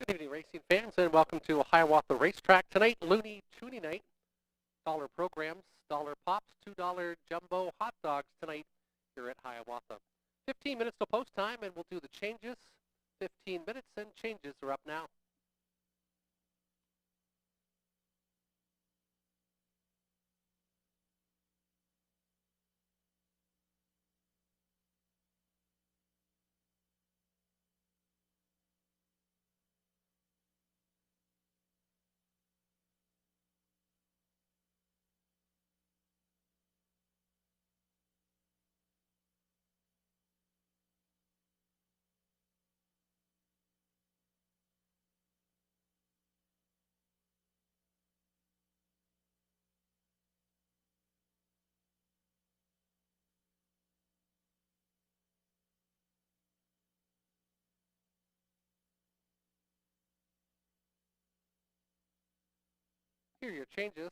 Good evening, racing fans, and welcome to Hiawatha Racetrack. Tonight, Looney Toonie Night. Dollar programs, dollar pops, $2 jumbo hot dogs tonight here at Hiawatha. 15 minutes till post time, and we'll do the changes. 15 minutes and changes are up now. Here are your changes.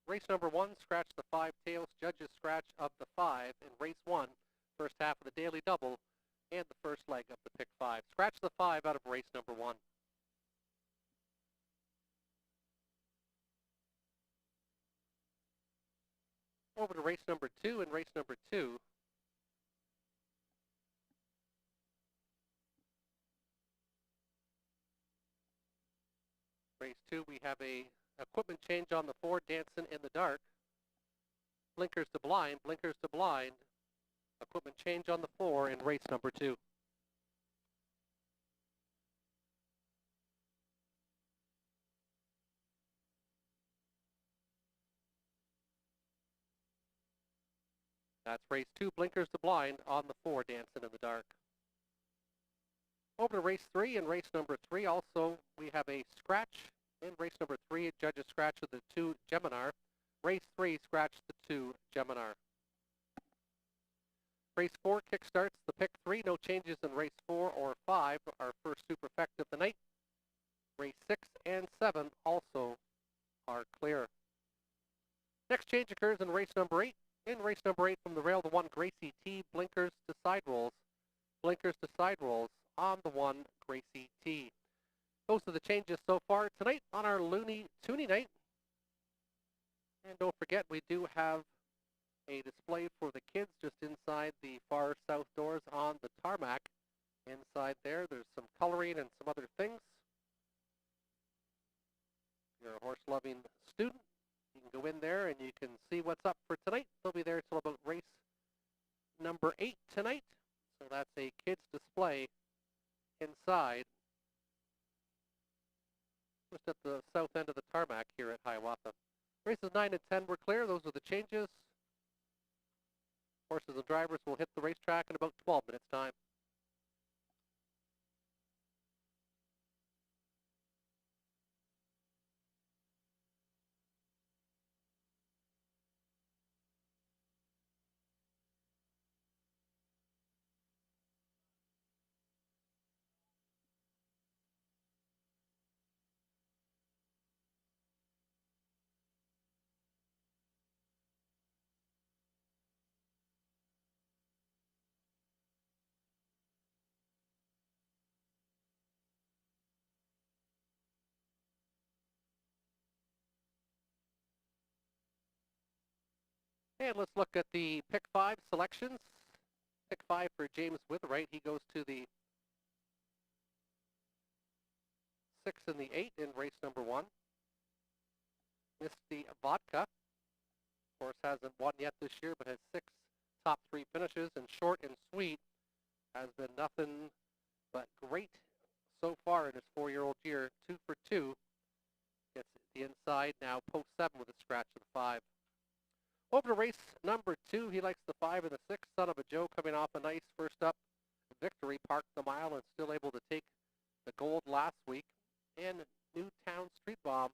Race number 1, scratch the 5 tails, judges scratch of the 5 in race 1, first half of the daily double, and the first leg of the pick 5. Scratch the 5 out of race number 1. Over to race number 2, and race number 2. Race 2, we have a equipment change on the 4, Dancing in the Dark. Blinkers to blind, blinkers to blind. Equipment change on the 4 in race number 2. That's race 2, blinkers to blind on the 4, Dancing in the Dark. Over to race 3, and race number 3 also we have a scratch. In race number 3, judges scratch of the 2, Geminar. Race 3, scratch the 2, Geminar. Race 4 kickstarts the pick 3. No changes in race 4 or 5. Our first superfecta of the night. Race 6 and 7 also are clear. Next change occurs in race number 8. In race number 8 from the rail, the 1, Gracie T. Blinkers to side rolls. Blinkers to side rolls on the 1, Gracie T. Those are the changes so far tonight on our Looney Toonie Night. And don't forget, we do have a display for the kids just inside the far south doors on the tarmac. Inside there's some coloring and some other things. If you're a horse-loving student, you can go in there and you can see what's up for tonight. They'll be there till about race number 8 tonight. So that's a kids display inside, just at the south end of the tarmac here at Hiawatha. Races 9 and 10 were clear. Those are the changes. Horses and drivers will hit the racetrack in about 12 minutes' time. And let's look at the pick 5 selections. Pick 5 for James Witherite. He goes to the 6 and the 8 in race number 1. Misty Vodka. Of course, hasn't won yet this year, but has 6 top 3 finishes. And Short and Sweet has been nothing but great so far in his 4-year-old year. 2 for 2. Gets the inside now, post 7 with a scratch of the 5. Over to race number 2, he likes the 5 and the 6. Son of a Joe coming off a nice first up victory, parked the mile and still able to take the gold last week. And Newtown Street Bomb.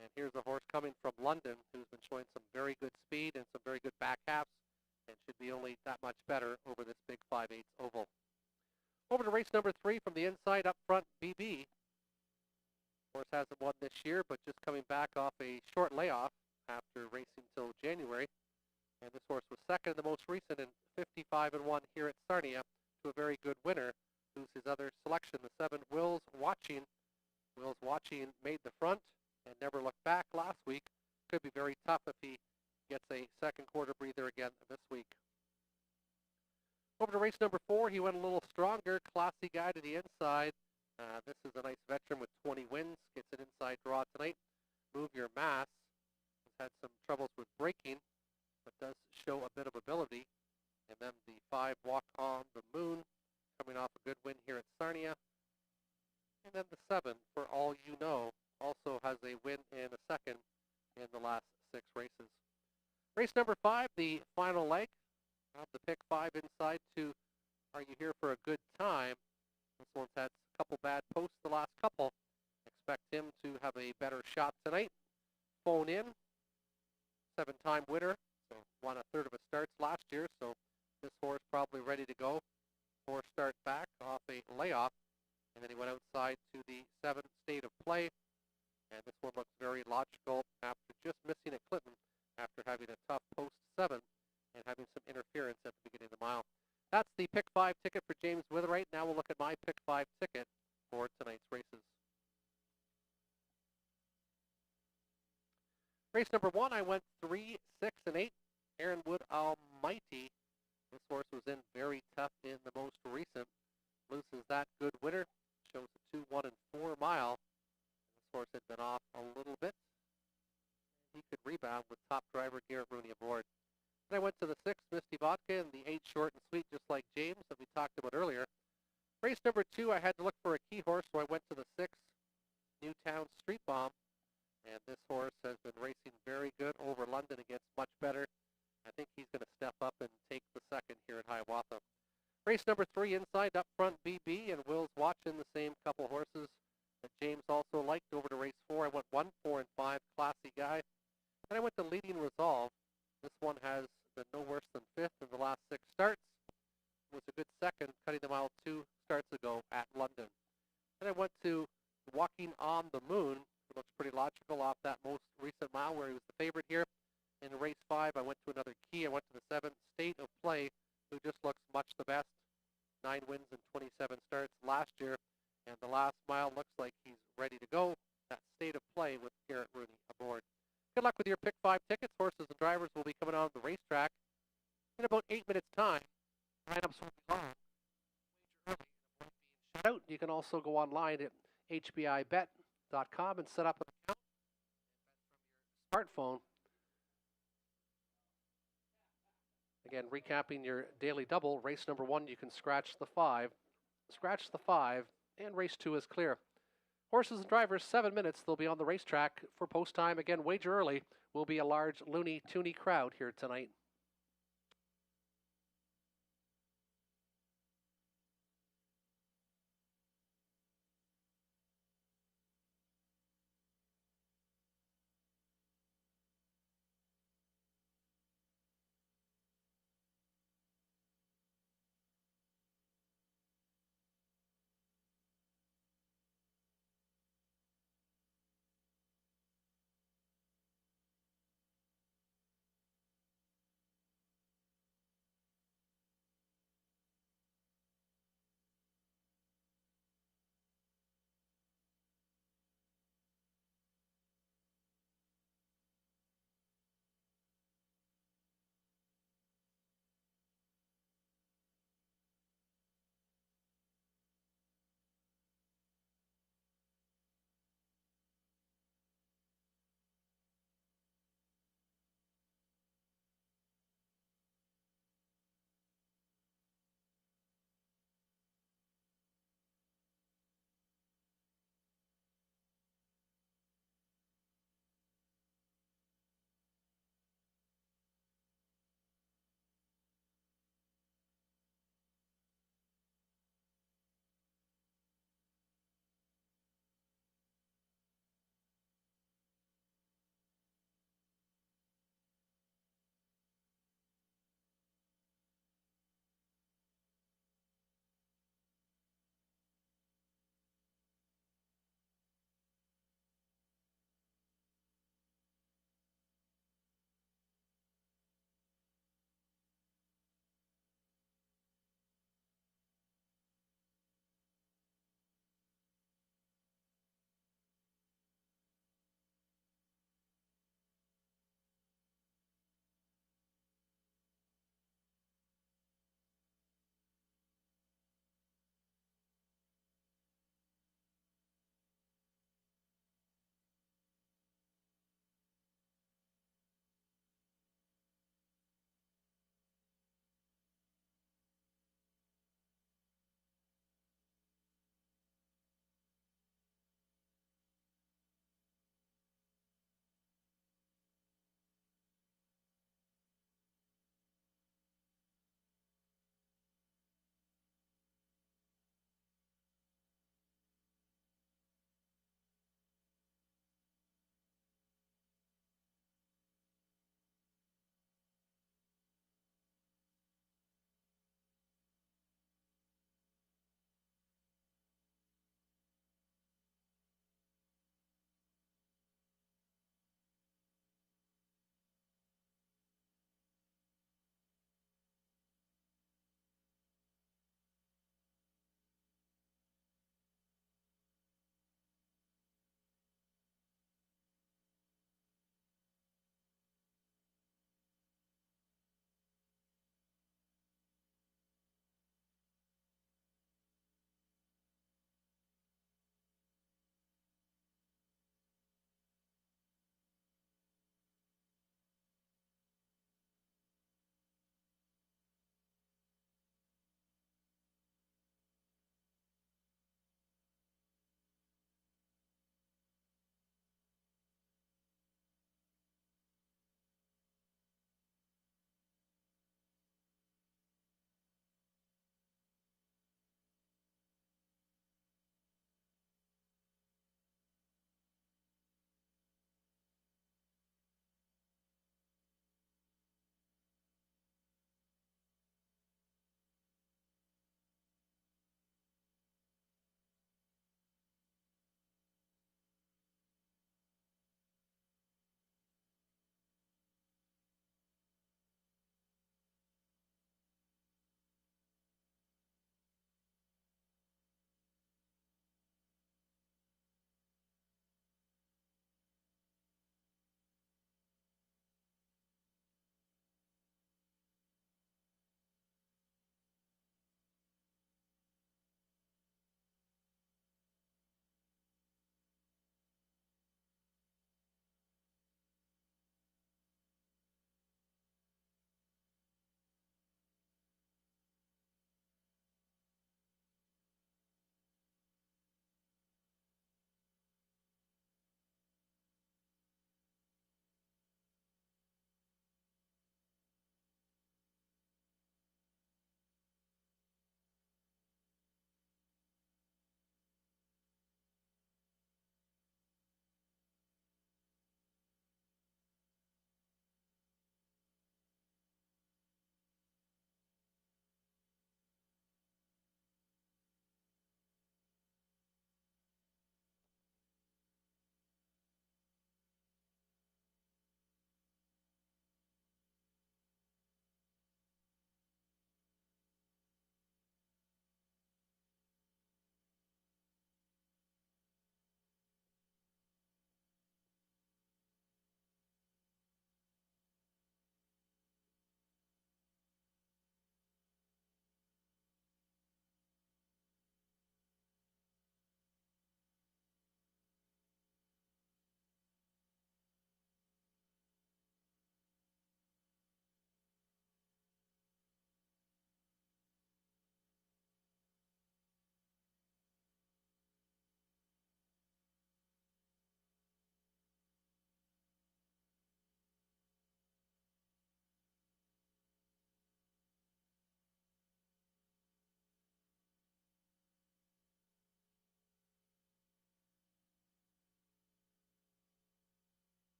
And here's a horse coming from London who's been showing some very good speed and some very good back halves and should be only that much better over this big 5/8 oval. Over to race number 3 from the inside up front, BB. Horse hasn't won this year, but just coming back off a short layoff after racing till January. And this horse was second in the most recent in 55-1 here at Sarnia to a very good winner, who's his other selection, the 7, Will's Watching, Wills Watching made the front and never looked back last week. Could be very tough if he gets a second quarter breather again this week. Over to race number 4, he went a little stronger. Classy guy to the inside. This is a nice veteran with 20 wins. Gets an inside draw tonight. Move Your Mass. Has had some troubles with braking, but does show a bit of ability. And then the 5, Walk on the Moon, coming off a good win here at Sarnia. And then the 7, For All You Know, also has a win and a second in the last 6 races. Race number 5, the final leg of the pick 5 inside to Are You Here for a Good Time? This one's had a couple bad posts the last couple. Expect him to have a better shot tonight. Phone in, 7-time winner, so won a third of his starts last year, so this horse probably ready to go. 4 start back off a layoff, and then he went outside to the 7th State of Play, and this one looks very logical after just missing at Clinton after having a tough post 7 and having some interference at the beginning of the mile. That's the pick 5 ticket for James Witherite. Now we'll look at my pick 5 ticket for tonight's races. Race number 1, I went 3, 6, and 8. Aaron Wood Almighty. This horse was in very tough in the most recent. Loses that good winner. Shows a 2, 1, and 4 mile. This horse had been off a little bit. He could rebound with top driver Garrett Rooney aboard. Then I went to the 6, Misty Vodka, and the 8, Short and Sweet, just like James, that we talked about earlier. Race number 2, I had to look for a key horse, so I went to the 6, Newtown Street Bomb. And this horse has been racing very good over London against much better. I think he's going to step up and take the second here at Hiawatha. Race number 3, inside, up front, BB, and Wills Watching, the same couple horses that James also liked. Over to race 4, I went 1, 4, and 5, Classy Guy. And I went to Leading Resolve. This one has been no worse than 5th in the last 6 starts. It was a good second, cutting the mile 2 starts ago at London. Then I went to Walking on the Moon. It looks pretty logical off that most recent mile where he was the favorite here. In race 5, I went to another key. I went to the 7, State of Play, who just looks much the best. 9 wins and 27 starts last year. And the last mile looks like he's ready to go. That State of Play with Garrett Rooney aboard. Good luck with your pick 5 tickets. Horses and drivers will be coming on the racetrack in about 8 minutes' time. Lineups will be long. Wager early. Avoid being shut out. You can also go online at hbibet.com and set up an account from your smartphone. Again, recapping your daily double. Race number 1, you can scratch the 5, and race 2 is clear. Horses and drivers, 7 minutes. They'll be on the racetrack for post time. Again, wager early. Will be a large Looney Tooney crowd here tonight.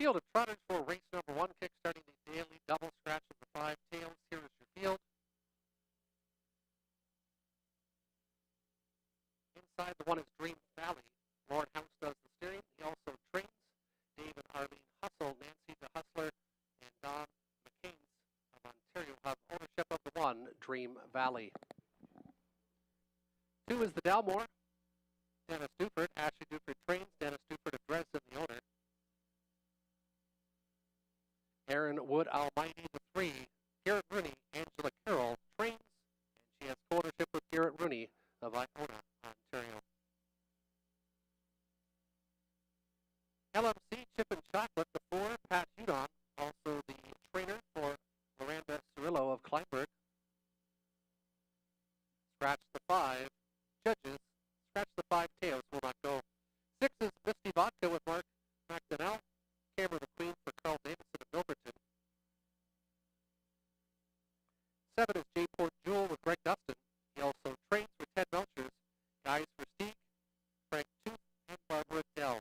Field of trotters for race number 1, kickstarting the daily double scratch of the 5 tails. Here is your field. Inside the 1 is Dream Valley. Lauren House does the steering. He also trains. Dave and Arlene Hustle, Nancy the Hustler, and Don McCain's of Ontario have ownership of the 1, Dream Valley. 2 is the Dalmore. Dennis Duford. Ashley Duford trains. Dennis Duford of Dresden, the owner. Aaron Wood Almighty, the 3. Garrett Rooney, Angela Carroll trains, and she has co-ownership with Garrett Rooney of Iona, Ontario. LMC Chip and Chocolate, the 4. Pat Hudon, also the trainer for Miranda Cirillo of Kleinberg. Scratch the 5. Judges, scratch the 5 tails, will not go. 6 is Misty Vodka with Mark McDonnell. Camera the Queen for Carl Davidson of Milverton. 7 is J. Port Jewel with Greg Dustin. He also trains with Ted Melchers. Guys for Steve, Frank Tooth, and Barbara Delves.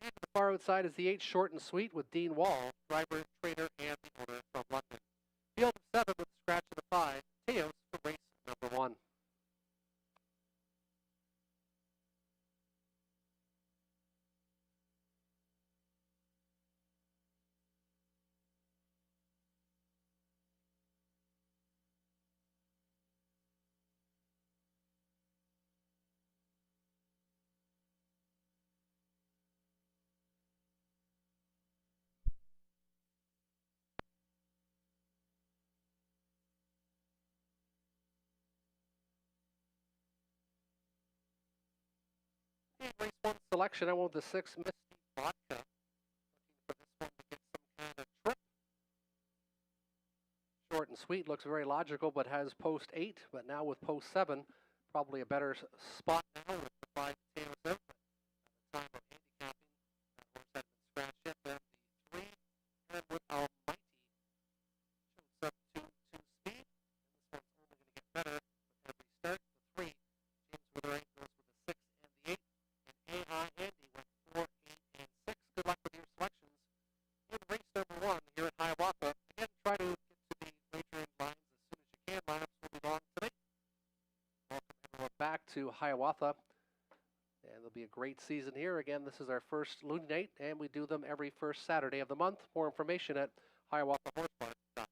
And to the far outside is the 8 Short and Sweet with Dean Wall, driver, trainer, and the owner from London. Field of 7 with scratch of the 5, Teos for race number 1. Race 1 selection, I went with the 6 Misty Vodka. Looking for this one to get some kind of trip. Short and Sweet looks very logical, but has post 8, but now with post 7, probably a better spot now with the 5 tails out. At the time of handicapping, that horse hadn't been scratched yet. Then the 3, and with Almighty, shows up to speed. And this one's only going to get better with every start. The 3, James Withering goes with the 6 and the 8. AI Andy went 4, 8, and 6. Good luck with your selections. In race number 1 here at Hiawatha. Again, try to get to the wagering lines as soon as you can. Lineups will be long tonight. Welcome everyone back to Hiawatha. And there'll be a great season here. Again, this is our first Looney Night, and we do them every first Saturday of the month. More information at hiawathahorsebarn.ca.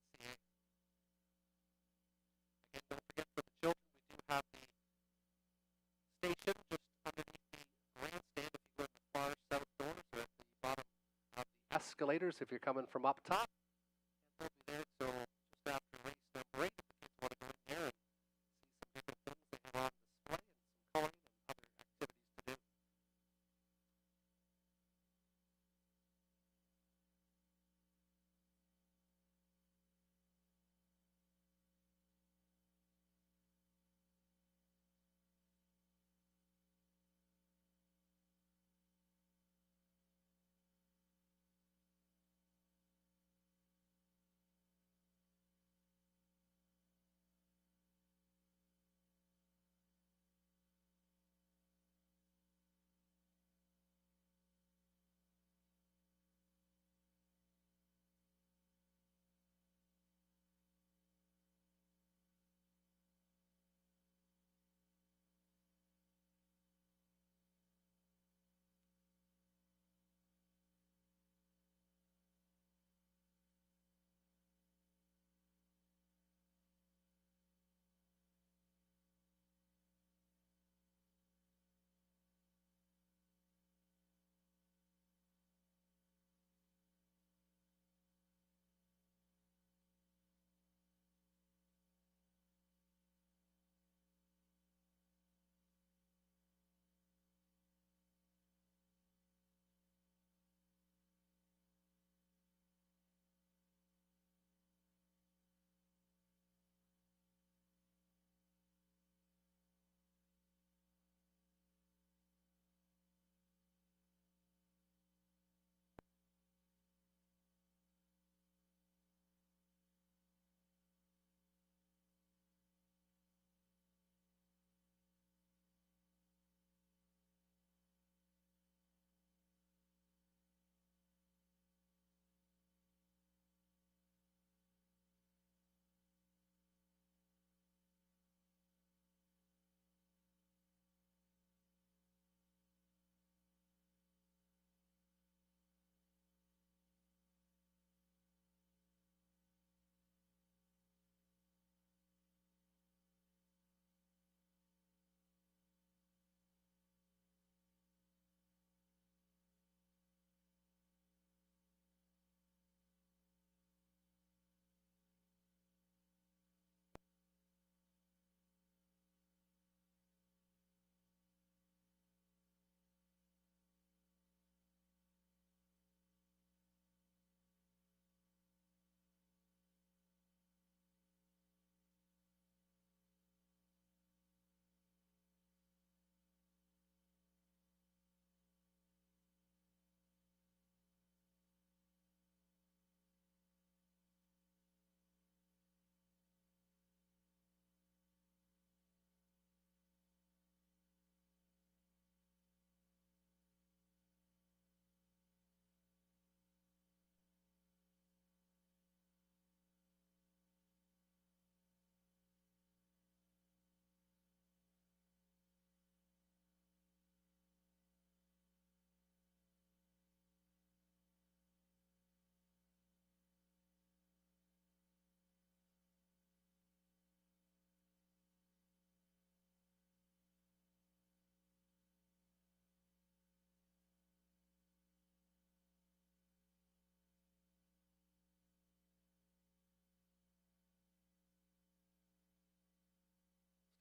Again, don't forget for the children, we do have the station just underneath the grandstand if you go to the far south doors or at the bottom of the escalators if you're coming from up top. And they'll be there till just after race number 8 if the kids want to go in there and see some different things they have on display and some coloring and other activities to do.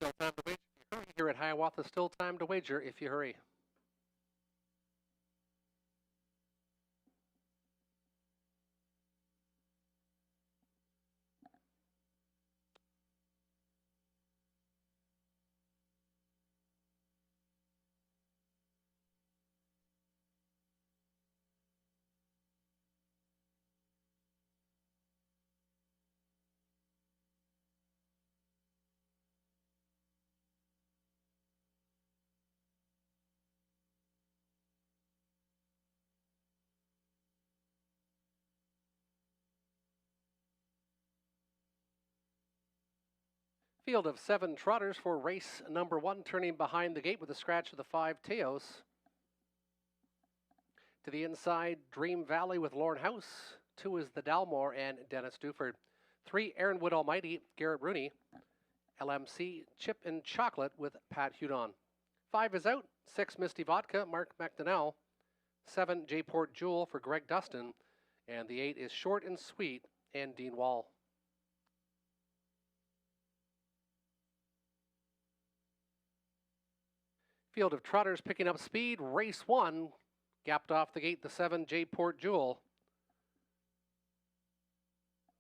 Still time to wager if you hurry here at Hiawatha. Still time to wager if you hurry. Field of 7 trotters for race number 1, turning behind the gate with a scratch of the 5 Teos. To the inside, Dream Valley with Lorne House. 2 is the Dalmore and Dennis Duford. 3, Aaronwood Almighty, Garrett Rooney. LMC, Chip and Chocolate with Pat Hudon. 5 is out. 6, Misty Vodka, Mark McDonnell. 7, J-Port Jewel for Greg Dustin. And the 8 is Short and Sweet and Dean Wall. Field of trotters picking up speed. Race 1, gapped off the gate, the 7, J-Port Jewel.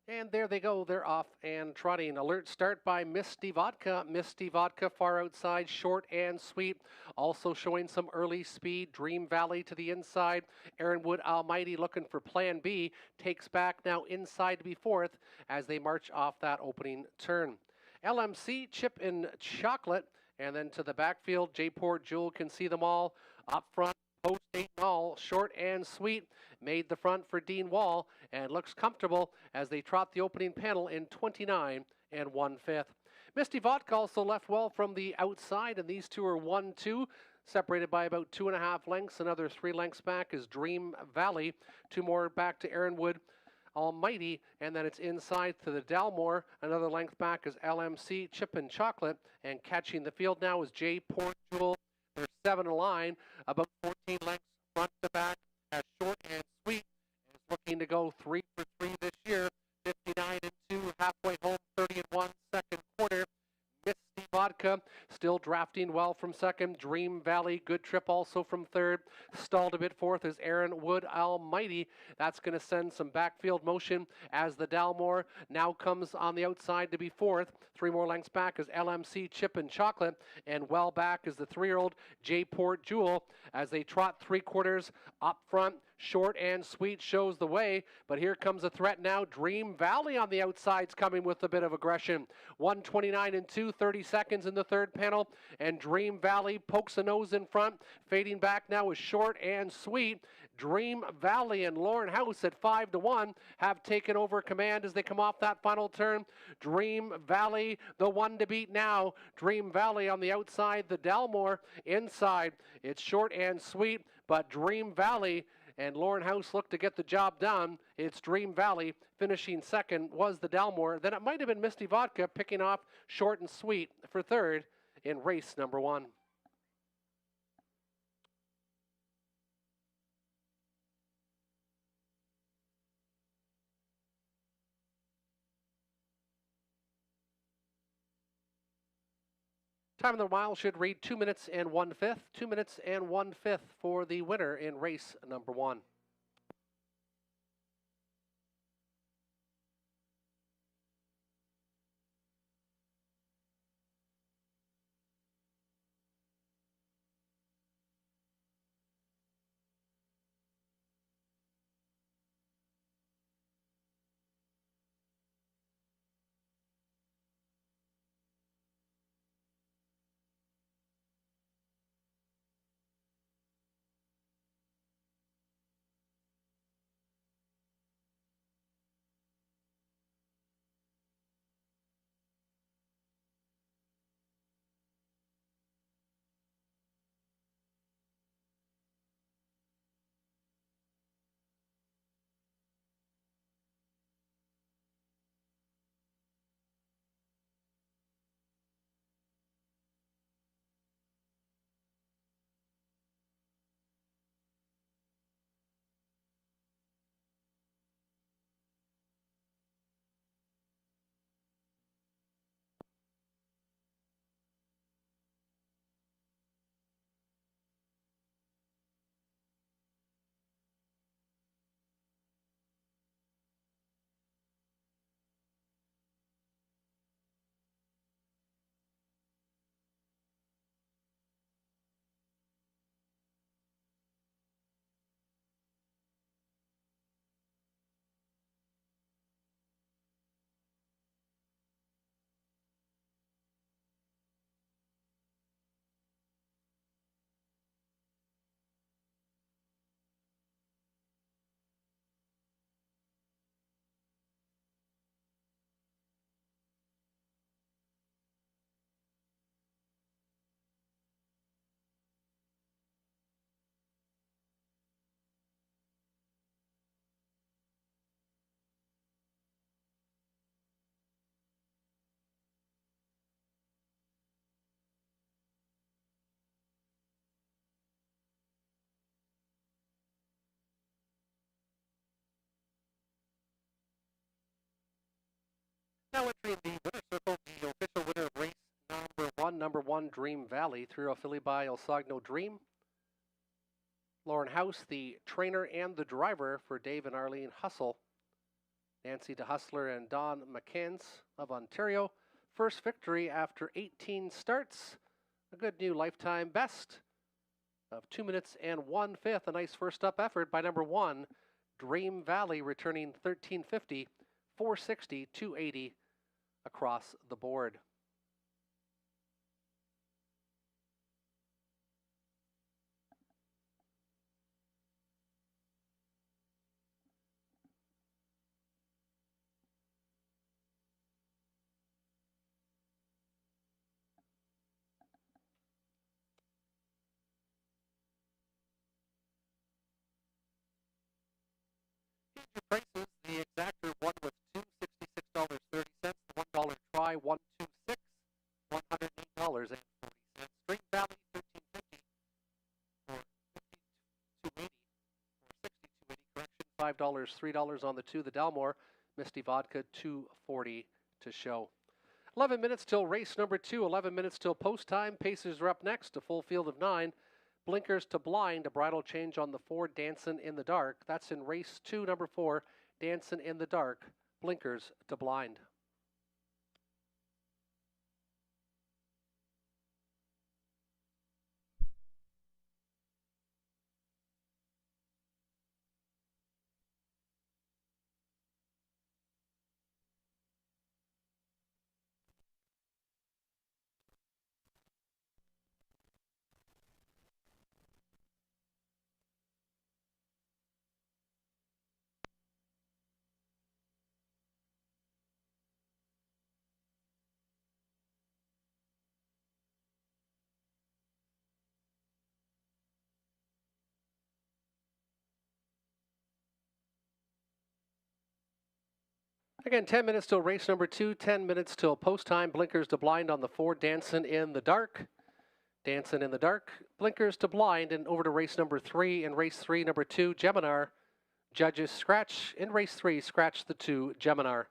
And there they go, they're off and trotting. Alert start by Misty Vodka. Misty Vodka far outside, Short and Sweet. Also showing some early speed. Dream Valley to the inside. Aaronwood Almighty looking for plan B. Takes back now inside to be 4th as they march off that opening turn. LMC, Chip and Chocolate. And then to the backfield, J-Port Jewel can see them all. Up front, Post 8 and all, Short and Sweet made the front for Dean Wall and looks comfortable as they trot the opening panel in 29 1/5. Misty Vodka also left well from the outside, and these two are 1-2, separated by about 2.5 lengths. Another 3 lengths back is Dream Valley. 2 more back to Aaronwood Almighty, and then it's inside to the Dalmore. Another length back is LMC, Chip and Chocolate, and catching the field now is J-Port Jewel. There's 7 in line, about 14 lengths front to back, as Short and Sweet is looking to go 3 for 3 this year. 59 2, halfway home, 30 1, second quarter. Misty Vodka still drafting well from second. Dream Valley, good trip also from third. Stalled a bit fourth is Aaronwood Almighty. That's going to send some backfield motion as the Dalmore now comes on the outside to be 4th. 3 more lengths back is LMC, Chip and Chocolate. And well back is the 3-year-old J-Port Jewel as they trot 3/4 up front. Short and Sweet shows the way, but here comes a threat now. Dream Valley on the outside's coming with a bit of aggression. 129 2, 30 seconds in the third panel, and Dream Valley pokes a nose in front. Fading back now is Short and Sweet. Dream Valley and Lorne House at 5-1 have taken over command as they come off that final turn. Dream Valley, the one to beat now. Dream Valley on the outside, the Dalmore inside. It's Short and Sweet, but Dream Valley and Lorne House look to get the job done. It's Dream Valley. Finishing second was the Dalmore. Then it might have been Misty Vodka picking off Short and Sweet for third in race number 1. Time of the mile should read 2 minutes and 1/5. 2 minutes and 1/5 for the winner in race number 1. Now entering the winner's circle, the official winner of race number one, Dream Valley, 3-year-old filly by El Sagno Dream. Lauren House, the trainer and the driver for Dave and Arlene Hustle. Nancy DeHustler and Don McCanns of Ontario. First victory after 18 starts. A good new lifetime best of 2 minutes and 1/5. A nice first up effort by number one, Dream Valley, returning 1350, 460, 280 across the board. Your prices, the exactor one was $266.30. The $1 try, $126, $108.40. Dream Valley, $13.50 for $52.80 or $62.80. Correction, $5, $3 on the two. The Dalmore Misty Vodka, $2.40 to show. 11 minutes till race number 2. 11 minutes till post time. Pacers are up next. A full field of 9. Blinkers to Blind, a bridle change on the 4, Dancin' in the Dark. That's in race 2, number 4, Dancin' in the Dark, Blinkers to Blind. Again, 10 minutes till race number 2, 10 minutes till post time. Blinkers to Blind on the 4, Dancin' in the Dark. Dancin' in the Dark, Blinkers to Blind, and over to race number 3. In race 3, number 2, Geminar. Judges scratch. In race 3, scratch the 2, Geminar.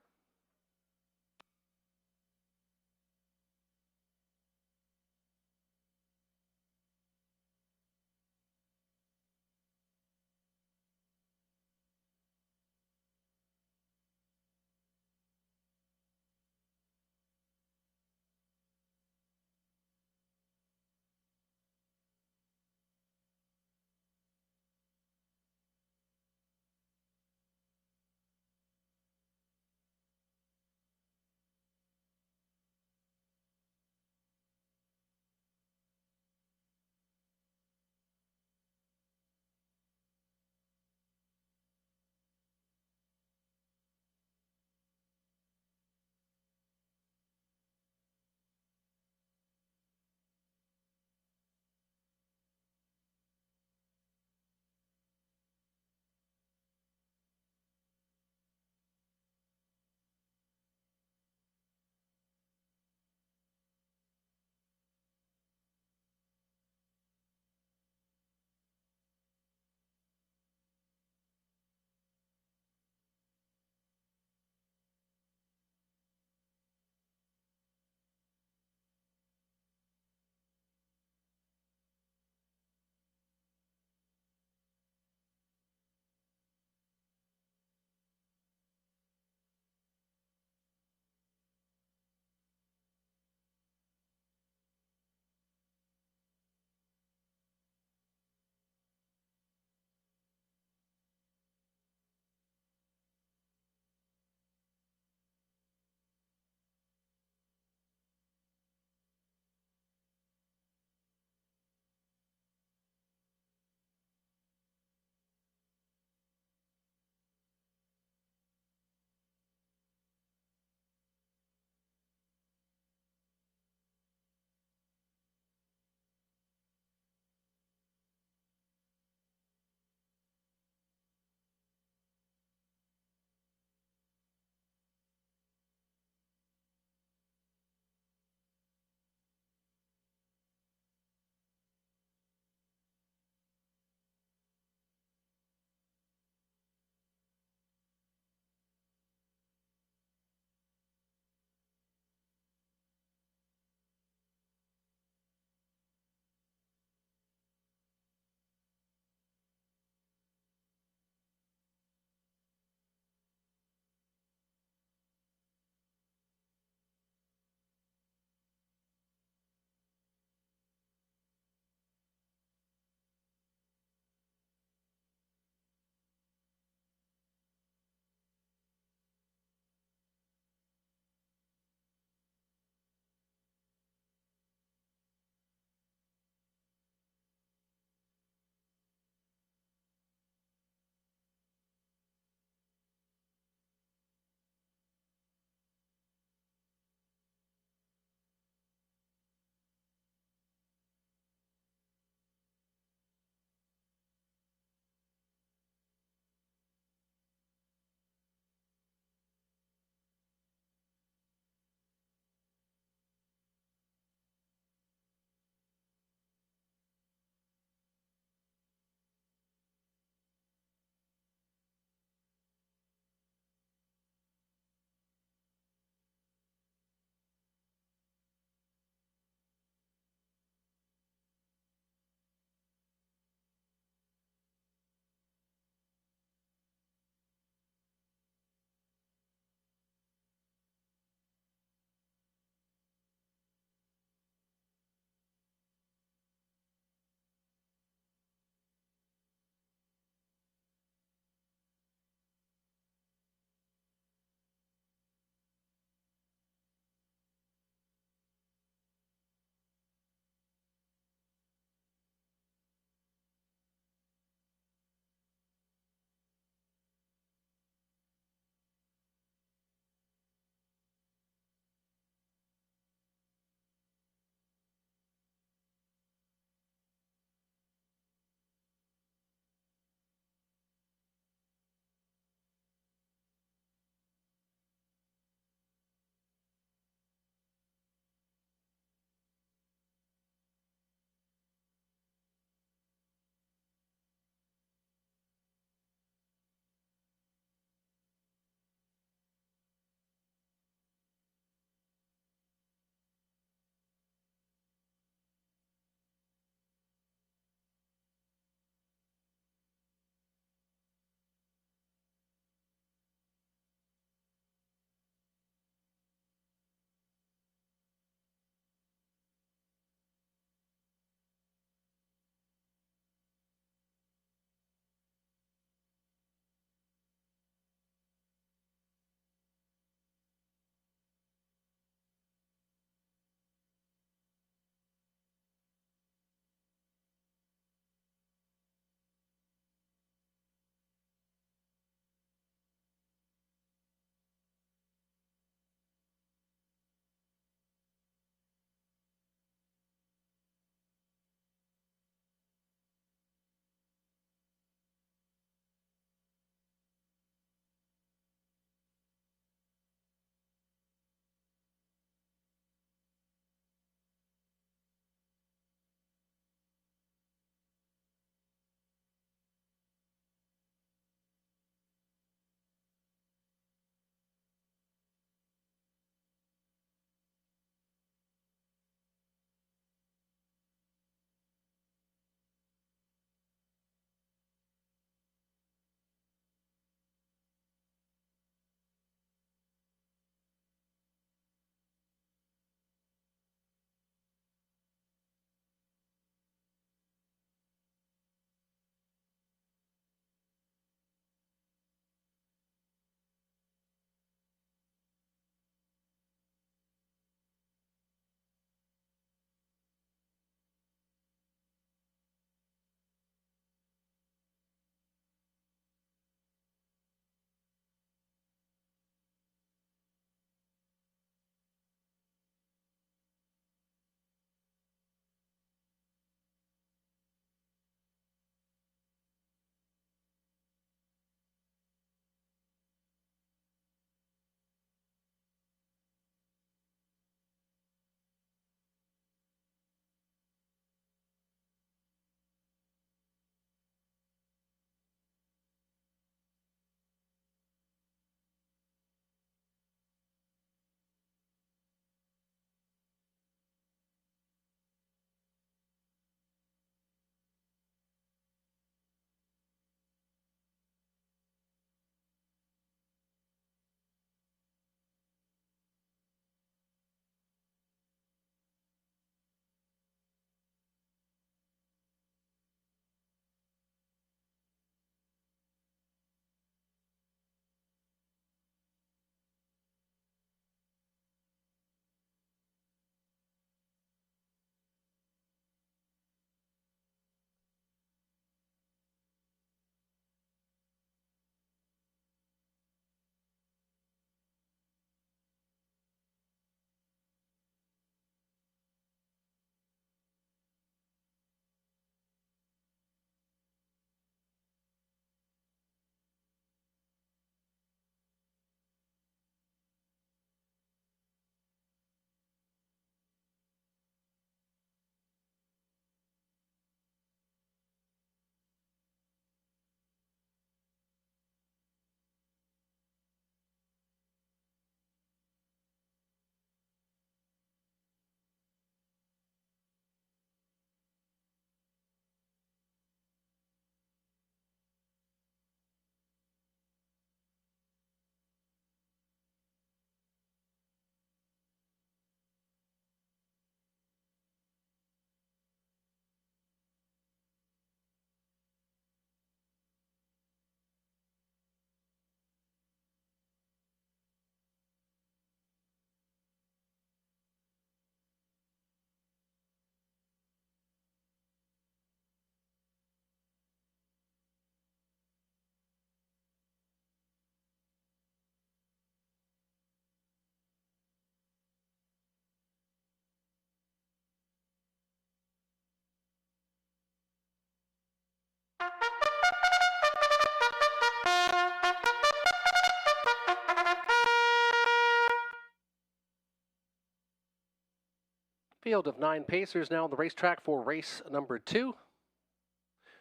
Field of 9 pacers now on the racetrack for race number 2.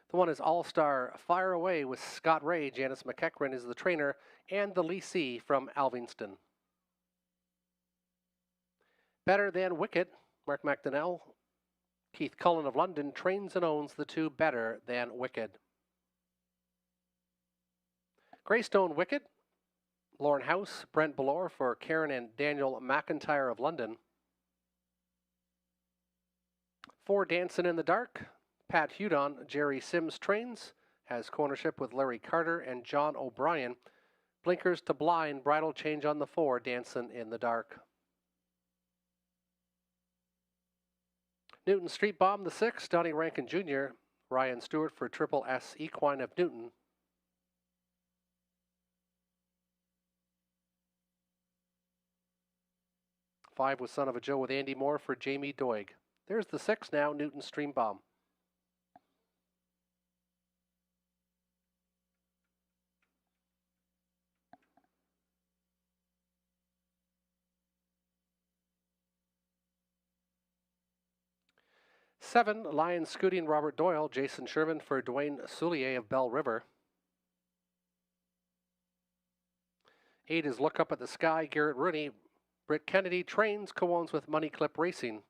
The one is All-Star Fire Away with Scott Ray. Janice McEachran is the trainer, and the Leasee from Alvingston. Better Than Wicked, Mark McDonnell. Keith Cullen of London trains and owns the 2 Better Than Wicked. Greystone Wicked, Lauren House, Brent Ballore for Karen and Daniel McIntyre of London. 4 Dancin' in the Dark, Pat Hudon, Jerry Sims trains, has cornership with Larry Carter and John O'Brien. Blinkers to Blind, bridle change on the 4, Dancin' in the Dark. Newton Street Bomb, the 6, Donnie Rankin Jr., Ryan Stewart for Triple S Equine of Newton. Five was Son of a Joe with Andy Moore for Jamie Doig. There's the 6 now, Newton Stream Bomb. Seven, Lion Scooting Robert Doyle, Jason Sherman for Dwayne Soulier of Bell River. 8 is Look Up at the Sky, Garrett Rooney. Britt Kennedy trains, co-owns with Money Clip Racing.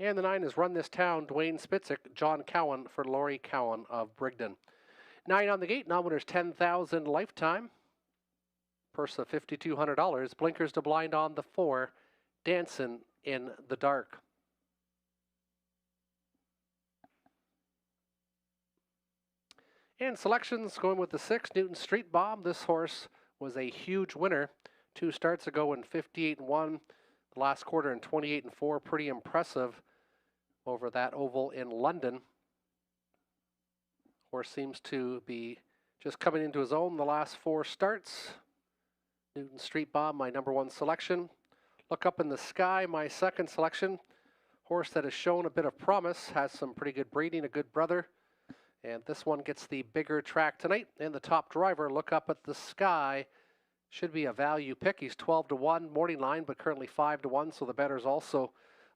And the 9 is Run This Town, Dwayne Spitzik, John Cowan for Laurie Cowan of Brigden. 9 on the gate, non-winners $10,000 lifetime. Purse of $5,200. Blinkers to Blind on the 4, Dancin' in the Dark. And selections going with the 6, Newton Street Bomb. This horse was a huge winner 2 starts ago in 58-1. The last quarter in 28-4. Pretty impressive over that oval in London. Horse seems to be just coming into his own the last 4 starts. Newton Street Bomb, my number 1 selection. Look Up in the Sky, my 2nd selection. Horse that has shown a bit of promise, has some pretty good breeding, a good brother. And this one gets the bigger track tonight. And the top driver, Look Up at the Sky, should be a value pick. He's 12-1 morning line, but currently 5-1. So the bettors also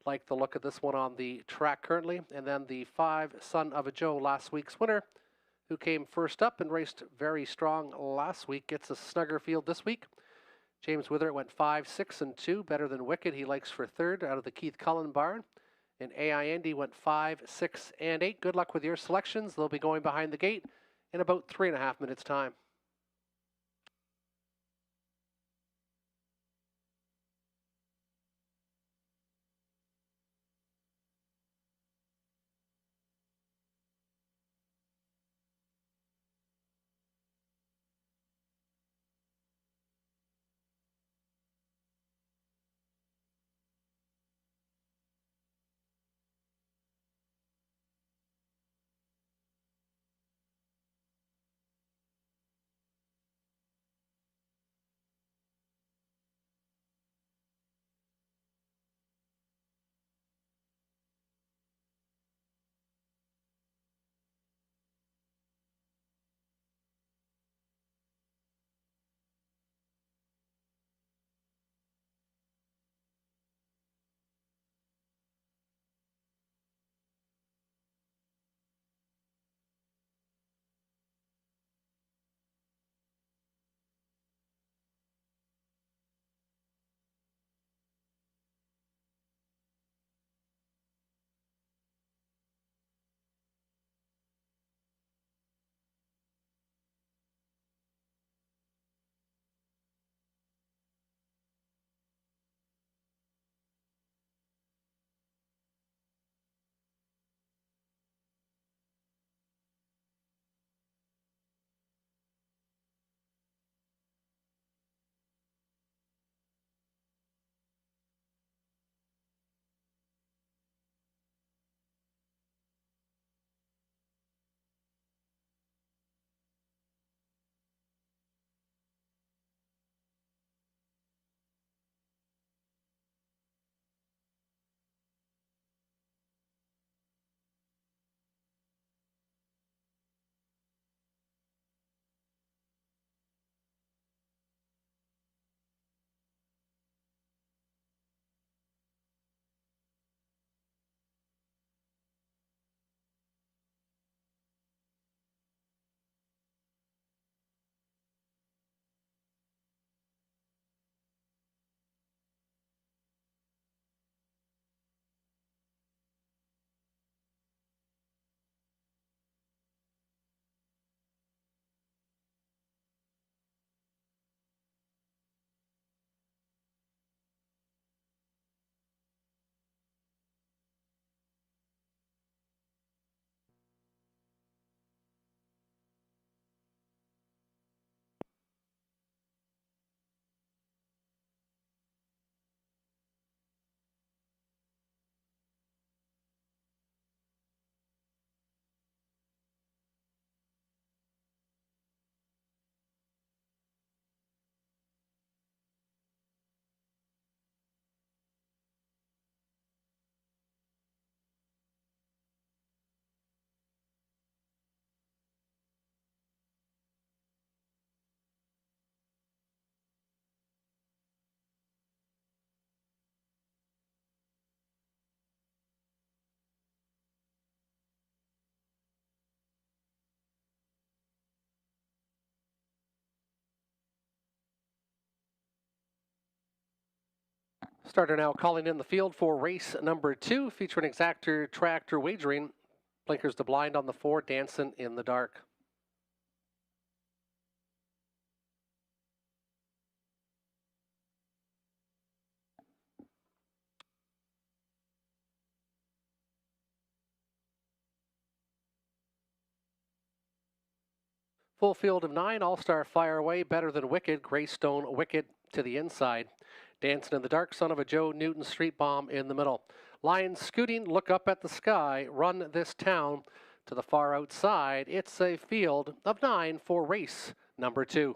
like the look at this one on the track currently. And then the 5, Son of a Joe, last week's winner, who came first up and raced very strong last week, gets a snugger field this week. James Withers went 5, 6, and 2. Better Than Wicked, he likes for 3rd out of the Keith Cullen barn. And AI Andy went 5, 6, and 8. Good luck with your selections. They'll be going behind the gate in about 3.5 minutes' time. Starter now calling in the field for race number 2, featuring Exactor Tractor Wagering. Blinkers to blind on the 4, Dancing in the Dark. Full field of 9, All-Star Fire Away, Better Than Wicked, Greystone Wicked to the inside. Dancing in the Dark, Son of a Joe, Newton Street Bomb in the middle. Lions Scooting, Look Up at the Sky, Run This Town to the far outside. It's a field of 9 for race number 2.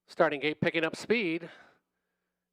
Starting gate picking up speed.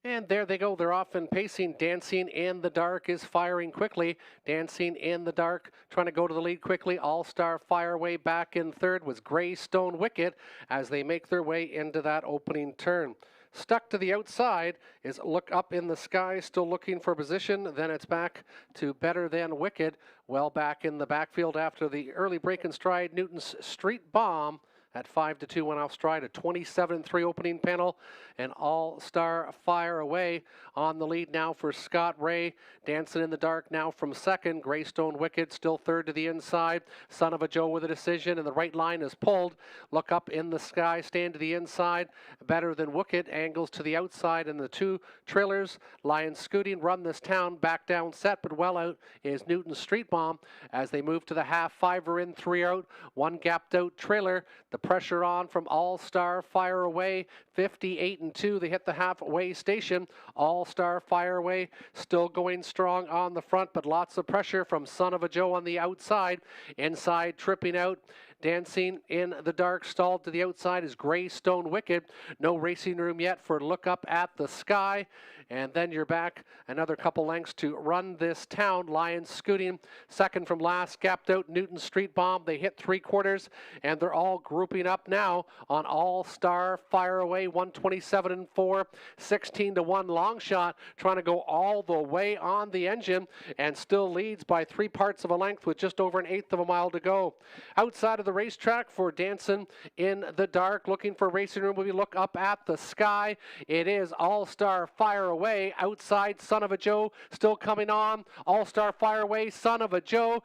And there they go. They're off and pacing. Dancing in the Dark is firing quickly. Dancing in the Dark trying to go to the lead quickly. All-Star Fire Away back in third was Greystone Wicked as they make their way into that opening turn. Stuck to the outside is Look Up in the Sky, still looking for position. Then it's back to Better Than Wicked. Well back in the backfield after the early break in stride. Newton's Street Bomb at 5-2 went off stride. A 27-3 opening panel. And All-Star Fire Away on the lead now for Scott Ray. Dancing in the Dark now from second. Greystone Wicked still third to the inside. Son of a Joe with a decision, and the right line is pulled. Look Up in the Sky, stand to the inside. Better Than Wicked angles to the outside, and the two trailers. Lions Scooting, Run This Town, back down set, but well out is Newton Street Bomb as they move to the half. 5 are in, 3 out. 1 gapped out trailer. The pressure on from All-Star Fire Away. 58-2. They hit the halfway station. All-Star Fire Away still going strong on the front, but lots of pressure from Son of a Joe on the outside. Inside, tripping out. Dancing in the Dark, stalled to the outside is Greystone Wicked. No racing room yet for Look Up at the Sky. And then you're back another couple lengths to Run This Town. Lions Scooting, second from last, gapped out Newton Street Bomb. They hit 3/4, and they're all grouping up now on All-Star Fire Away. 127-4, 16-1 long shot, trying to go all the way on the engine, and still leads by 3/4 of a length with just over 1/8 of a mile to go. Outside of the racetrack for Dancing in the Dark, looking for racing room will be Look Up at the Sky. It is All-Star Fire Away. Outside, Son of a Joe still coming on. All-Star Fire Away, Son of a Joe,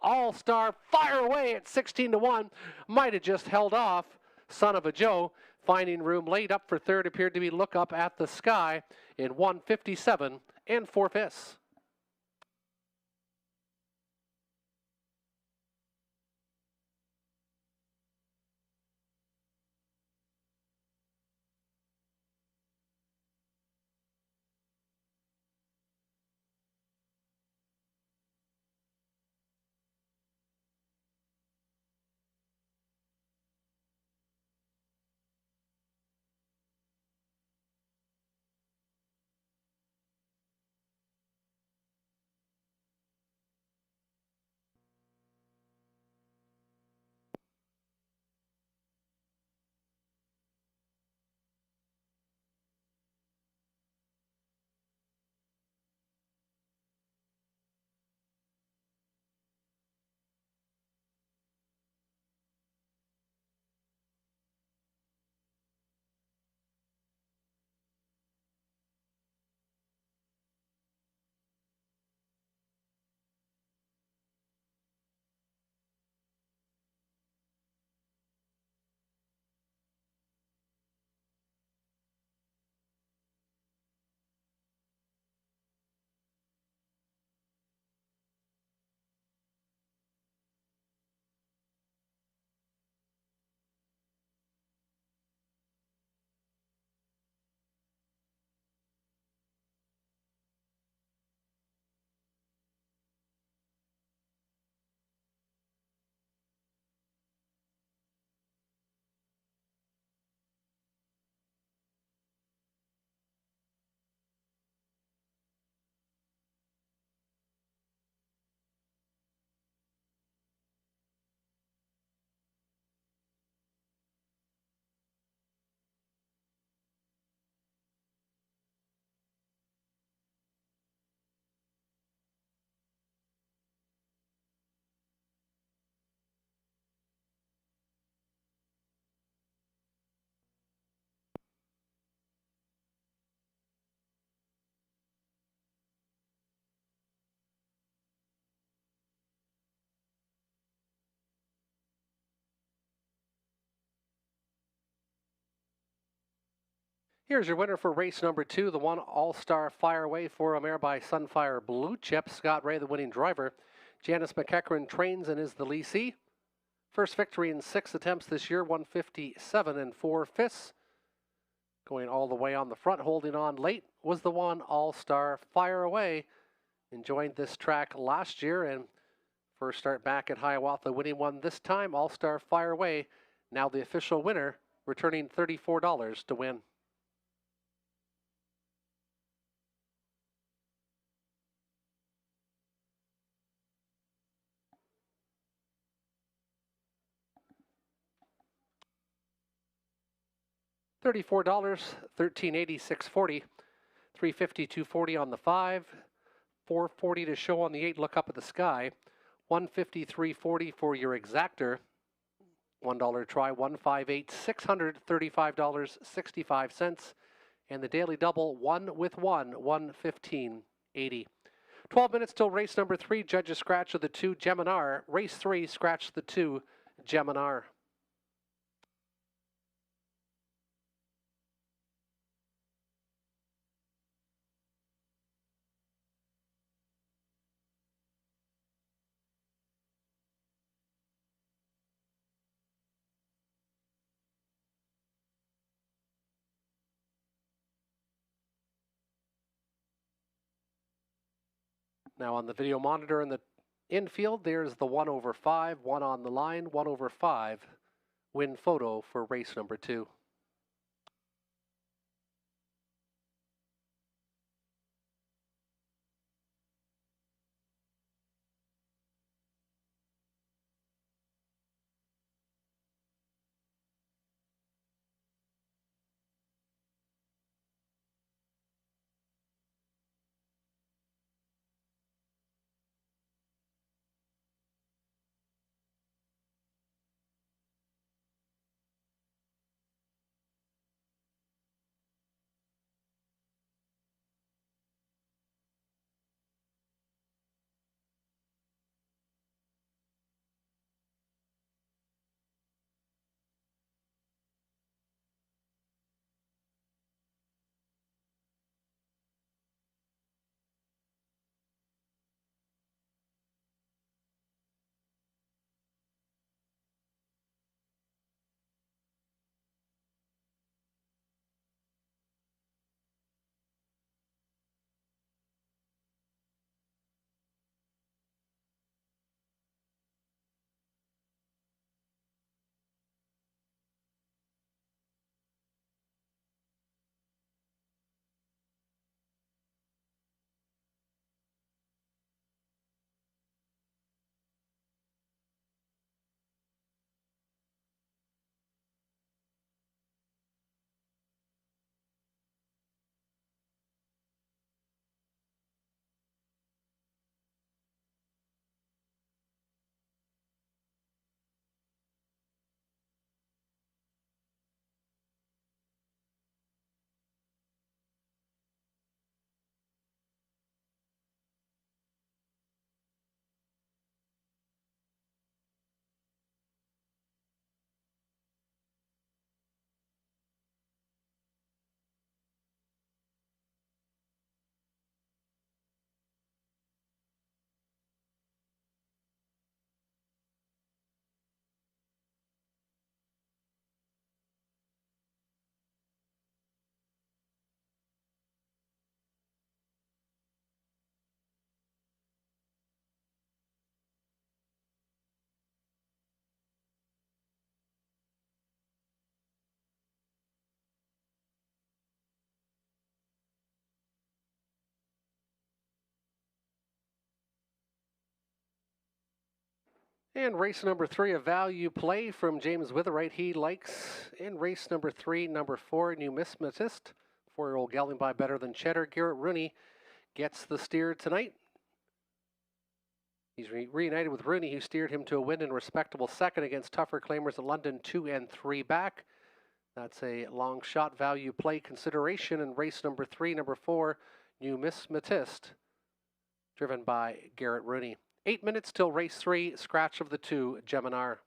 All-Star Fire Away at 16-1. Might have just held off Son of a Joe. Finding room late. Up for third appeared to be Look Up at the Sky in 1:57 4/5. Here's your winner for race number 2, the one All-Star Fire Away, 4 mare by Sunfire Blue Chip. Scott Ray, the winning driver. Janice McEachran trains and is the leasee. First victory in 6 attempts this year, 157 4/5. Going all the way on the front, holding on late, was the one All-Star Fire Away. Enjoyed this track last year and first start back at Hiawatha, winning one this time. All-Star Fire Away, now the official winner, returning $34 to win. $34, $13.80, $6.40, $3.50, $2.40 on the 5, $4.40 to show on the 8. Look up at the sky. $1.50, $3.40 for your exactor. $1 try, $1.58, $635.65, and the daily double 1 with 1, $115.80. 12 minutes till race number 3. Judges scratch of the 2 Geminar. Race 3, scratch the 2 Geminar. Now on the video monitor in the infield, there's the 1/5, 1 on the line, 1/5 win photo for race number 2. And race number 3, a value play from James Witherite. He likes, in race number 3, number 4, Numismatist. 4-year-old gelding by Better Than Cheddar. Garrett Rooney gets the steer tonight. He's reunited with Rooney, who steered him to a win in respectable second against tougher claimers in London, 2 and 3 back. That's a long shot value play consideration in race number 3, number 4, Numismatist, driven by Garrett Rooney. 8 minutes till race 3, scratch of the 2 Geminar.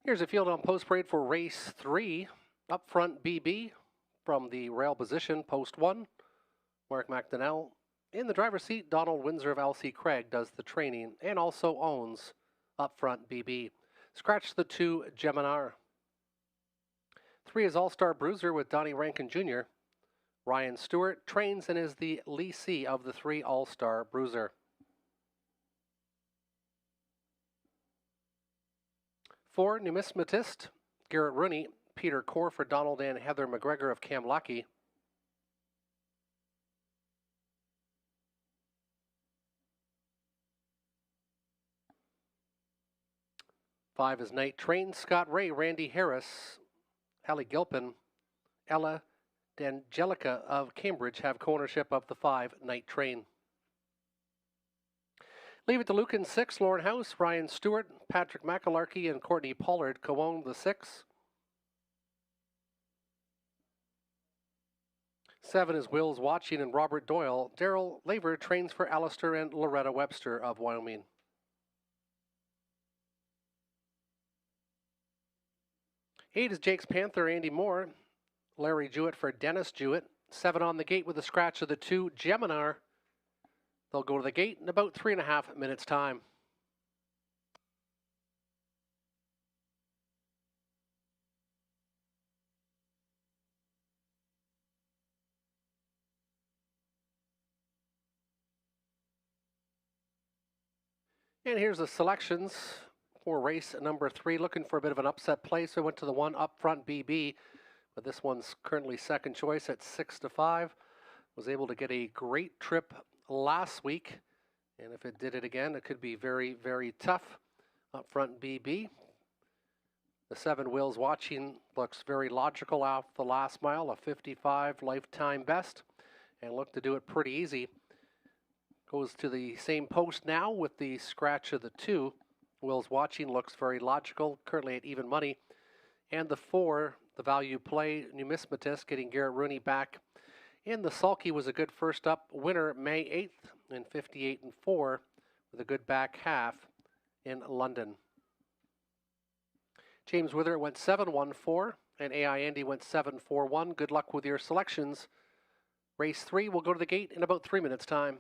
Here's a field on post parade for race 3. Up front, BB from the rail position, post 1. Mark McDonnell. In the driver's seat, Donald Windsor of LC Craig does the training and also owns up front BB. Scratch the 2, Geminar. 3 is All-Star Bruiser with Donnie Rankin Jr. Ryan Stewart trains and is the leasee of the 3 All-Star Bruiser. 4, Numismatist, Garrett Rooney, Peter Core for Donald and Heather McGregor of Kamlaki. 5 is Night Train, Scott Ray, Randy Harris, Hallie Gilpin, Ella D'Angelica of Cambridge have co-ownership of the 5 Night Train. Leave it to Lucan 6, Lauren House, Ryan Stewart, Patrick McAlarkey, and Courtney Pollard co-own the 6. 7 is Wills Watching and Robert Doyle. Daryl Laver trains for Alistair and Loretta Webster of Wyoming. 8 is Jake's Panther, Andy Moore. Larry Jewett for Dennis Jewett. 7 on the gate with a scratch of the 2, Geminar. They'll go to the gate in about 3.5 minutes' time. And here's the selections for race number 3. Looking for a bit of an upset play, so I went to the 1 up front BB, but this one's currently second choice at 6-5. Was able to get a great trip last week, and if it did it again, it could be very, very tough. Up front BB. The 7 Wills Watching looks very logical off the last mile, a 55 lifetime best, and looked to do it pretty easy. Goes to the same post now with the scratch of the 2. Wills Watching looks very logical, currently at even money. And the 4, the value play, Numismatist, getting Garrett Rooney back. And the sulky was a good first up winner May 8th in 58-4 with a good back half in London. James Wither went 7-1-4 and AI Andy went 7-4-1. Good luck with your selections. Race 3 will go to the gate in about 3 minutes' time.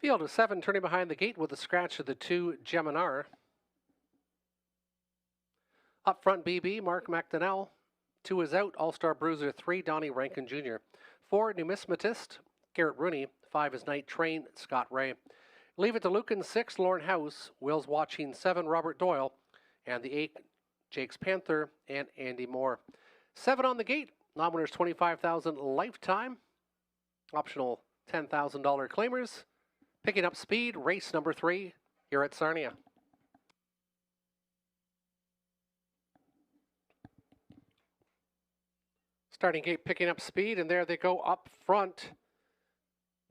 Field of 7 turning behind the gate with a scratch of the 2 Geminar. Up front BB, Mark McDonnell. 2 is out, All-Star Bruiser 3, Donnie Rankin Jr. 4, Numismatist, Garrett Rooney. 5 is Night Train, Scott Ray. Leave It to Lucan 6, Lauren House. Will's Watching 7, Robert Doyle. And the 8, Jake's Panther and Andy Moore. 7 on the gate. Nominators $25,000 lifetime. Optional $10,000 claimers. Picking up speed, race number 3 here at Sarnia. Starting gate picking up speed, and there they go up front.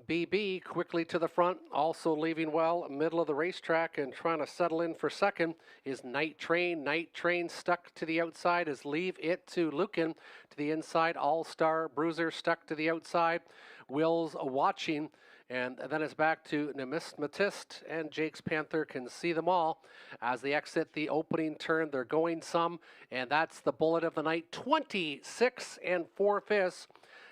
BB quickly to the front, also leaving well, middle of the racetrack and trying to settle in for second is Night Train. Night Train stuck to the outside as Leave It to Lucan to the inside. All-Star Bruiser stuck to the outside. Will's Watching. And then it's back to Numismatist, and Jake's Panther can see them all. As they exit the opening turn, they're going some, and that's the bullet of the night. 26 4/5.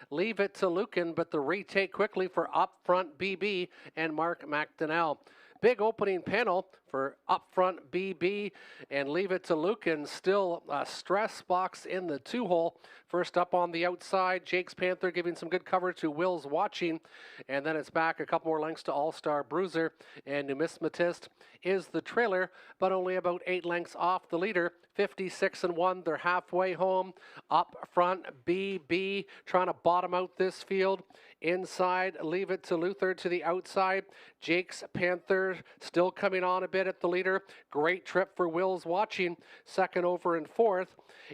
Leave It to Lucan, but the retake quickly for Up Front BB and Mark McDonnell. Big opening panel for Up Front BB and Leave It to Lucan. Still a stress box in the 2-hole. First up on the outside, Jake's Panther giving some good cover to Will's Watching. And then it's back a couple more lengths to All-Star Bruiser. And Numismatist is the trailer, but only about 8 lengths off the leader. 56 1. They're halfway home. Up front, BB trying to bottom out this field. Inside, Leave It to Luther to the outside. Jake's Panther still coming on a bit at the leader. Great trip for Will's Watching. Second over and fourth.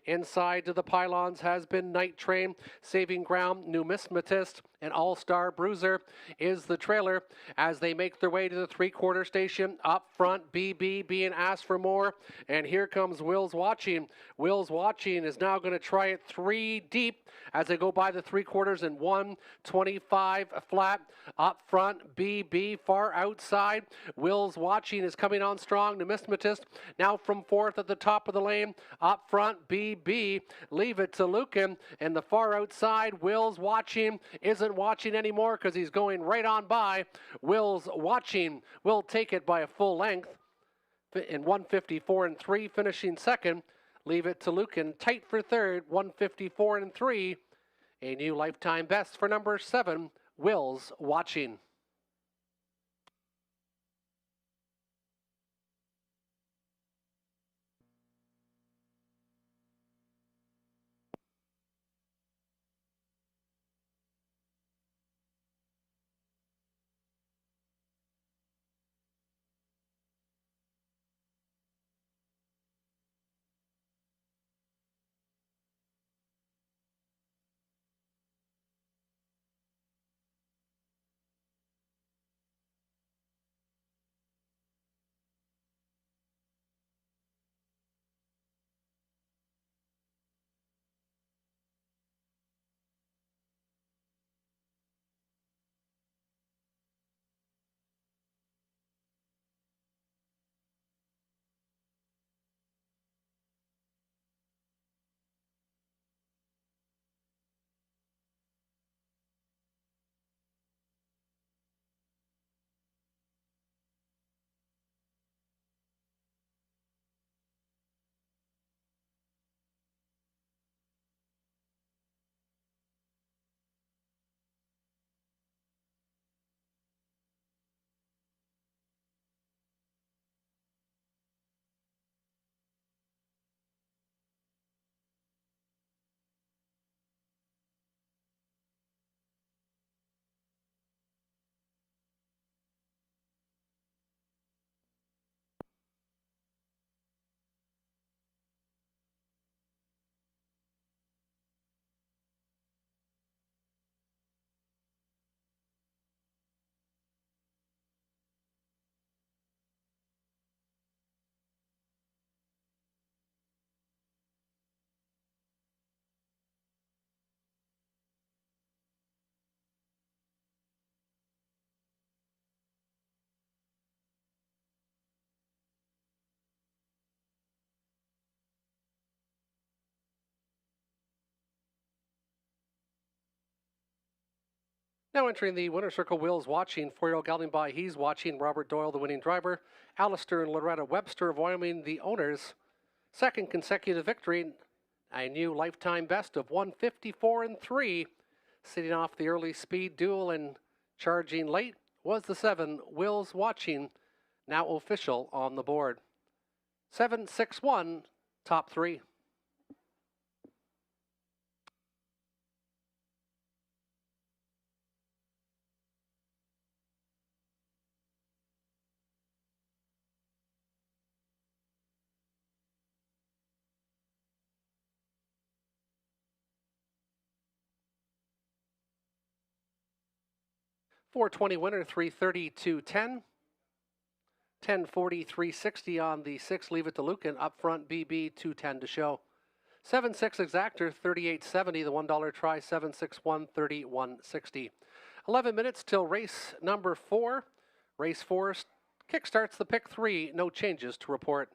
Inside to the pylons has been Night Train. Saving ground, Numismatist and All-Star Bruiser is the trailer as they make their way to the 3/4 station. Up front, BB being asked for more. And here comes Will's Watching. Will's Watching is now going to try it 3 deep as they go by the 3/4 and 125 flat. Up front, BB far outside. Will's Watching is coming on strong. Numismatist now from fourth at the top of the lane. Up front, BB. Leave It to Lucan. And the far outside, Will's Watching isn't watching anymore because he's going right on by. Will's Watching will take it by a full length in 154 3, finishing second. Leave It to Lucan tight for third, 154 3. A new lifetime best for number 7, Will's Watching. Now entering the winner's circle, Will's watching. 4-year-old gelding by He's watching. Robert Doyle, the winning driver. Alistair and Loretta Webster of Wyoming, the owners. Second consecutive victory. A new lifetime best of 154-3. Sitting off the early speed duel and charging late was the 7, Will's watching, now official on the board. 7-6-1, top 3. .420 winner, 332.10. 1040, 360 on the 6. Leave it to Lucan. Up front, BB, 210 to show. 7-6 exactor, 38.70. The $1 try, 7-6-1, 31.60. 11 minutes till race number 4. Race 4 kickstarts the pick 3. No changes to report.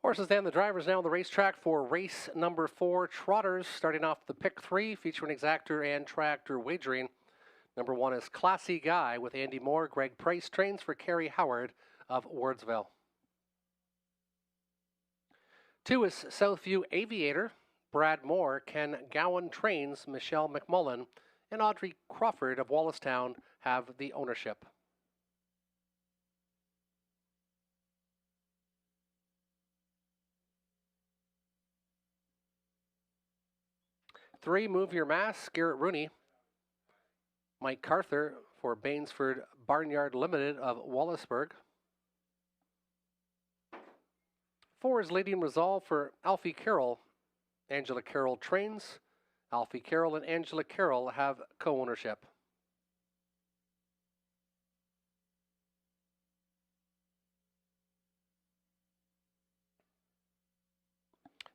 Horses and the drivers now on the racetrack for race number 4, Trotters, starting off the pick 3, featuring exactor and tractor wagering. Number 1 is Classy Guy with Andy Moore. Greg Price trains for Kerry Howard of Wardsville. 2 is Southview Aviator. Brad Moore. Ken Gowan trains. Michelle McMullen and Audrey Crawford of Wallacestown have the ownership. Three, Move Your Mass, Garrett Rooney. Mike Carther for Bainsford Barnyard Limited of Wallaceburg. 4 is Leading Resolve for Alfie Carroll. Angela Carroll trains. Alfie Carroll and Angela Carroll have co-ownership.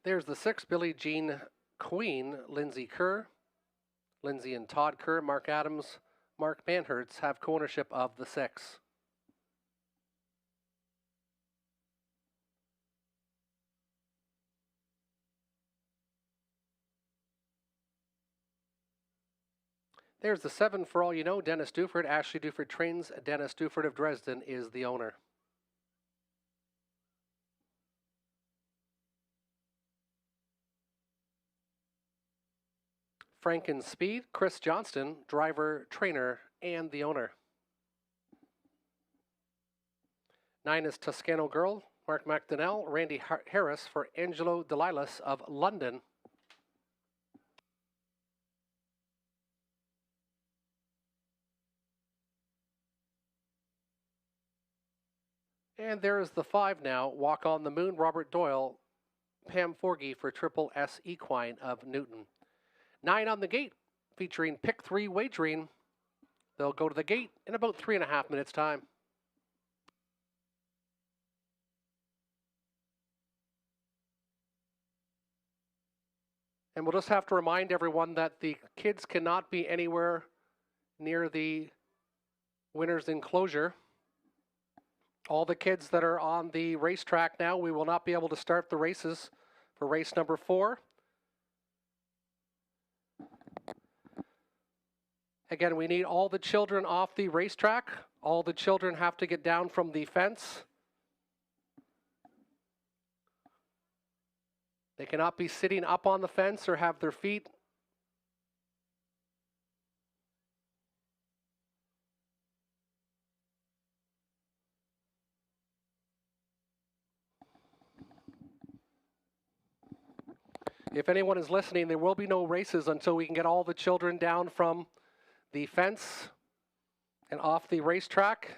There's the 6, Billie Jean Queen, Lindsay Kerr. Lindsay and Todd Kerr, Mark Adams, Mark Manhertz have co-ownership of the 6. There's the 7, For All You Know, Dennis Duford. Ashley Duford trains. Dennis Duford of Dresden is the owner. Franken Speed, Chris Johnston, driver, trainer, and the owner. 9 is Toscano Girl, Mark McDonnell, Randy Harris for Angelo Delilas of London. And there is the 5 now, Walk on the Moon, Robert Doyle, Pam Forgy for Triple S Equine of Newton. 9 on the gate, featuring pick 3 wagering. They'll go to the gate in about 3.5 minutes' time. And we'll just have to remind everyone that the kids cannot be anywhere near the winner's enclosure. All the kids that are on the racetrack now, we will not be able to start the races for race number 4. Again, we need all the children off the racetrack. All the children have to get down from the fence. They cannot be sitting up on the fence or have their feet. If anyone is listening, there will be no races until we can get all the children down from the fence and off the racetrack.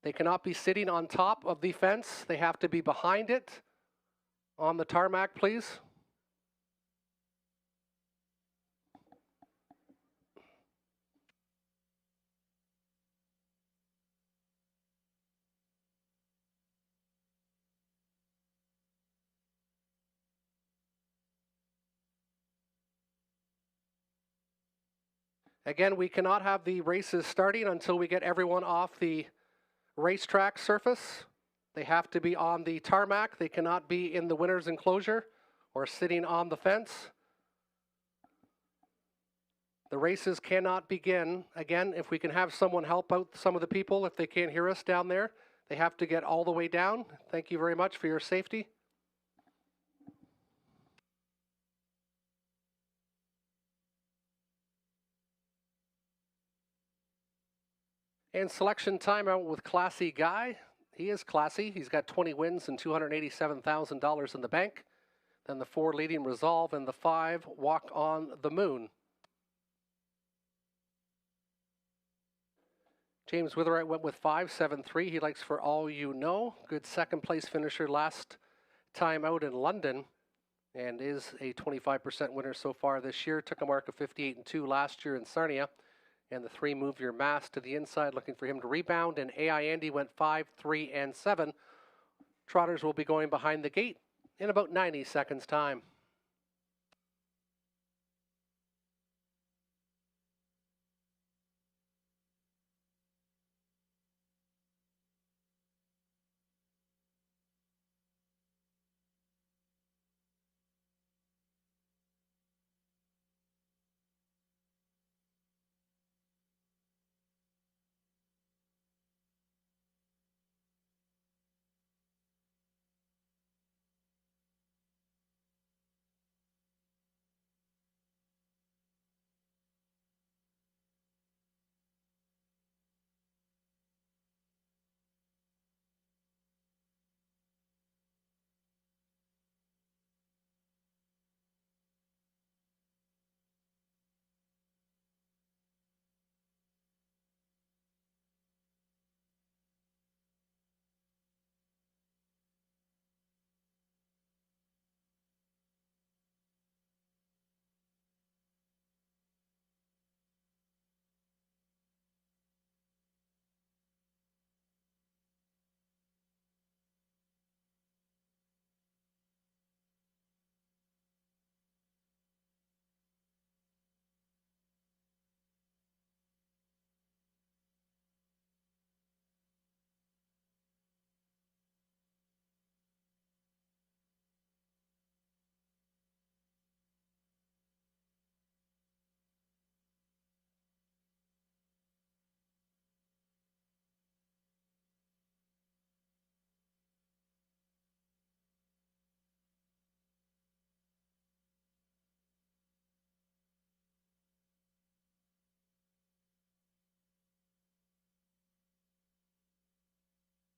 They cannot be sitting on top of the fence. They have to be behind it on the tarmac, please. Again, we cannot have the races starting until we get everyone off the racetrack surface. They have to be on the tarmac. They cannot be in the winner's enclosure or sitting on the fence. The races cannot begin. Again, if we can have someone help out some of the people, if they can't hear us down there, they have to get all the way down. Thank you very much for your safety. And selection timeout with Classy Guy. He is classy. He's got 20 wins and $287,000 in the bank. Then the 4 Leading Resolve and the 5 Walk on the Moon. James Witherite went with 5-7-3. He likes For All You Know. Good second place finisher last time out in London and is a 25% winner so far this year. Took a mark of 58-2 last year in Sarnia. And the 3 Move Your Mass to the inside, looking for him to rebound. And AI Andy went 5, 3, and 7. Trotters will be going behind the gate in about 90 seconds' time.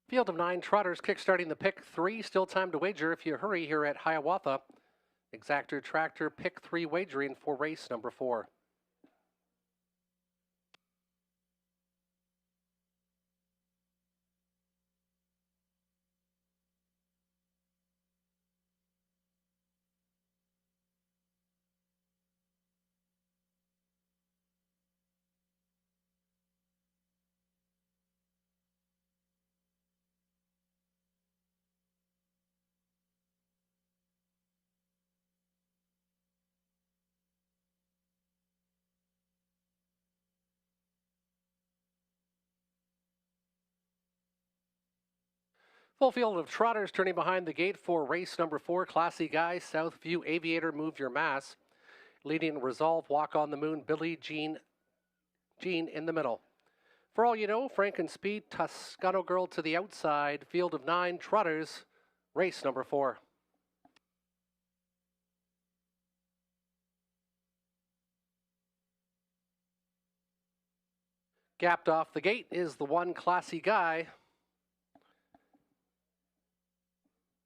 Field of 9 Trotters kickstarting the pick 3. Still time to wager if you hurry here at Hiawatha. Exactor Tractor pick 3 wagering for race number 4. Full field of Trotters turning behind the gate for race number 4. Classy Guy, Southview Aviator, Move Your Mass. Leading Resolve, Walk on the Moon, Billie Jean in the middle. For all you know, Frank and Speed, Toscano Girl to the outside. Field of 9 Trotters, race number 4. Gapped off the gate is the 1 Classy Guy.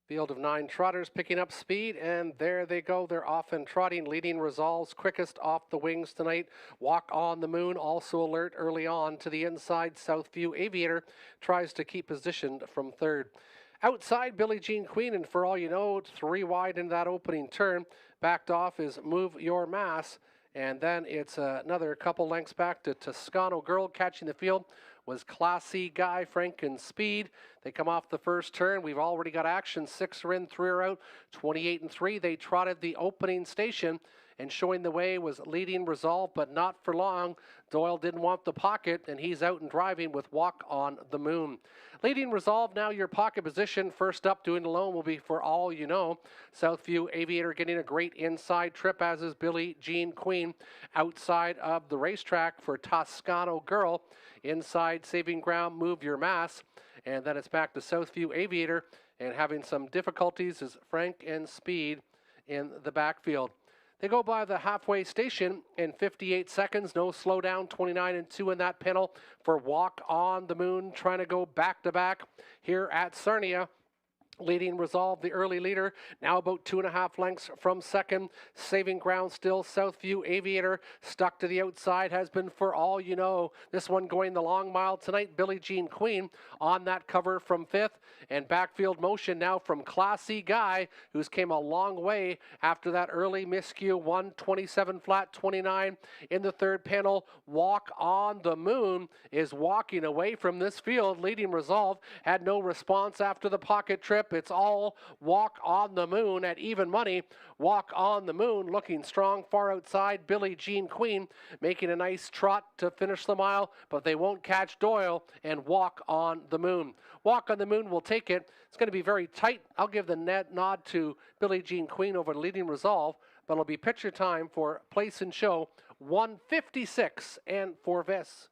Field of 9 Trotters picking up speed, and there they go. They're off and trotting. Leading Resolves quickest off the wings tonight. Walk on the Moon also alert early on to the inside. Southview Aviator tries to keep positioned from 3rd. Outside, Billie Jean Queen, and for all you know, 3 wide in that opening turn. Backed off is Move Your Mass, and then it's another couple lengths back to Toscano Girl. Catching the field was Classy Guy, Frank and Speed. They come off the first turn. We've already got action. 6 are in, 3 are out. 28 and 3. They trotted the opening station, and showing the way was Leading Resolve, but not for long. Doyle didn't want the pocket, and he's out and driving with Walk on the Moon. Leading Resolve, now your pocket position. First up, doing alone will be For All You Know. Southview Aviator getting a great inside trip, as is Billie Jean Queen. Outside of the racetrack for Toscano Girl. Inside, Saving Ground, Move Your Mass. And then it's back to Southview Aviator, and having some difficulties is Frank and Speed in the backfield. They go by the halfway station in 58 seconds. No slowdown, 29 and 2 in that panel for Walk on the Moon, trying to go back-to-back here at Sarnia. Leading Resolve, the early leader, now about 2.5 lengths from second. Saving ground still, Southview Aviator stuck to the outside, has been For All You Know. This one going the long mile tonight. Billie Jean Queen on that cover from fifth. And backfield motion now from Classy Guy, who's came a long way after that early miscue. 127 flat 29 in the third panel. Walk on the Moon is walking away from this field. Leading Resolve had no response after the pocket trip. It's all Walk on the Moon at even money. Walk on the Moon looking strong far outside. Billie Jean Queen making a nice trot to finish the mile, but they won't catch Doyle and Walk on the Moon. Walk on the Moon will take it. It's going to be very tight. I'll give the nod to Billie Jean Queen over Leading Resolve, but it'll be picture time for Place and Show 156 and Forvis.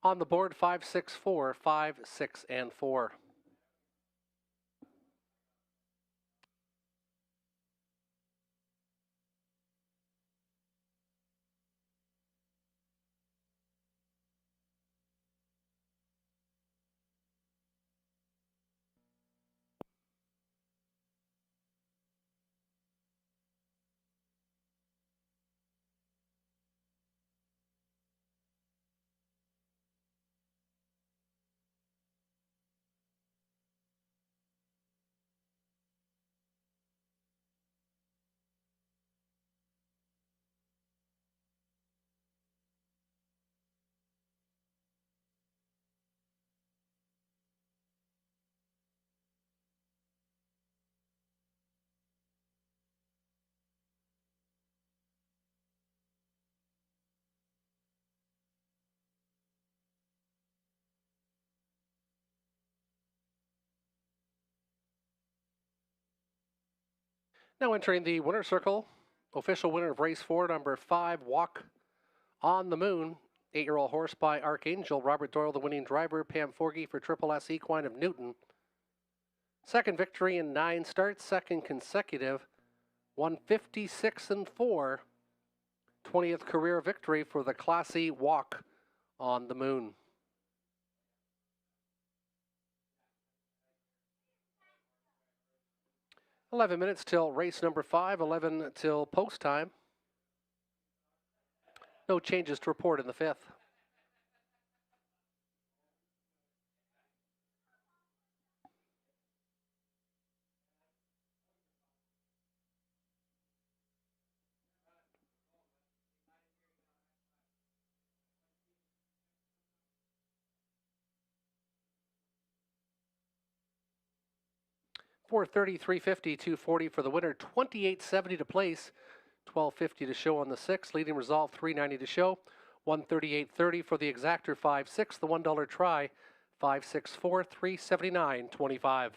On the board, 5, 6, 4, 5, 6, and 4. Now entering the winner's circle, official winner of race 4, number 5, Walk on the Moon. 8-year-old horse by Archangel. Robert Doyle, the winning driver. Pam Forgy for Triple S Equine of Newton. Second victory in 9 starts, second consecutive. 156 and 4. 20th career victory for the Classy Walk on the Moon. $11 minutes till race number 5, 11 till post time. No changes to report in the 5th. $430, $350, $240 for the winner, $28.70 to place, $12.50 to show on the 6th. Leading Resolve, $390 to show, $138.30 for the exactor, 5-6. The $1 try, 5-6-4, $379.25.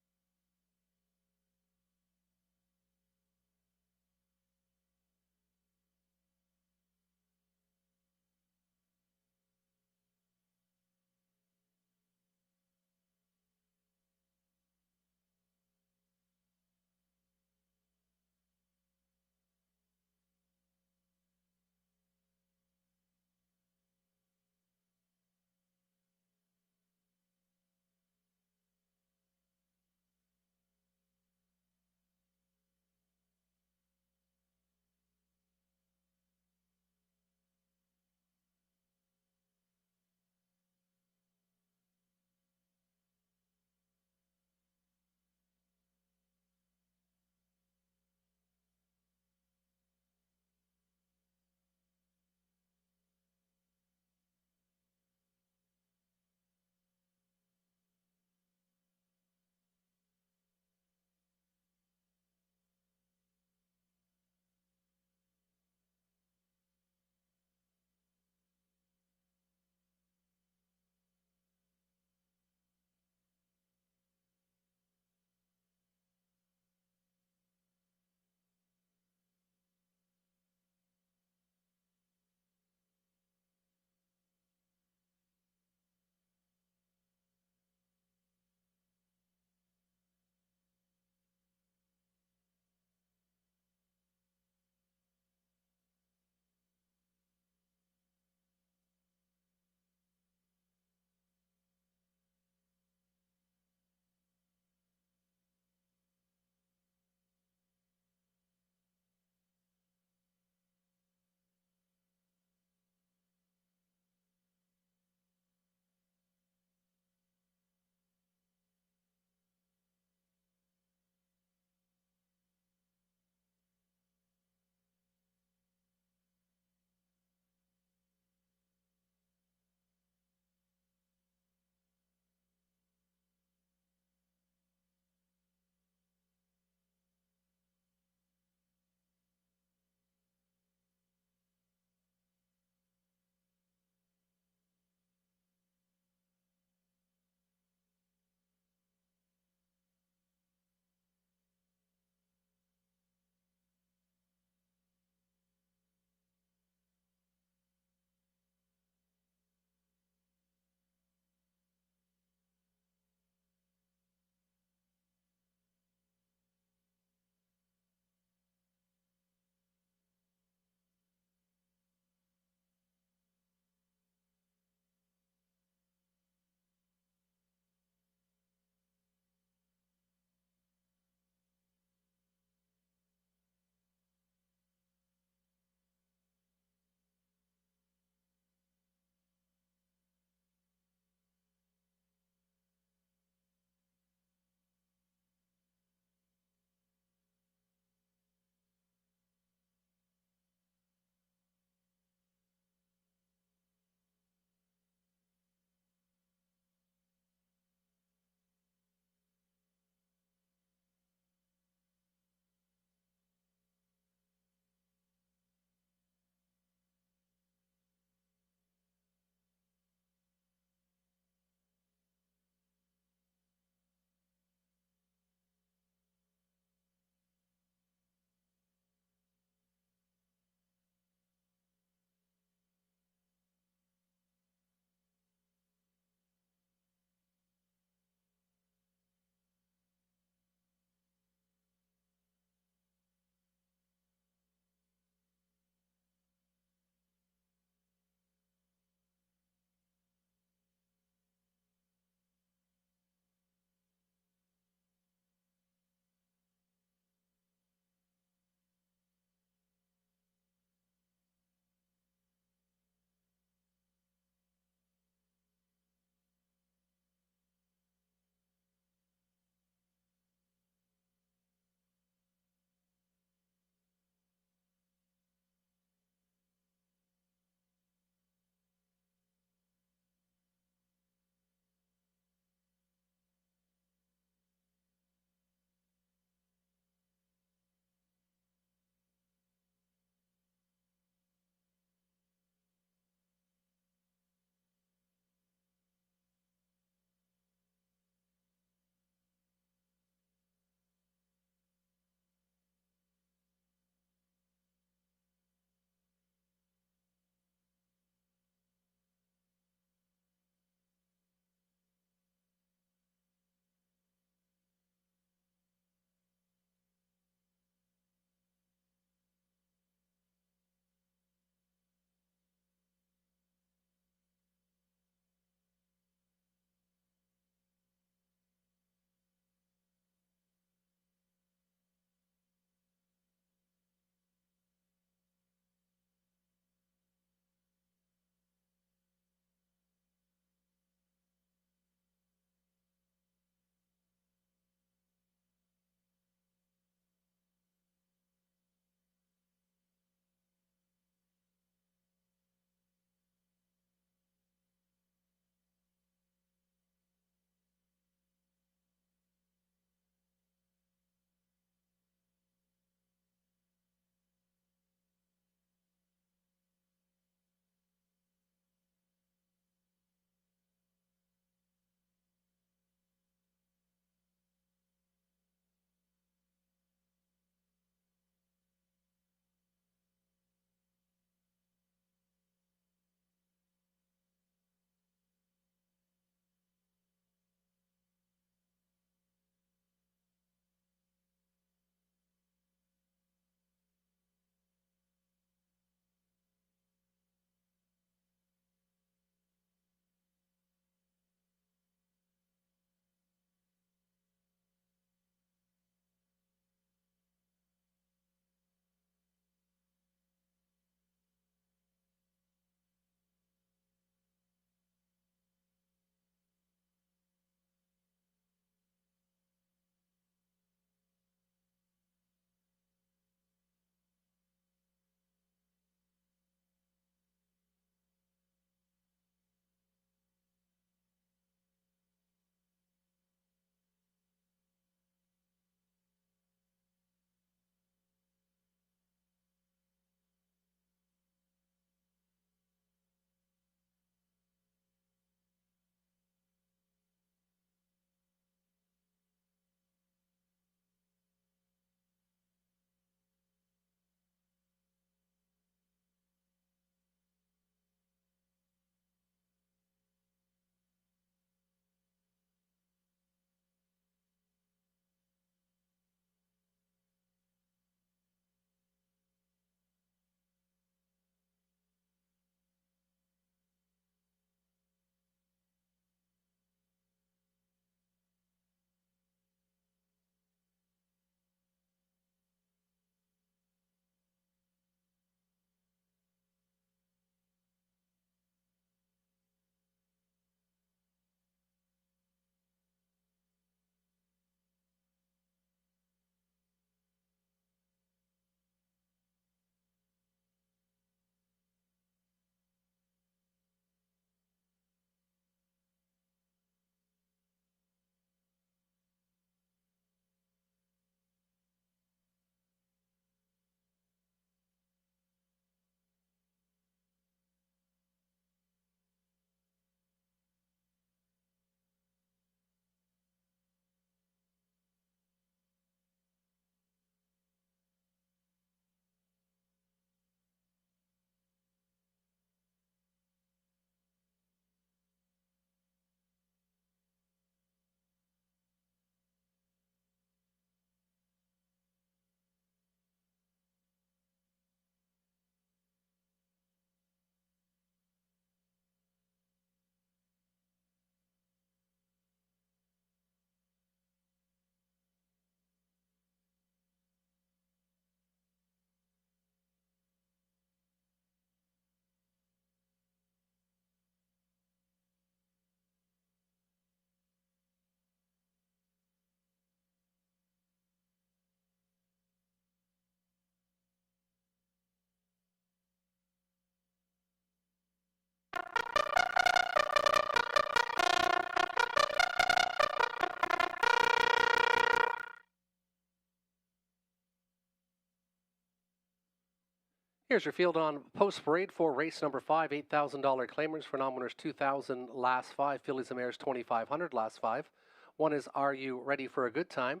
Here's your field on Post Parade for race number 5, $8,000 claimers for non-winners 2,000 last 5, fillies and mares 2,500 last 5. One is Are You Ready for a Good Time?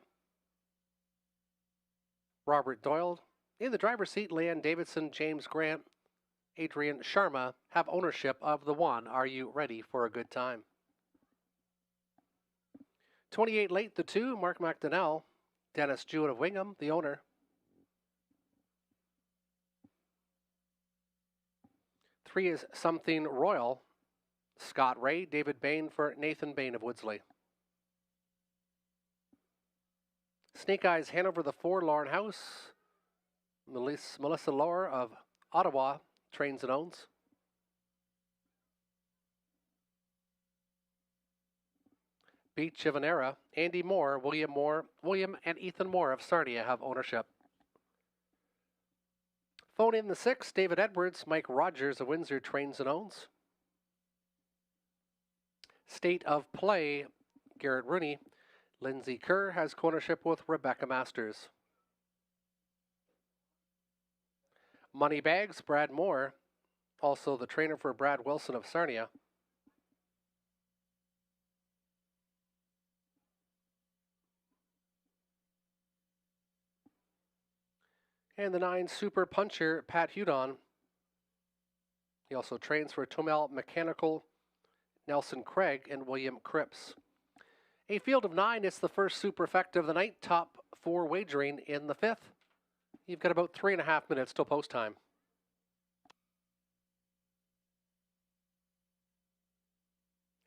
Robert Doyle. In the driver's seat, Leanne Davidson, James Grant, Adrian Sharma have ownership of the one. Are You Ready for a Good Time? 28 late, the 2, Mark McDonnell, Dennis Jewett of Wingham, the owner. 3 is Something Royal, Scott Ray, David Bain for Nathan Bain of Woodsley. Snake Eyes Hanover, the 4, Lauren House, Melissa Lohr of Ottawa, trains and owns. Beach of an Era, Andy Moore, William and Ethan Moore of Sarnia have ownership. Phone in the 6, David Edwards, Mike Rogers of Windsor trains and owns. State of Play, Garrett Rooney, Lindsay Kerr has co-ownership with Rebecca Masters. Money Bags, Brad Moore, also the trainer for Brad Wilson of Sarnia. And the 9, Super Puncher, Pat Hudon. He also trains for Tomel Mechanical, Nelson Craig, and William Cripps. A field of 9, it's the first superfecta of the night, top 4 wagering in the 5th. You've got about 3.5 minutes till post time.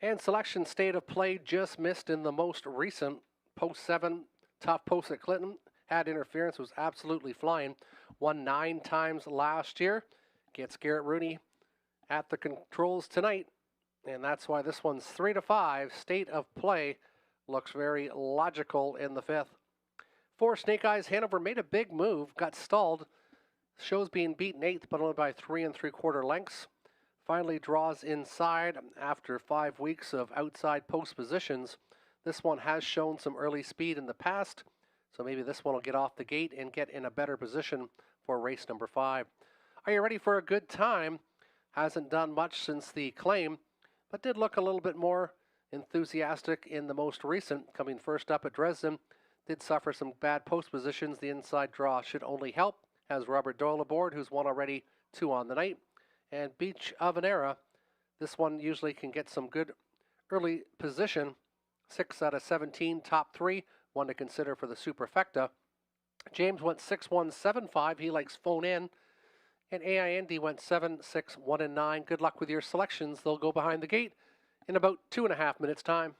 And selection State of Play just missed in the most recent post 7 top post at Clinton. Had interference, was absolutely flying. Won 9 times last year. Gets Garrett Rooney at the controls tonight. And that's why this one's 3-5. State of Play looks very logical in the 5th. 4, Snake Eyes Hanover made a big move, got stalled. Shows being beaten 8th, but only by 3 3/4 lengths. Finally draws inside after 5 weeks of outside post positions. This one has shown some early speed in the past, so maybe this one will get off the gate and get in a better position for race number 5. Are you ready for a good time? Hasn't done much since the claim, but did look a little bit more enthusiastic in the most recent, coming first up at Dresden. Did suffer some bad post positions. The inside draw should only help. Has Robert Doyle aboard, who's won already 2 on the night. And Beach of an Era, this one usually can get some good early position. 6 out of 17, top 3, one to consider for the superfecta. James went 6-1-7-5. He likes phone in. And AIND went 7-6-1-9. Good luck with your selections. They'll go behind the gate in about 2.5 minutes' time.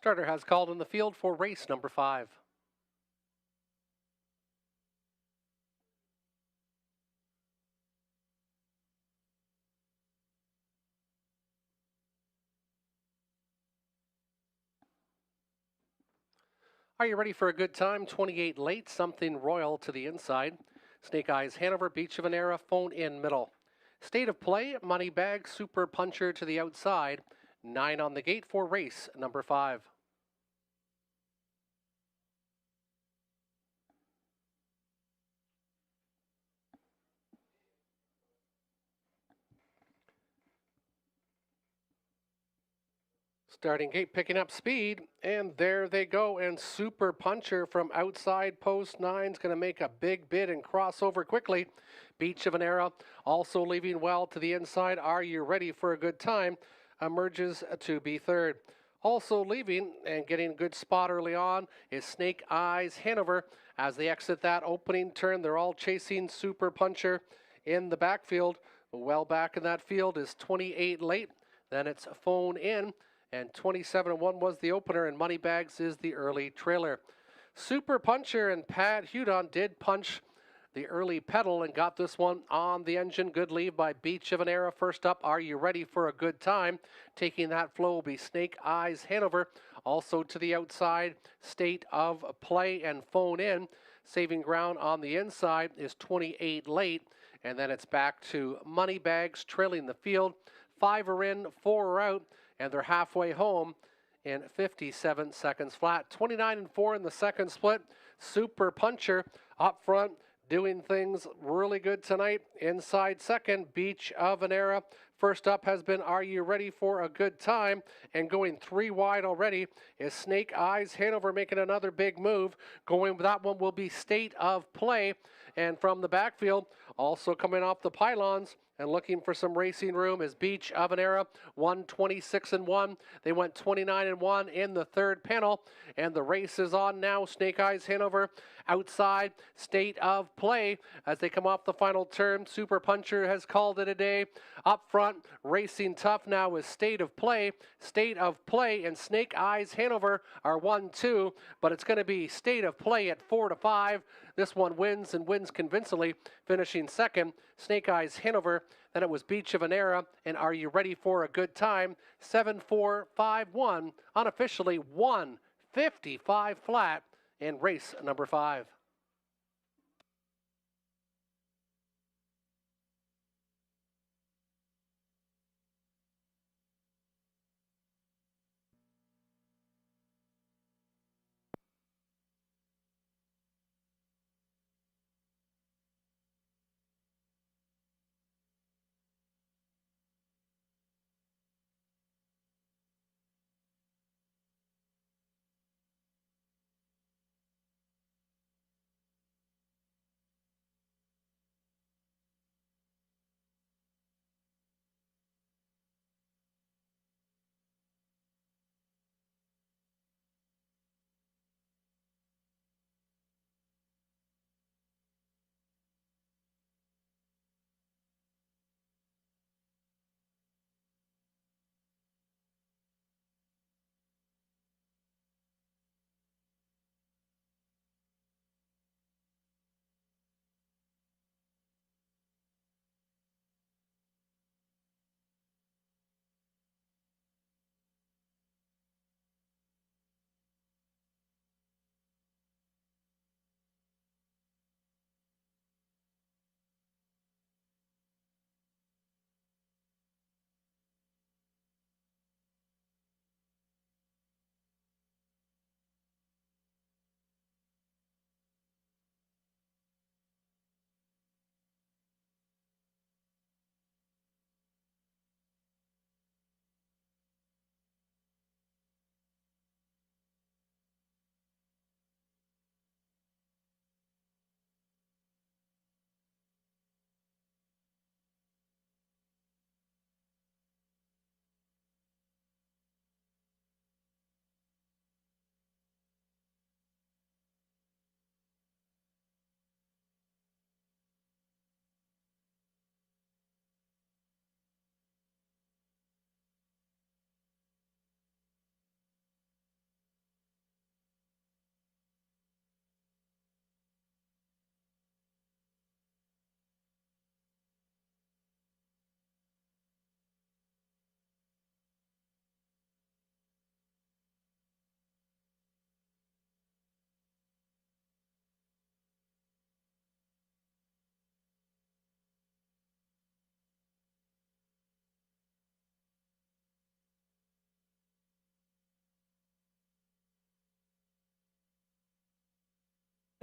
Starter has called in the field for race number 5. Are you ready for a good time? 28 late, something royal to the inside. Snake Eyes Hanover, Beach of Venera, phone in middle. State of play, Money Bag, Super Puncher to the outside. 9 on the gate for race number 5. Starting gate picking up speed, and there they go. And Super Puncher from outside post 9 is going to make a big bid and cross over quickly. Beach of Venera also leaving well to the inside. Are you ready for a good time? Emerges to be third. Also leaving and getting a good spot early on is Snake Eyes Hanover. As they exit that opening turn, they're all chasing Super Puncher in the backfield. Well back in that field is 28 late. Then it's phone in. And 27-1 was the opener, and Moneybags is the early trailer. Super Puncher and Pat Hudon did punch the early pedal and got this one on the engine. Good lead by Beach of Venera. First up, Are You Ready for a Good Time? Taking that flow will be Snake Eyes Hanover. Also to the outside, State of Play and Phone In. Saving ground on the inside is 28 late, and then it's back to Moneybags trailing the field. 5 are in, 4 are out, and they're halfway home in 57 seconds flat. 29-4 in the second split. Super Puncher up front doing things really good tonight. Inside second, Beach of Venera. First up has been Are You Ready for a Good Time? And going 3 wide already is Snake Eyes Hanover making another big move. Going with that one will be State of Play. And from the backfield, also coming off the pylons and looking for some racing room is Beach of Venera, 126-1. They went 29-1 in the third panel, and the race is on now. Snake Eyes Hanover outside, State of Play as they come off the final turn. Super Puncher has called it a day. Up front, racing tough now is State of Play. State of Play and Snake Eyes Hanover are 1-2, but it's going to be State of Play at 4-5. This one wins and wins convincingly, finishing second. Snake Eyes Hanover. Then it was Beach of Venera and Are You Ready for a Good Time? 7-4-5-1, unofficially 155 flat in race number 5.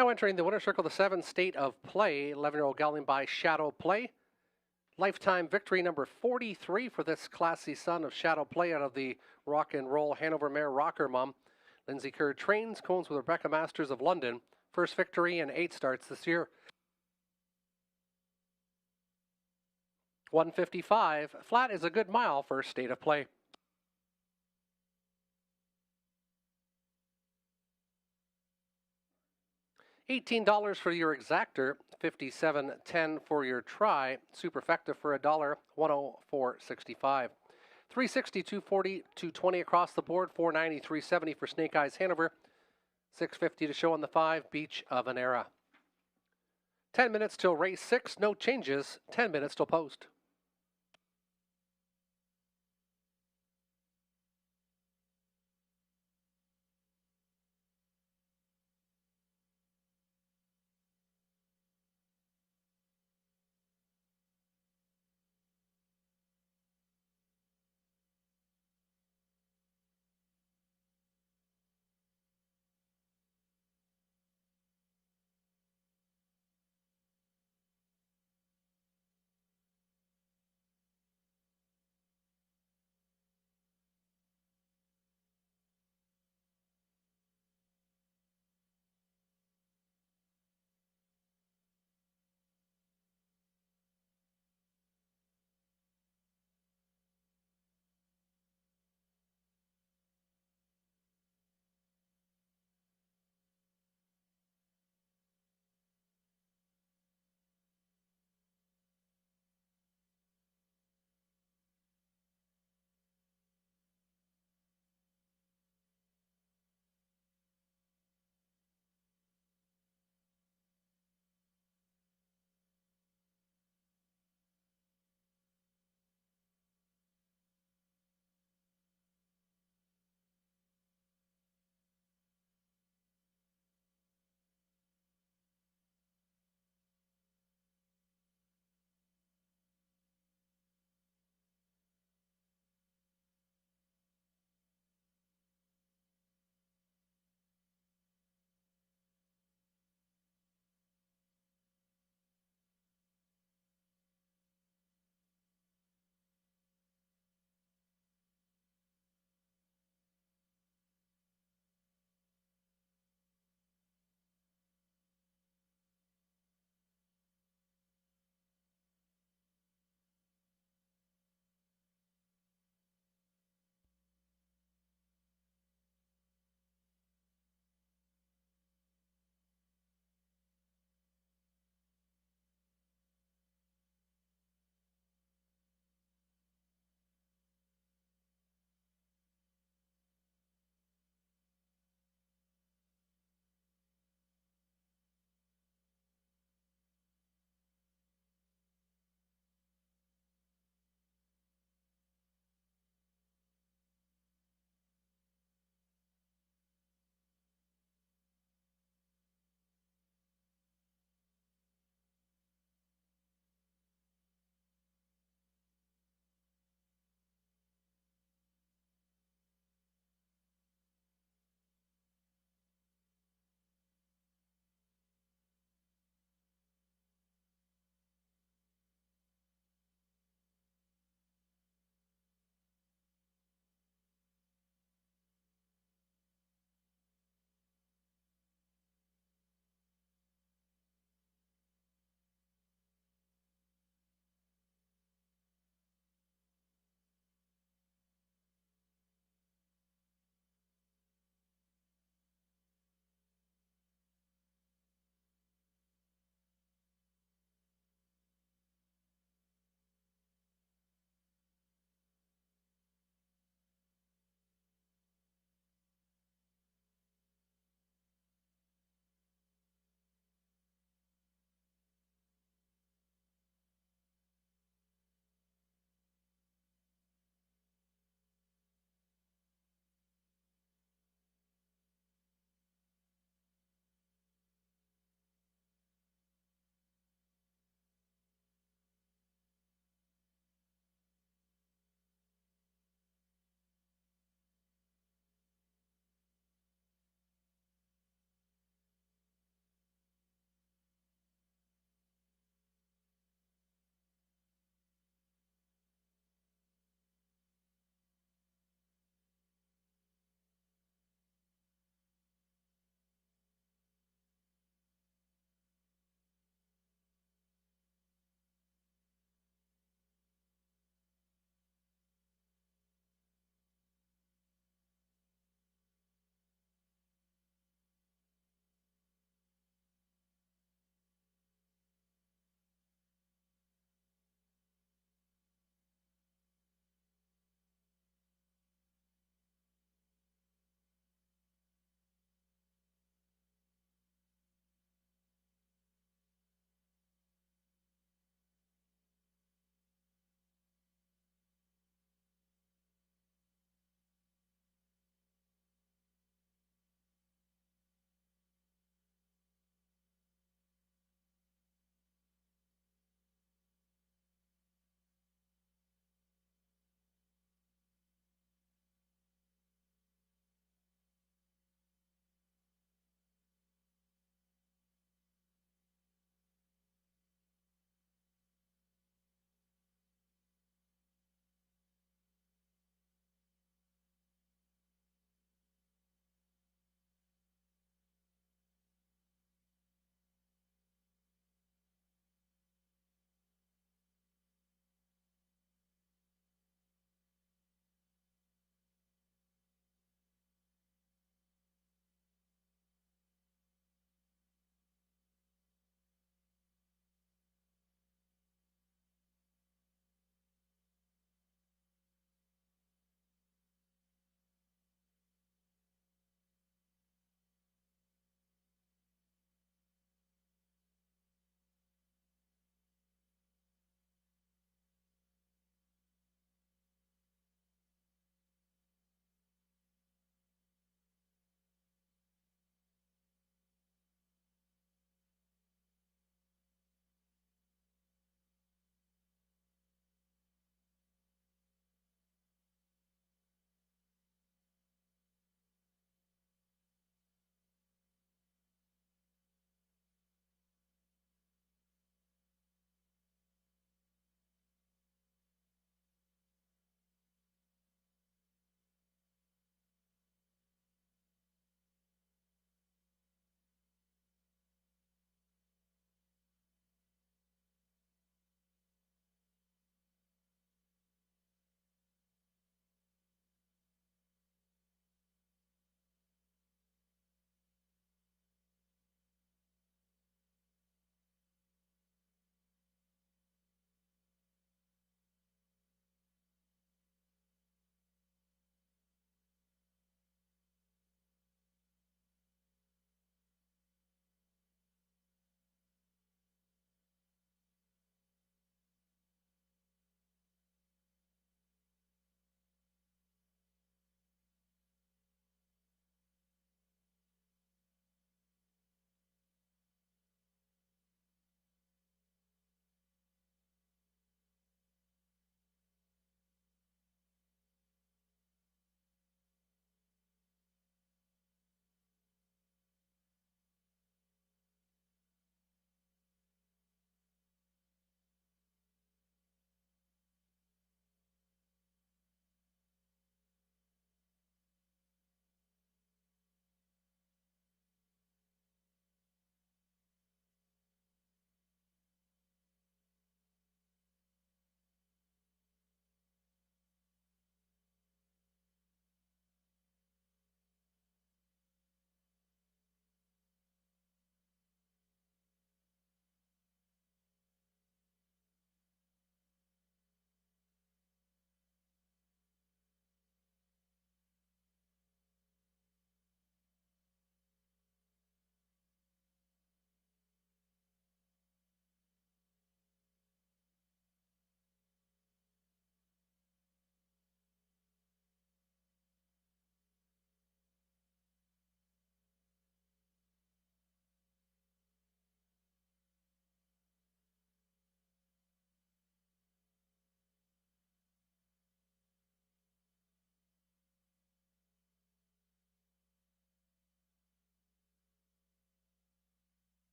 Now entering the winner's circle, the 7 State of Play, 11-year-old gelding by Shadow Play. Lifetime victory number 43 for this classy son of Shadow Play out of the Rock and Roll Hanover mare Rocker Mom. Lindsay Kerr trains, cones with Rebecca Masters of London. First victory in 8 starts this year. 155. Flat is a good mile for State of Play. $18 for your exactor, $57.10 for your try, superfecta for $1, $104.65. 360, 240, 220 across the board, 490, 370 for Snake Eyes Hanover, 650 to show on the 5, Beach of an Era. 10 minutes till race 6, no changes, 10 minutes till post.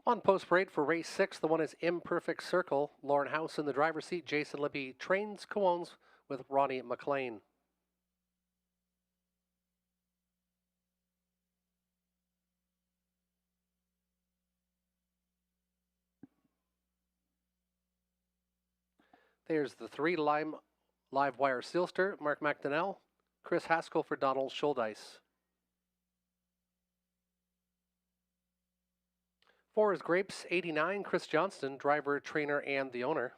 On post parade for race 6, the one is Imperfect Circle. Lauren House in the driver's seat. Jason Libby trains co-owns with Ronnie McLean. There's the 3 live wire Sealster, Mark McDonnell. Chris Haskell for Donald Schuldeis. 4 is Grapes 89, Chris Johnston, driver, trainer, and the owner.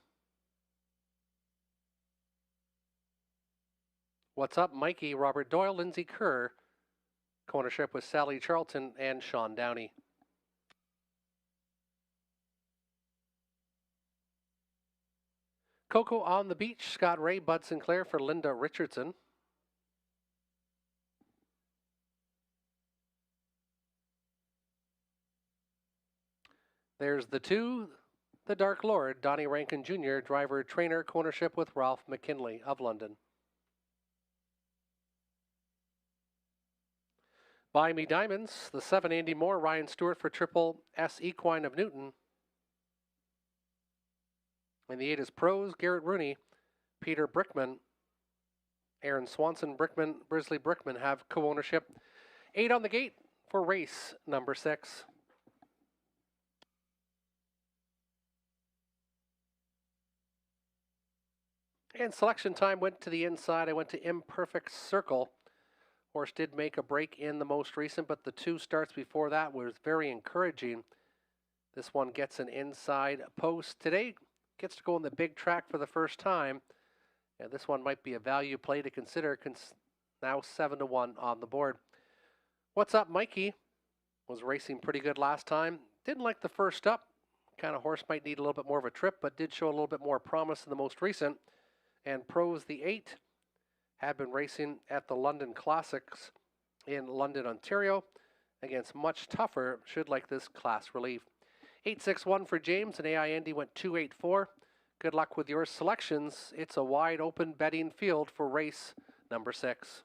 What's Up, Mikey, Robert Doyle, Lindsay Kerr. Co-ownership with Sally Charlton and Sean Downey. Coco on the Beach, Scott Ray, Bud Sinclair for Linda Richardson. There's the 2, the Dark Lord, Donnie Rankin Jr., driver, trainer, co-ownership with Ralph McKinley of London. Buy Me Diamonds, the 7, Andy Moore, Ryan Stewart for Triple S Equine of Newton. And the 8 is Pros, Garrett Rooney, Peter Brickman, Aaron Swanson, Brickman, Brisley Brickman have co-ownership. 8 on the gate for race number 6. And selection time went to the inside. I went to Imperfect Circle. Horse did make a break in the most recent, but the 2 starts before that was very encouraging. This one gets an inside post. Today gets to go on the big track for the first time. And this one might be a value play to consider. Now 7-1 on the board. What's Up, Mikey? Was racing pretty good last time. Didn't like the first up. Kind of horse might need a little bit more of a trip, but did show a little bit more promise in the most recent. And Pros, the 8, had been racing at the London Classics in London, Ontario, against much tougher, should like this class relief. 861 for James, and AI Andy went 284. Good luck with your selections. It's a wide open betting field for race number 6.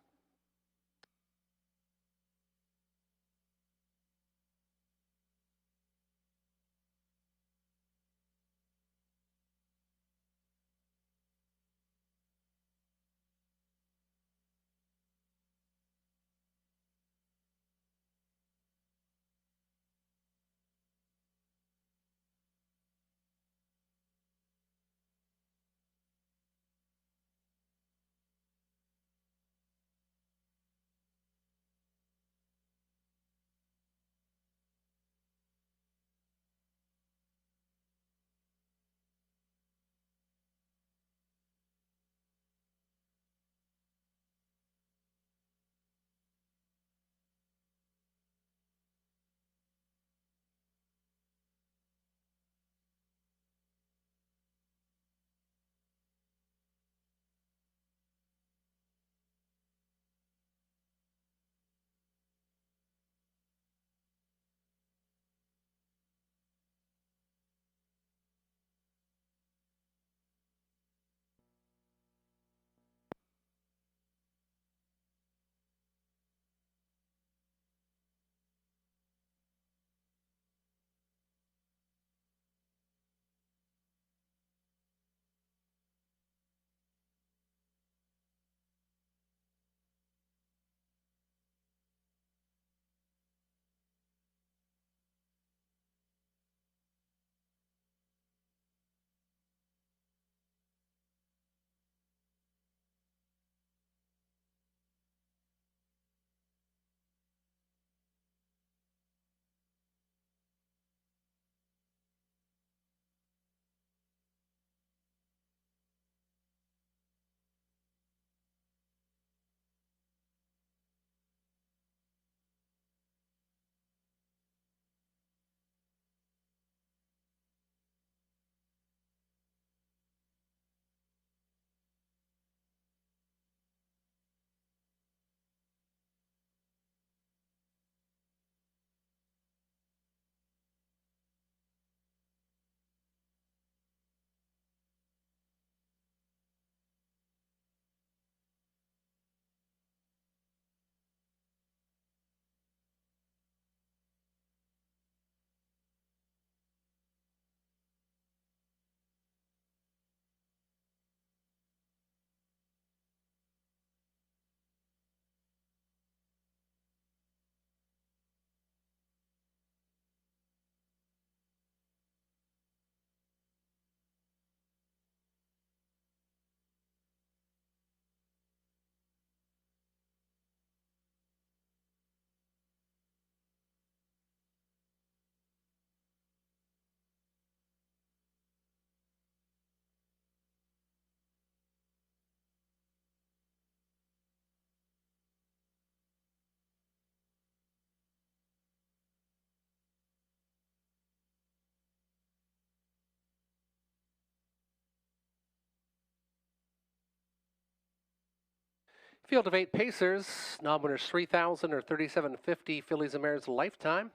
Field of 8 Pacers, non-winners 3,000 or 37.50 Fillies and Mares lifetime.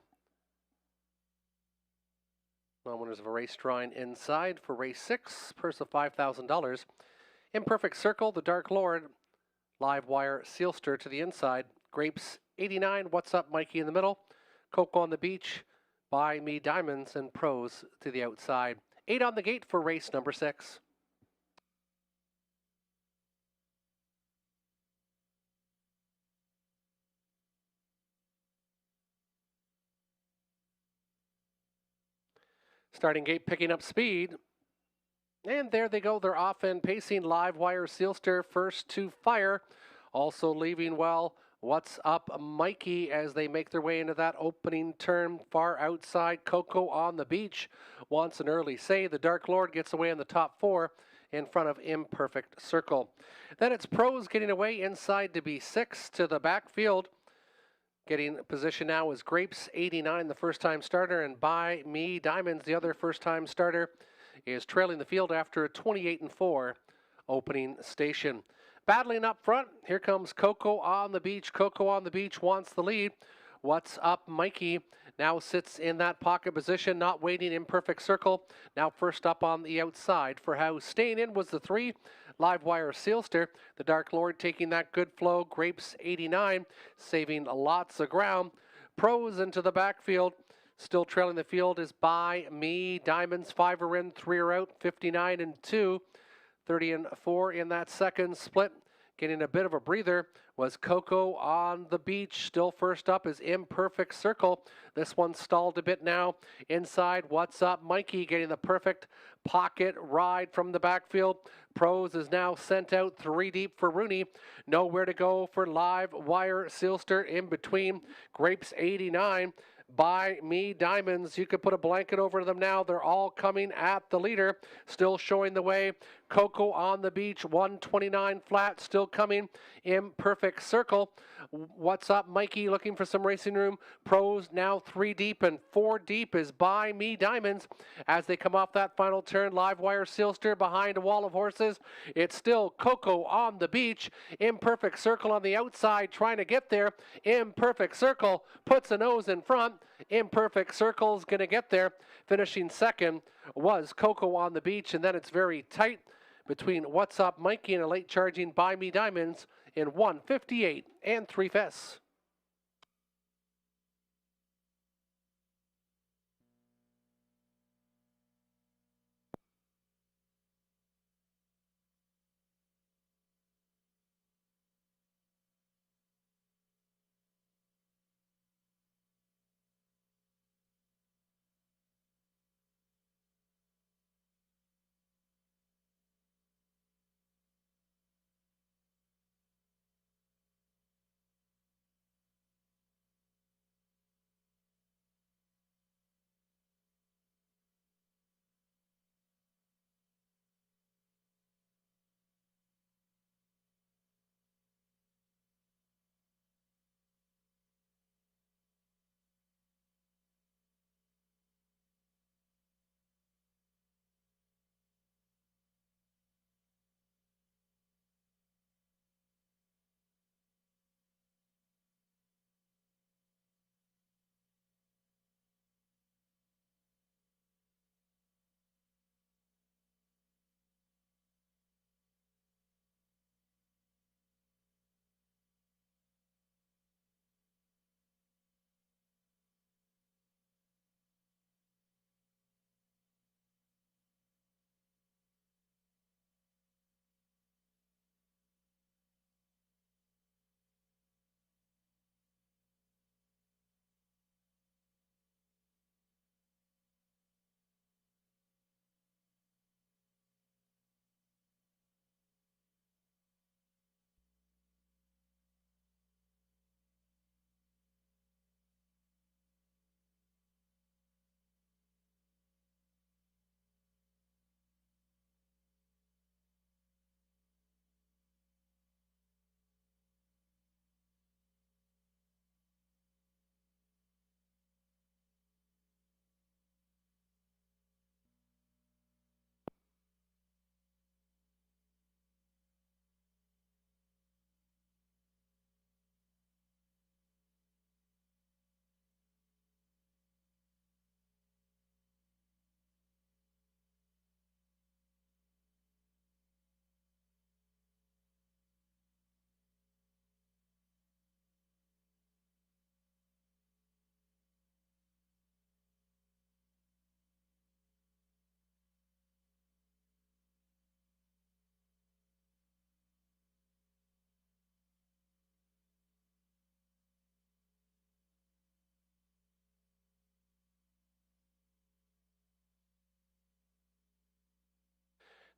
Non-winners of a race drawing inside for race 6, purse of $5,000. Imperfect Circle, the Dark Lord, live wire Sealster to the inside. Grapes 89, What's Up Mikey in the middle. Coco on the Beach, Buy Me Diamonds, and Pros to the outside. 8 on the gate for race number 6. Starting gate picking up speed. And there they go. They're off and pacing. Live wire Sealster first to fire. Also leaving well. What's Up Mikey as they make their way into that opening turn far outside. Coco on the Beach wants an early say. The Dark Lord gets away in the top 4 in front of Imperfect Circle. Then it's Pros getting away inside to be 6 to the backfield. Getting position now is Grapes 89, the first-time starter, and Buy Me Diamonds, the other first-time starter, is trailing the field after a 28-4 opening station. Battling up front, here comes Coco on the Beach. Coco on the Beach wants the lead. What's Up Mikey now sits in that pocket position, not waiting. Imperfect Circle now first up on the outside for House. Staying in was the 3, Live Wire Sealster. The Dark Lord taking that good flow. Grapes 89, saving lots of ground. Pros into the backfield. Still trailing the field is Buy Me Diamonds. 5 are in, 3 are out. 59-2, 30-4 in that second split. Getting a bit of a breather was Coco on the Beach. Still first up is Imperfect Circle. This one stalled a bit now. Inside, What's Up Mikey getting the perfect pocket ride from the backfield. Pros is now sent out 3 deep for Rooney. Nowhere to go for Live Wire Sealster in between. Grapes 89. Buy Me Diamonds. You could put a blanket over them now. They're all coming at the leader. Still showing the way. Coco on the Beach, 129 flat, still coming. Imperfect Circle. What's Up Mikey looking for some racing room. Pros now 3 deep, and 4 deep is Buy Me Diamonds. As they come off that final turn, Live Wire Sealster behind a wall of horses. It's still Coco on the Beach. Imperfect Circle on the outside trying to get there. Imperfect Circle puts a nose in front. Imperfect Circle's going to get there. Finishing second was Coco on the Beach, and then it's very tight between What's Up Mikey and a late charging Buy Me Diamonds in 1:58 and 3/5.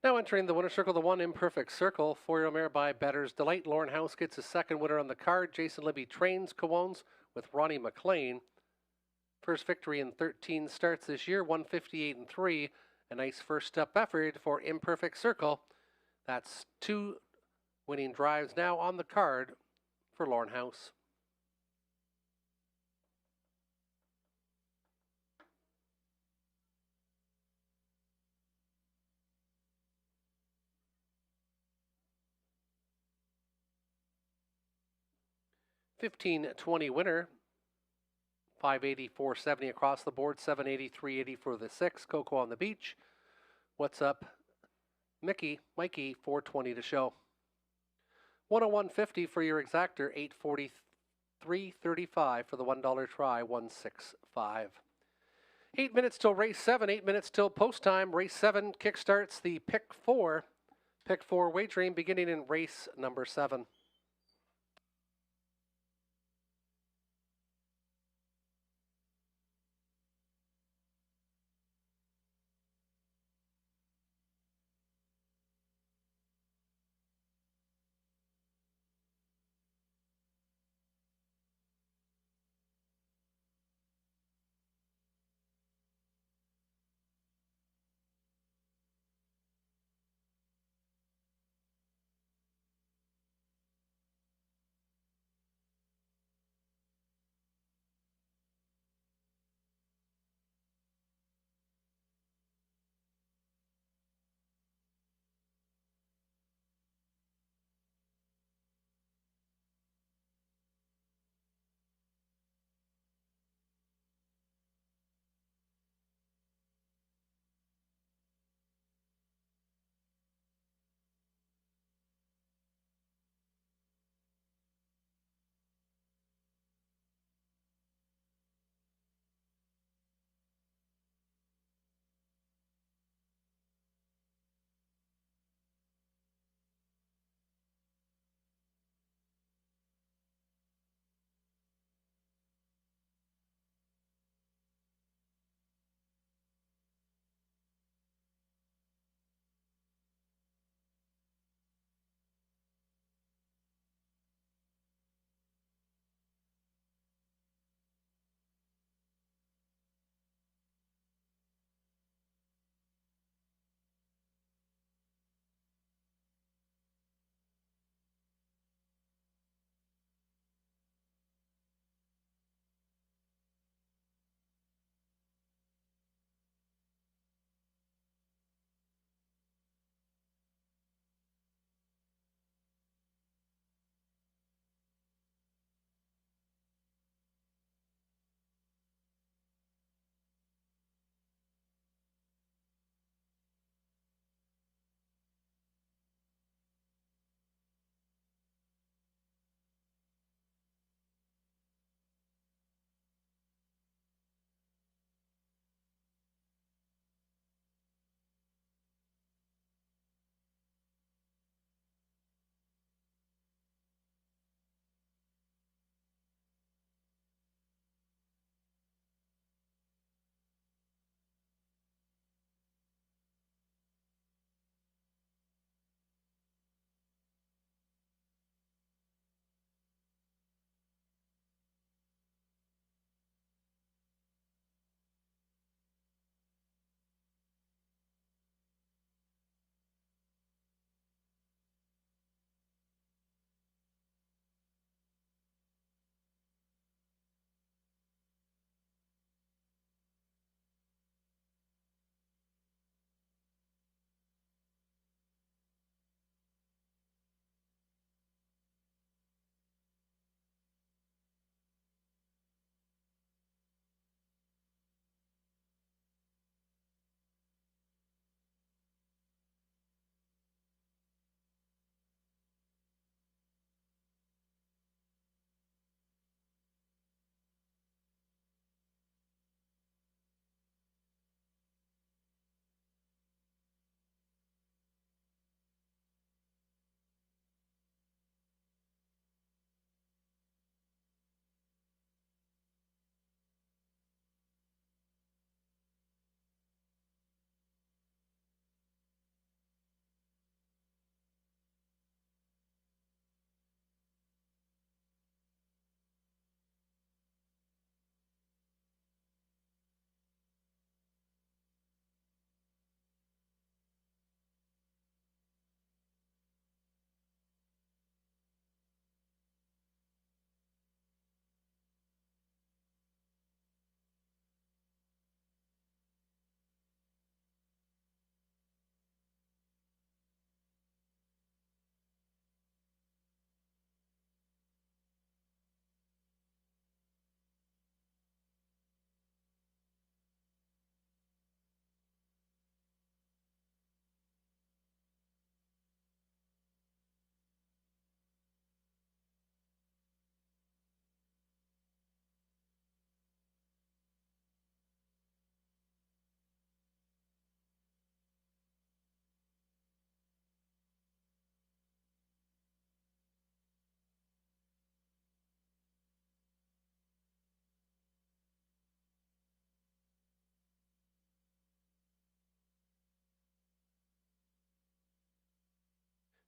Now entering the winner's circle, the 1 Imperfect Circle, 4-year-old mare by Bettor's Delight. Lauren House gets his second winner on the card. Jason Libby trains Cowones with Ronnie McLean. First victory in 13 starts this year, 158-3. A nice first step effort for Imperfect Circle. That's 2 winning drives now on the card for Lauren House. $15.20 winner. 580, 470 across the board, 780, 380 for the 6. Coco on the Beach. What's up? Mikey, 420 to show. 101.50 for your exactor, 843.35 for the $1 try, 165. 8 minutes till race 7, 8 minutes till post time. Race 7 kickstarts the Pick 4. Pick 4 wagering beginning in race number 7.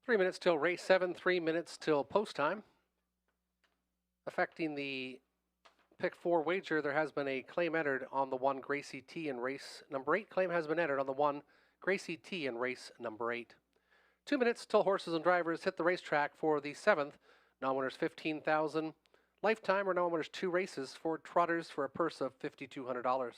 3 minutes till race 7, 3 minutes till post time. Affecting the pick 4 wager, there has been a claim entered on the 1 Gracie T in race number 8. Claim has been entered on the 1 Gracie T in race number 8. 2 minutes till horses and drivers hit the racetrack for the 7th. Non-winners $15,000. Lifetime or non-winners 2 races for trotters for a purse of $5,200.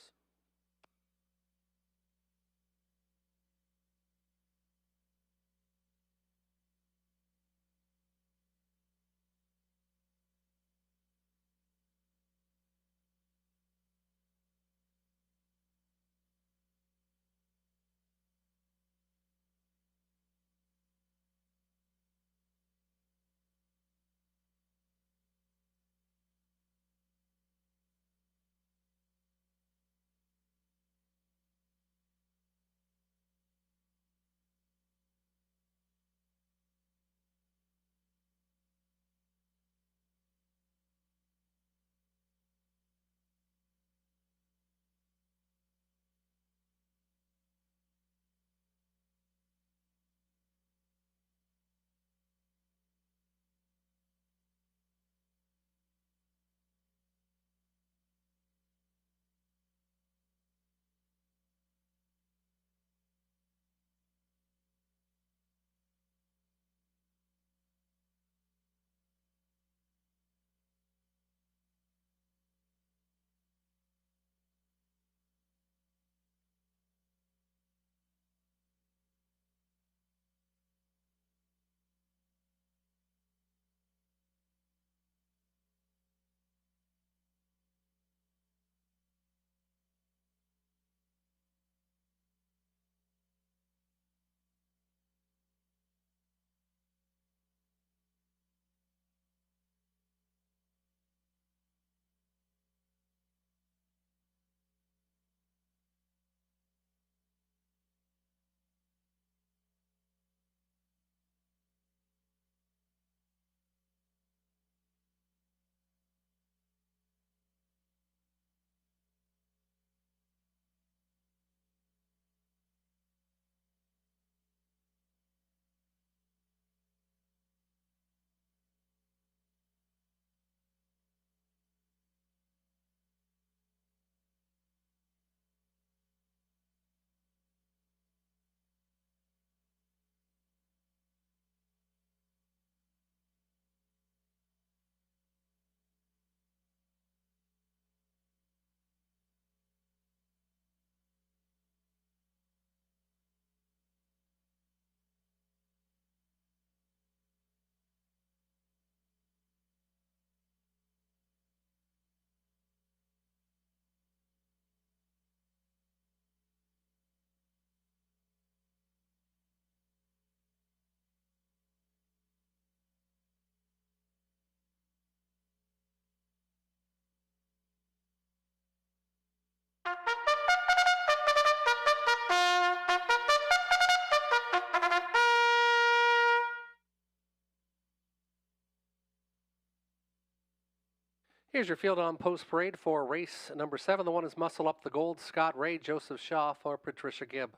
Here's your field on post parade for race number 7. The one is Muscle Up the Gold, Scott Ray, Joseph Shaw for Patricia Gibb.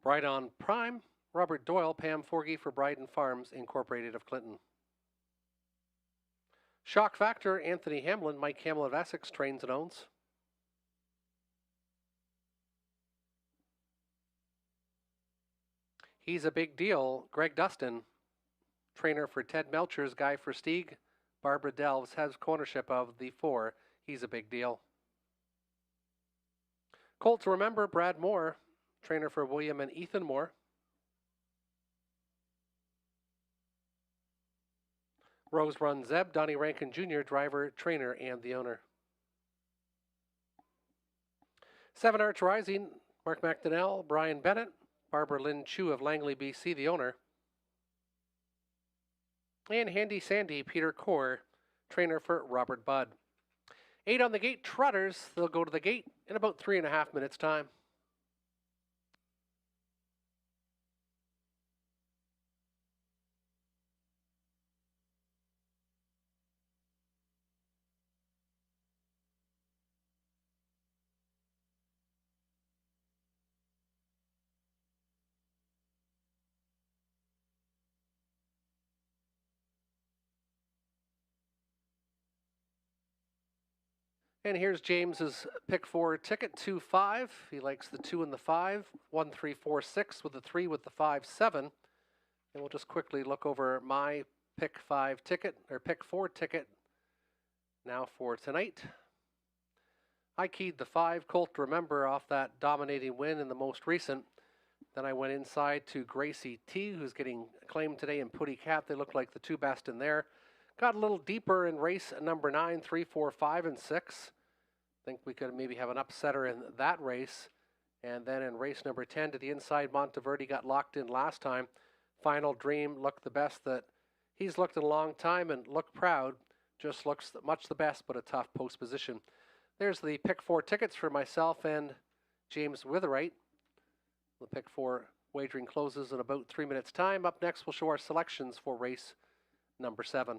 Bride on Prime, Robert Doyle, Pam Forgy for Bryden Farms Incorporated of Clinton. Shock Factor, Anthony Hamlin, Mike Hamill of Essex trains and owns. He's a Big Deal, Greg Dustin, trainer for Ted Melcher's Guy Versteeg. Barbara Delves has ownership of the 4. He's a Big Deal. Colt to Remember, Brad Moore, trainer for William and Ethan Moore. Rose Run Zeb, Donnie Rankin Jr., driver, trainer, and the owner. 7 Arch Rising, Mark McDonnell, Brian Bennett, Barbara Lynn Chu of Langley, BC, the owner. And Handy Sandy, Peter Core, trainer for Robert Budd. 8 on the gate, Trotters. They'll go to the gate in about 3.5 minutes' time. And here's James's pick 4 ticket, 2-5. He likes the 2 and the 5, 1, 3, 4, 6 with the 3 with the 5, 7. And we'll just quickly look over my pick 5 ticket, or pick 4 ticket now for tonight. I keyed the 5 Colt to Remember off that dominating win in the most recent. Then I went inside to Gracie T, who's getting claimed today in Putty Cat. They look like the 2 best in there. Got a little deeper in race number 9, 3, 4, 5, and 6. Think we could maybe have an upsetter in that race. And then in race number 10 to the inside, Monteverde got locked in last time. Final Dream looked the best that he's looked in a long time and looked proud. Just looks much the best, but a tough post position. There's the pick 4 tickets for myself and James Witherite. The pick 4 wagering closes in about 3 minutes' time. Up next, we'll show our selections for race number 7.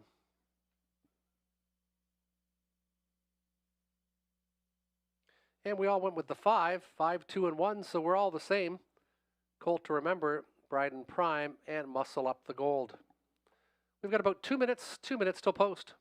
And we all went with the 5, 2, and 1, so we're all the same. Colt to Remember, Bryden Prime, and Muscle Up the Gold. We've got about 2 minutes till post.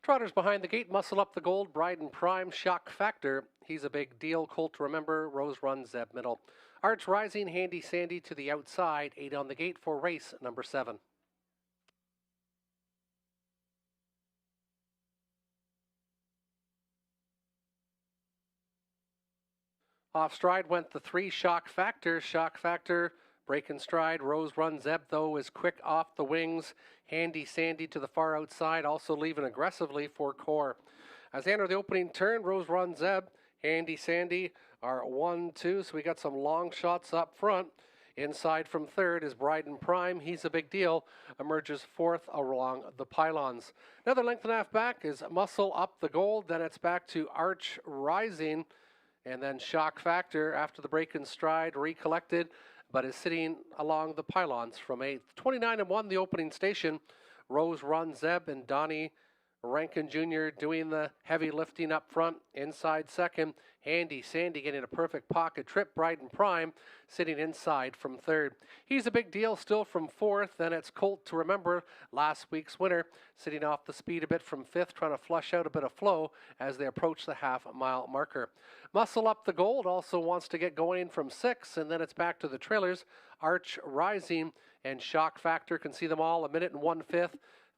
Trotters behind the gate, Muscle Up the Gold, Bryden Prime, Shock Factor. He's a big deal. Colt to Remember, Rose Run, Zeb Middle. Arch Rising, Handy Sandy to the outside, 8 on the gate for race number 7. Off stride went the 3 Shock Factor. Shock Factor, break in stride. Rose Run Zeb, though, is quick off the wings. Handy Sandy to the far outside, also leaving aggressively for Core. As they enter the opening turn, Rose Run Zeb, Handy Sandy are 1, 2, so we got some long shots up front. Inside from third is Bryden Prime. He's a big deal. Emerges fourth along the pylons. Another length and a half back is Muscle Up the Gold. Then it's back to Arch Rising. And then Shock Factor after the break in stride, recollected, but is sitting along the pylons from 8th. 29-1, the opening station. Rose Run Zeb and Donnie Rankin Jr. doing the heavy lifting up front. Inside second, Handy Sandy getting a perfect pocket trip. Bryden Prime sitting inside from third. He's a big deal still from fourth. Then it's Colt to Remember, last week's winner, sitting off the speed a bit from fifth, trying to flush out a bit of flow as they approach the half-mile marker. Muscle Up the Gold also wants to get going from sixth, and then it's back to the trailers. Arch Rising and Shock Factor can see them all, 1 minute and 1/5.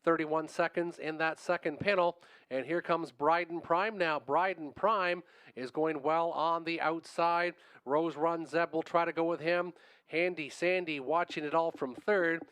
31 seconds in that second panel. And here comes Bryden Prime now. Bryden Prime is going well on the outside. Rose Run Zeb will try to go with him. Handy Sandy watching it all from third.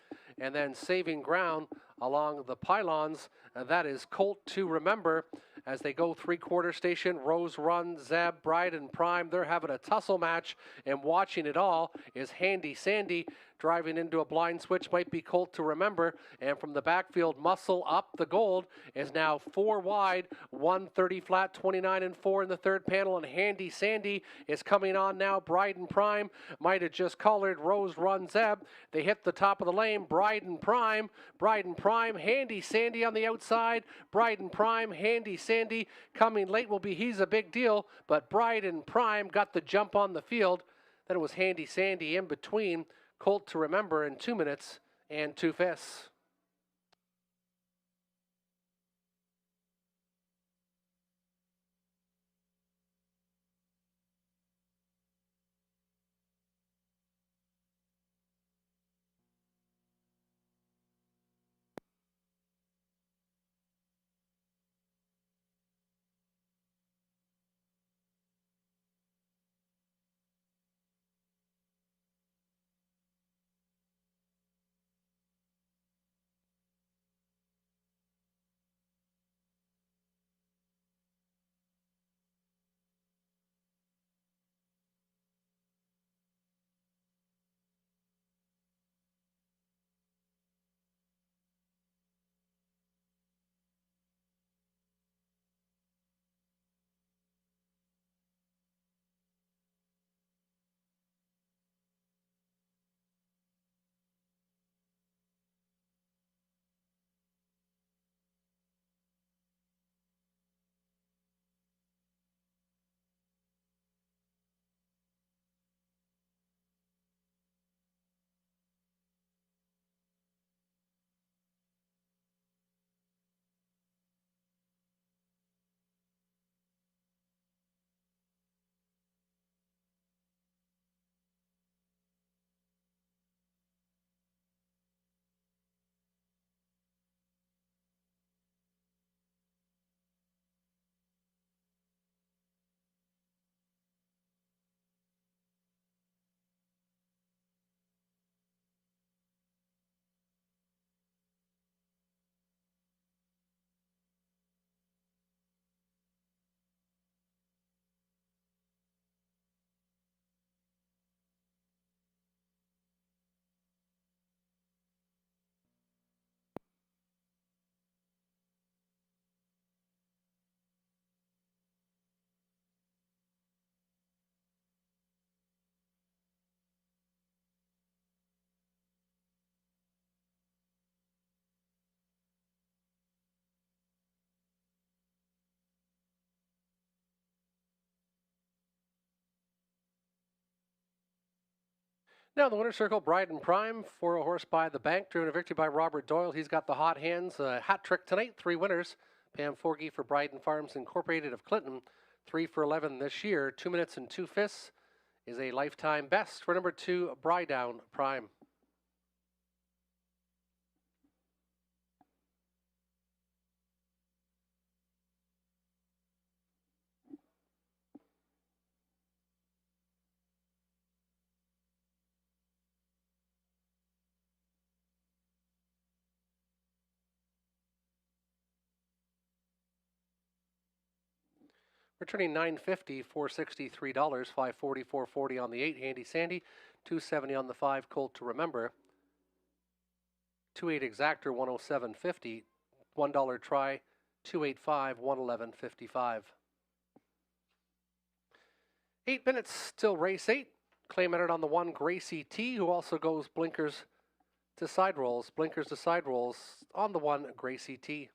And then saving ground along the pylons. And that is Colt to Remember as they go three-quarter station. Rose Run Zeb, Bryden Prime. They're having a tussle match. And watching it all is Handy Sandy. Driving into a blind switch might be Colt to Remember. And from the backfield, Muscle Up the Gold is now 4 wide, 130 flat, 29-4 in the third panel. And Handy Sandy is coming on now. Bryden Prime might have just colored Rose Run Zeb. They hit the top of the lane. Bryden Prime, Handy Sandy on the outside. Bryden Prime, Handy Sandy coming late will be He's a Big Deal. But Bryden Prime got the jump on the field. Then it was Handy Sandy in between. Colt to Remember in 2 minutes and 2/5. Now, the winner's circle, Bryden Prime, for a horse by the bank, driven a victory by Robert Doyle. He's got the hot hands. Hat trick tonight, 3 winners. Pam Forgy for Bryden Farms Incorporated of Clinton, 3 for 11 this year. 2 minutes and 2/5 is a lifetime best for number 2, Bryden Prime. Returning $9.50, $463, $540, $440 on the 8. Handy Sandy, 270 on the 5 Colt to Remember. 2.8 exactor, 107.50. $1 try, 285, 111.55. 8 minutes till race 8. Claim entered on the 1 Gracie T, who also goes blinkers to side rolls. Blinkers to side rolls on the 1 Gracie T.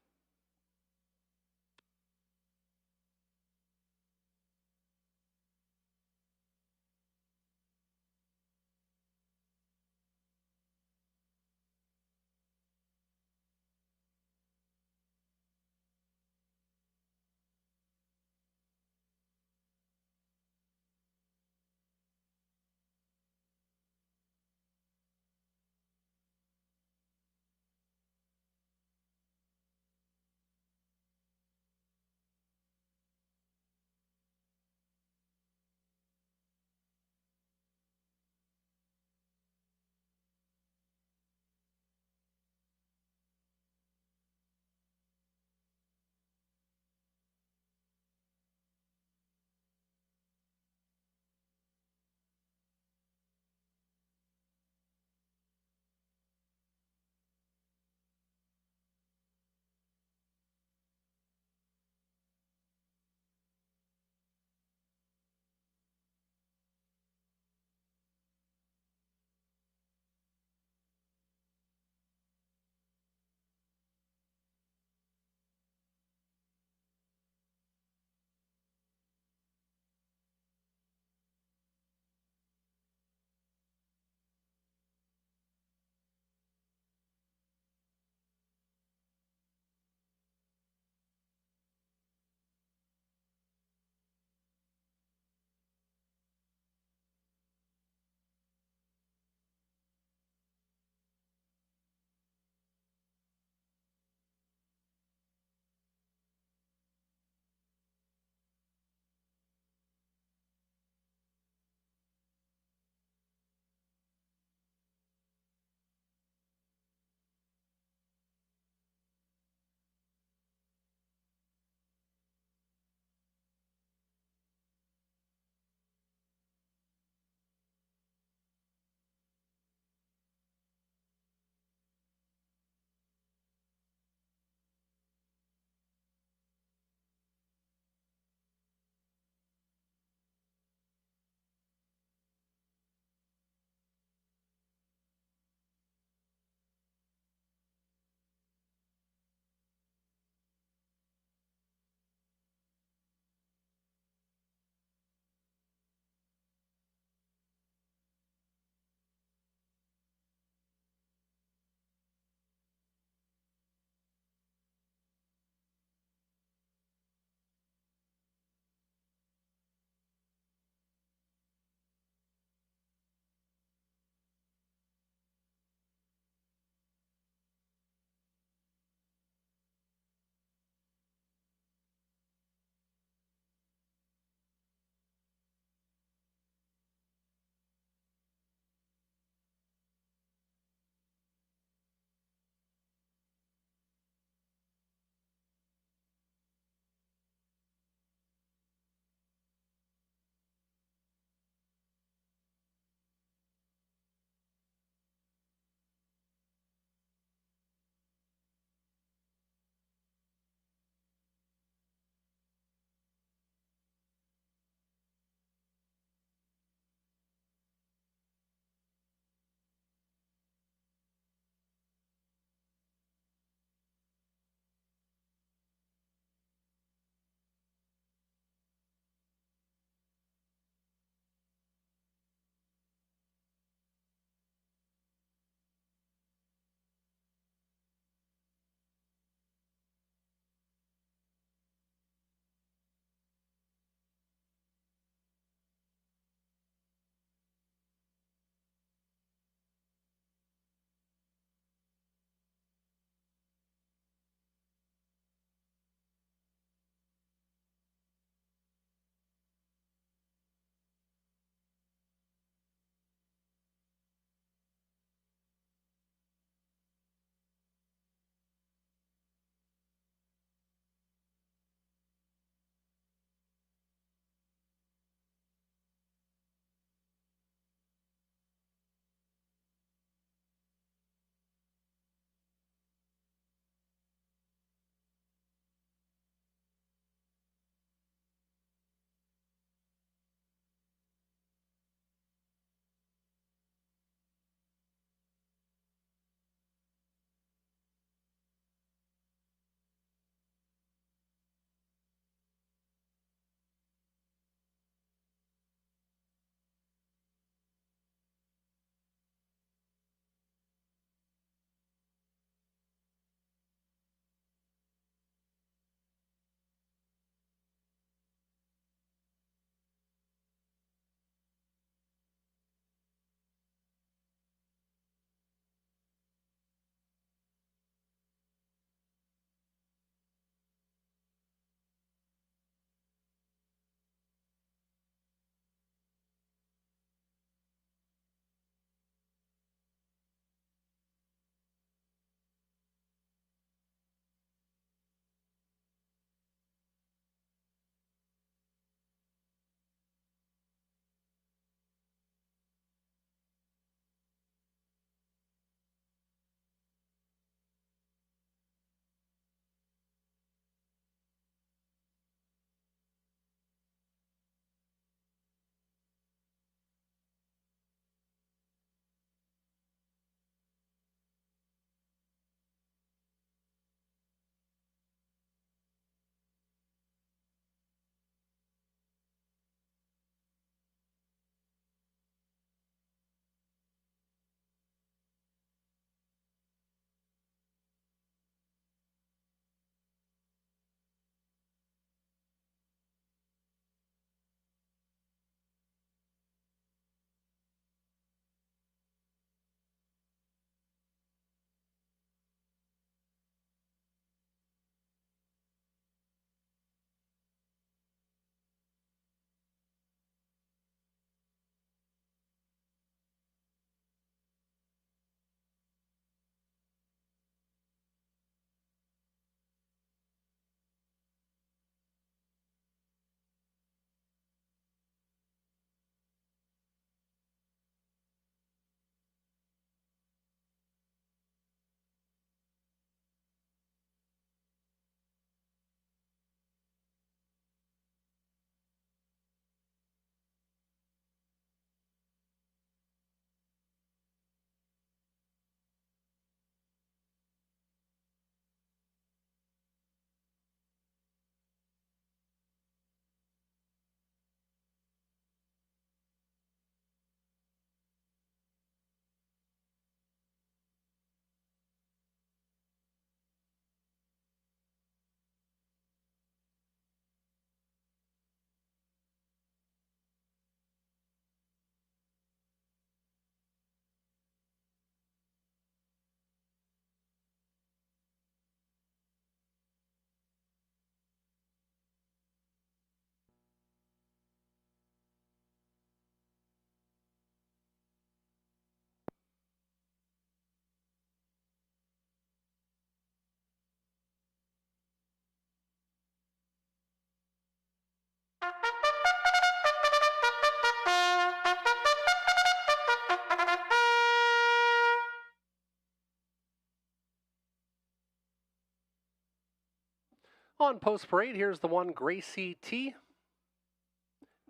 On post parade, here's the one Gracie T.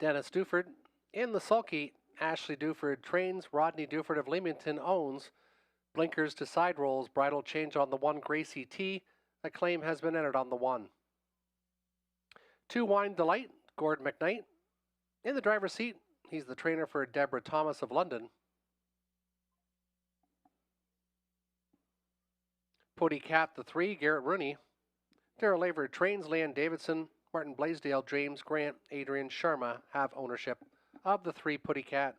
Dennis Duford. In the sulky, Ashley Duford trains. Rodney Duford of Leamington owns. Blinkers to side rolls. Bridle change on the one Gracie T. A claim has been entered on the one. 2 Wine Delight. Gord McKnight. In the driver's seat, he's the trainer for Deborah Thomas of London. Putty Cat the 3, Garrett Rooney. Darrell Laver trains. Leanne Davidson, Martin Blaisdell, James Grant, Adrian Sharma have ownership of the 3 Putty Cat.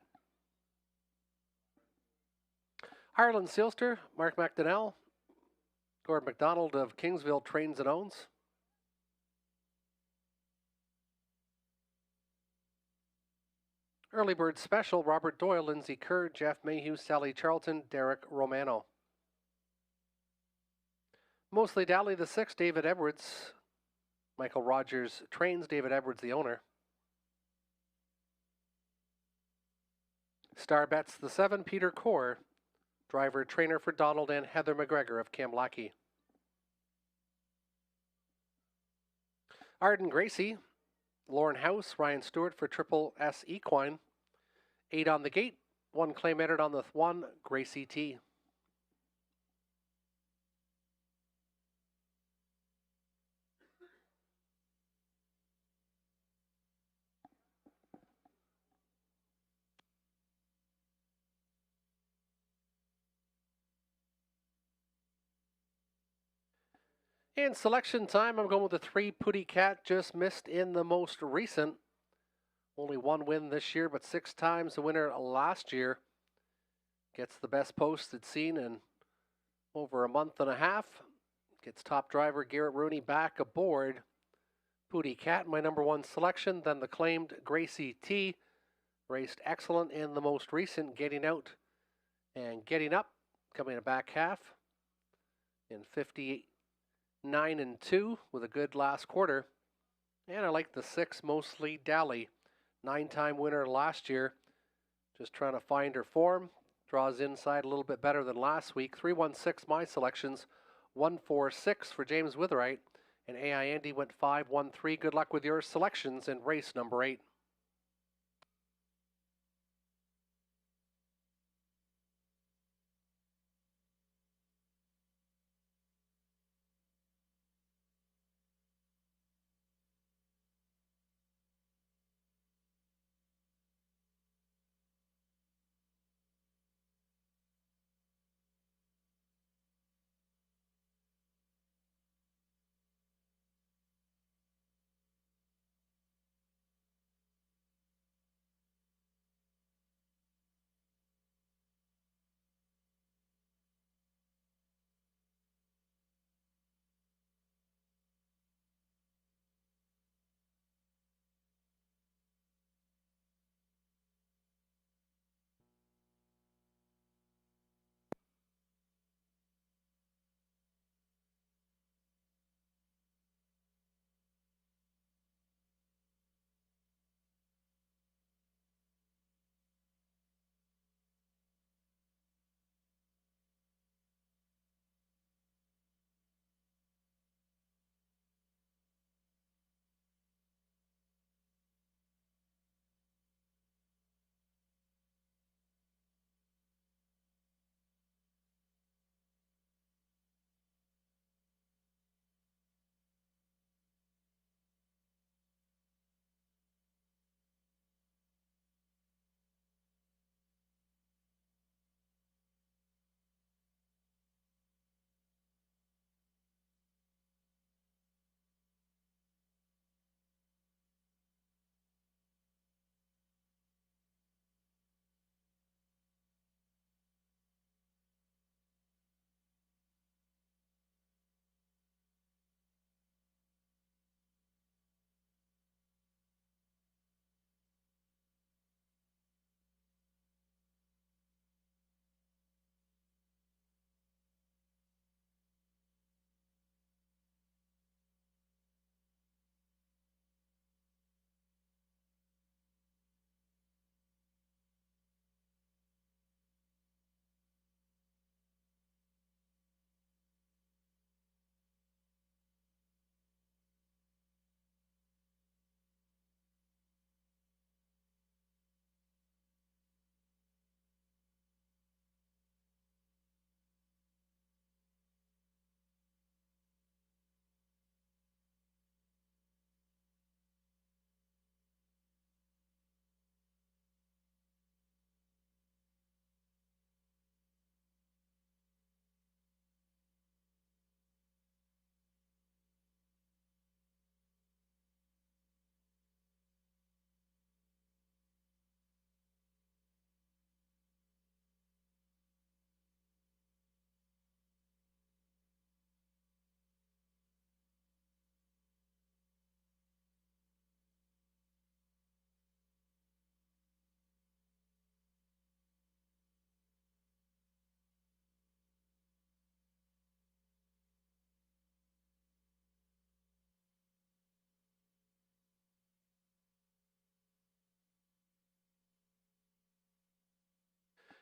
Ireland Sealster, Mark McDonnell. Gord McDonald of Kingsville trains and owns. Early Bird Special, Robert Doyle, Lindsay Kerr, Jeff Mayhew, Sally Charlton, Derek Romano. Mostly Dally the 6, David Edwards. Michael Rogers trains. David Edwards, the owner. Star Bets the 7, Peter Core. Driver, trainer for Donald and Heather McGregor of Kamlaki. Arden Gracie. Lauren House, Ryan Stewart for Triple S Equine. 8 on the gate. 1 claim entered on the 1, Gracie T. In selection time, I'm going with the 3 Putty Cat, just missed in the most recent. Only 1 win this year, but 6 times the winner last year. Gets the best post it's seen in over a month and a half. Gets top driver Garrett Rooney back aboard. Putty Cat, my number 1 selection. Then the claimed Gracie T. Raced excellent in the most recent, getting out and getting up. Coming in back half in 59-2 with a good last quarter. And I like the 6, Mostly Dally. 9-time winner last year. Just trying to find her form. Draws inside a little bit better than last week. 3-1-6 my selections. 1-4-6 for James Witherite. And AI Andy went 5-1-3. Good luck with your selections in race number 8.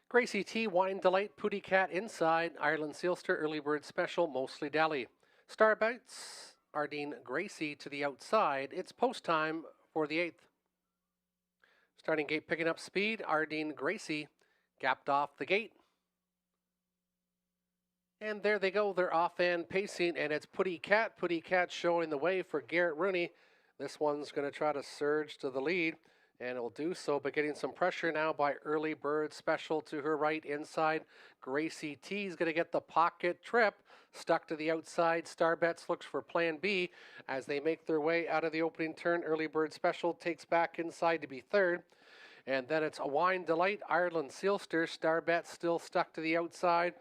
Gracie T, Wine Delight, Pooty Cat inside, Ireland Sealster, Early Bird Special, Mostly Dally. Starbouts, Ardeen Gracie to the outside. It's post time for the 8th. Starting gate picking up speed, Ardeen Gracie gapped off the gate. And there they go, they're off and pacing, and it's Pooty Cat. Pooty Cat showing the way for Garrett Rooney. This one's going to try to surge to the lead, and it'll do so, but getting some pressure now by Early Bird Special to her right inside. Gracie T is going to get the pocket trip, stuck to the outside. Starbets looks for plan B as they make their way out of the opening turn. Early Bird Special takes back inside to be third. And then it's a Wine Delight, Ireland Sealster. Starbets still stuck to the outside.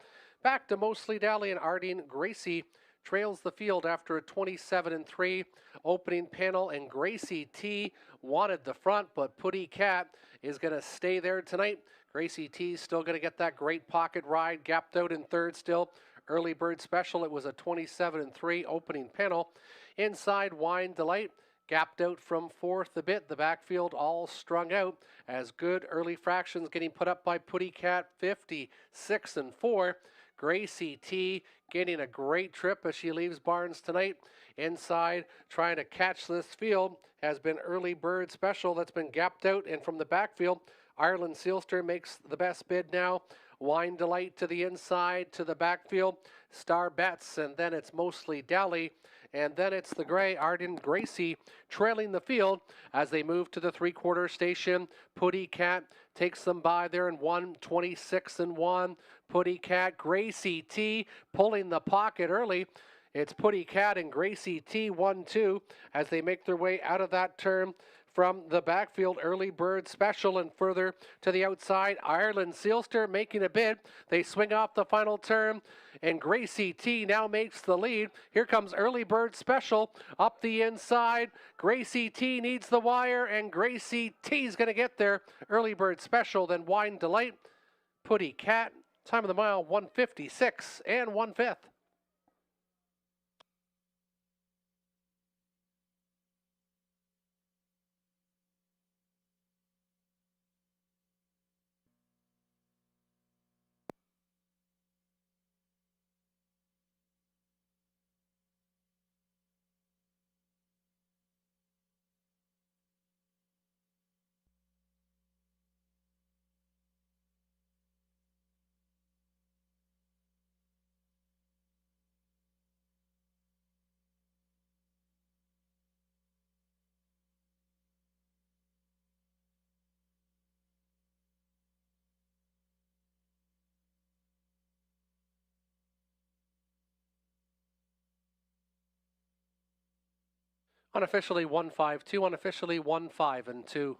Back to Mostly Dally, and Ardeen Gracie trails the field after a 27-3 opening panel, and Gracie T wanted the front, but Pooty Cat is going to stay there tonight. Gracie T is still going to get that great pocket ride, gapped out in third still. Early Bird Special, it was a 27-3 opening panel. Inside, Wine Delight gapped out from fourth a bit. The backfield all strung out as good early fractions getting put up by Pooty Cat, 56-4. Gracie T getting a great trip as she leaves Barnes tonight. Inside, trying to catch this field has been Early Bird Special that's been gapped out, and from the backfield, Ireland Sealster makes the best bid now. Wine Delight to the inside, to the backfield, Starbets, and then it's Mostly Dally. And then it's the gray, Ardeen Gracie, trailing the field as they move to the three-quarter station. Pooty Cat takes them by there in 1:26-1. Pooty Cat, Gracie T pulling the pocket early. It's Pooty Cat and Gracie T 1-2 as they make their way out of that turn. From the backfield, Early Bird Special, and further to the outside, Ireland Sealster making a bid. They swing off the final turn, and Gracie T now makes the lead. Here comes Early Bird Special up the inside. Gracie T needs the wire, and Gracie T is going to get there. Early Bird Special, then Wine Delight. Pooty Cat, time of the mile, 1:56 and 1/5. Unofficially 1-5-2, unofficially 1-5-2.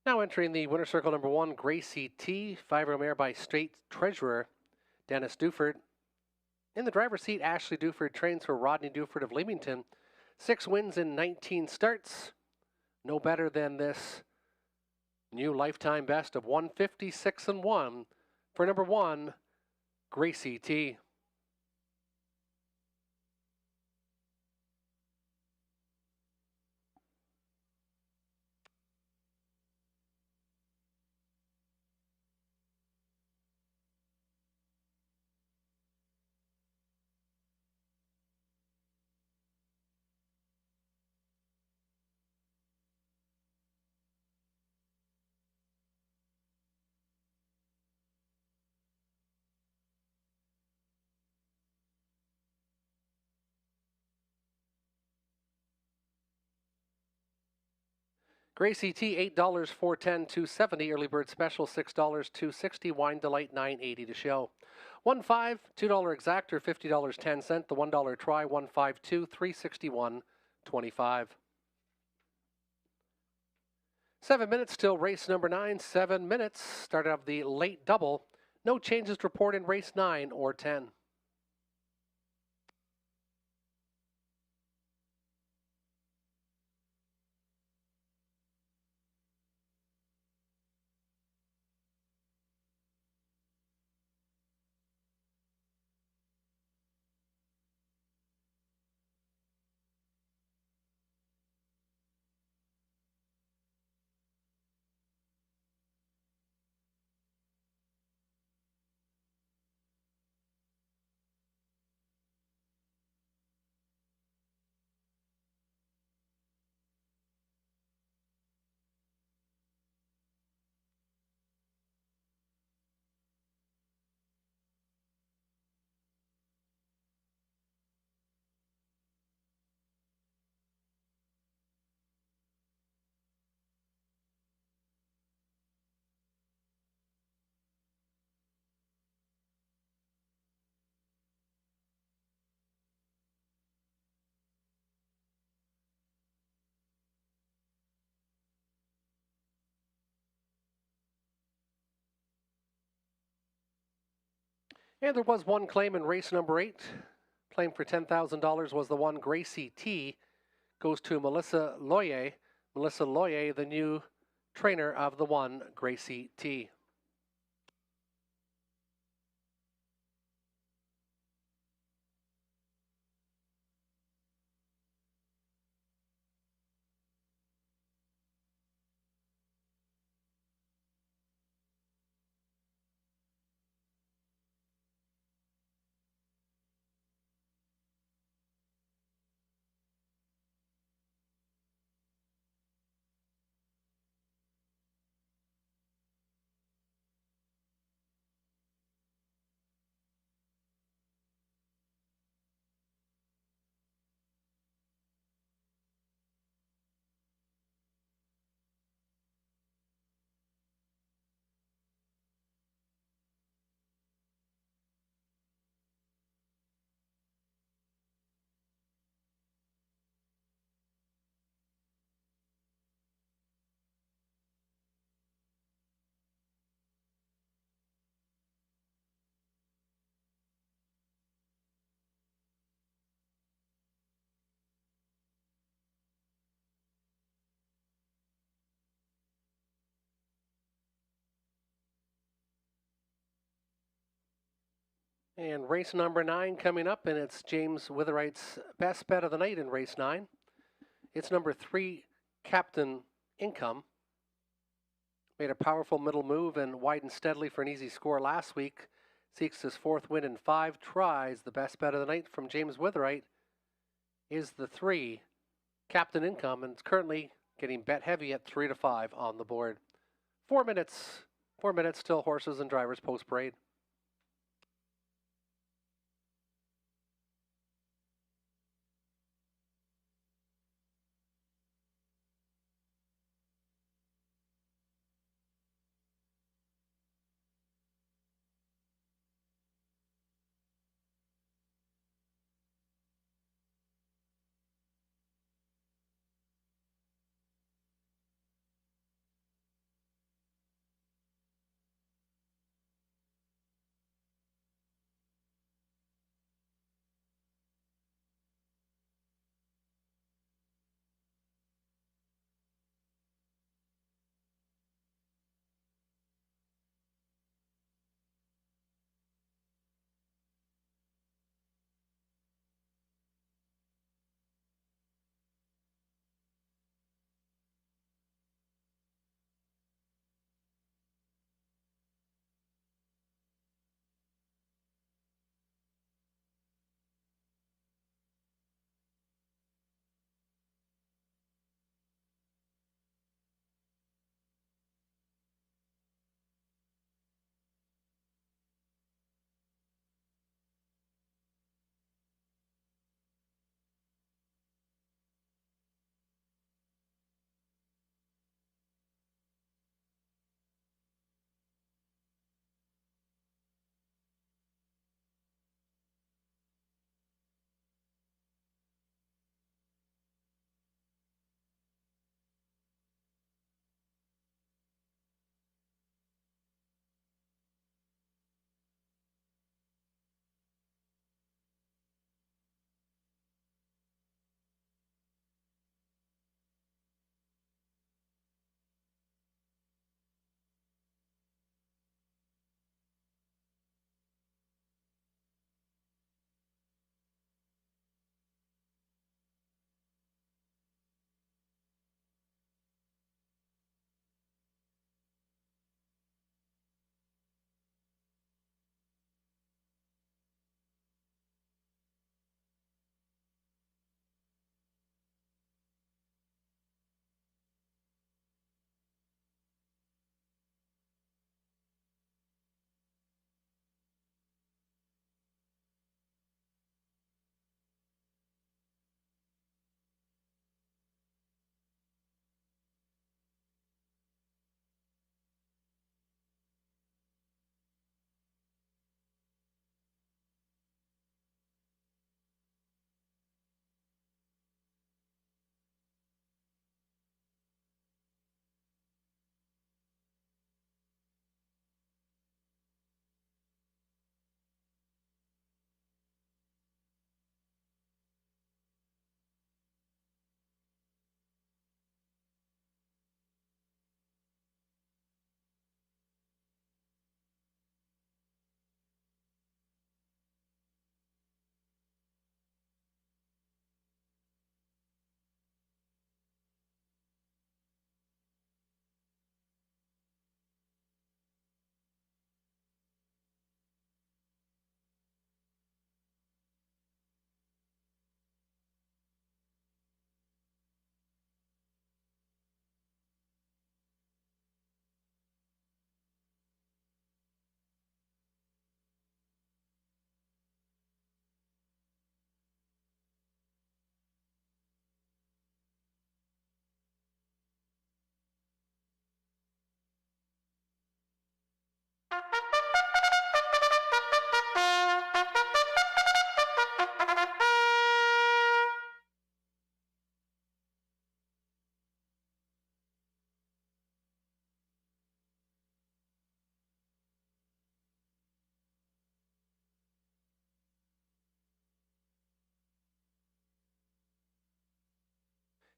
Now entering the winner circle number 1, Gracie T, 5-year mare by State Treasurer Dennis Duford. In the driver's seat, Ashley Duford trains for Rodney Duford of Leamington. 6 wins in 19 starts. No better than this new lifetime best of 156-1 for number 1, Gracie T. Gracie T, $8, $4.10, $2.70. Early bird special, $6, $2.60. Wine Delight, $9.80 to show. 1.5, $2 exactor, $50.10. The $1 try, 152, $361.25. 7 minutes till race number 9. 7 minutes. Start of the late double. No changes to report in race 9 or 10. And there was one claim in race number 8. Claim for $10,000 was the one Gracie T. Goes to Melissa Loyer. Melissa Loyer, the new trainer of the one Gracie T. And race number 9 coming up, and it's James Witherite's best bet of the night in race 9. It's number 3, Captain Income. Made a powerful middle move and widened steadily for an easy score last week. Seeks his 4th win in 5 tries. The best bet of the night from James Witherite is the 3, Captain Income, and it's currently getting bet heavy at 3 to 5 on the board. 4 minutes till horses and drivers post parade.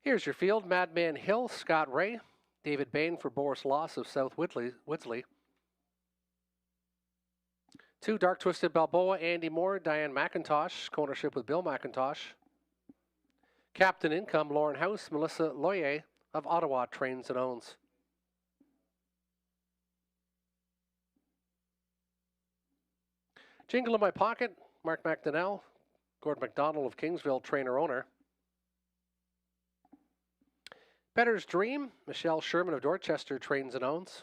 Here's your field. Madman Hill, Scott Ray. David Bain for Boris Loss of South Whitsley. 2, Dark Twisted Balboa, Andy Moore, Diane McIntosh, co-ownership with Bill McIntosh. Captain Income, Lauren House, Melissa Loyer of Ottawa Trains and Owns. Jingle in My Pocket, Mark McDonnell, Gordon McDonald of Kingsville, trainer-owner. Better's Dream, Michelle Sherman of Dorchester, trains and owns.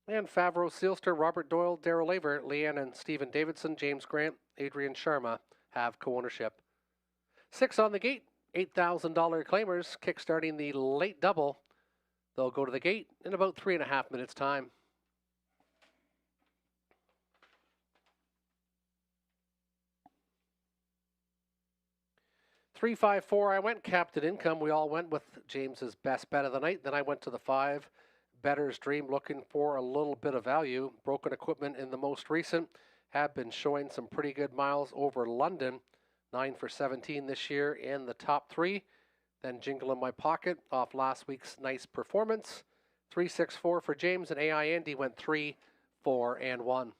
And Favreau Sealster, Robert Doyle, Darrell Laver, Leanne and Stephen Davidson, James Grant, Adrian Sharma have co-ownership. 6 on the gate, $8,000 claimers, kickstarting the late double. They'll go to the gate in about 3.5 minutes' time. $354, I went Captain Income. We all went with James's best bet of the night. Then I went to the 5. Better's Dream, looking for a little bit of value. Broken Equipment in the most recent have been showing some pretty good miles over London. 9 for 17 this year in the top 3. Then Jingle in My Pocket off last week's nice performance. 364 for James, and AI Andy went 3, 4, and 1.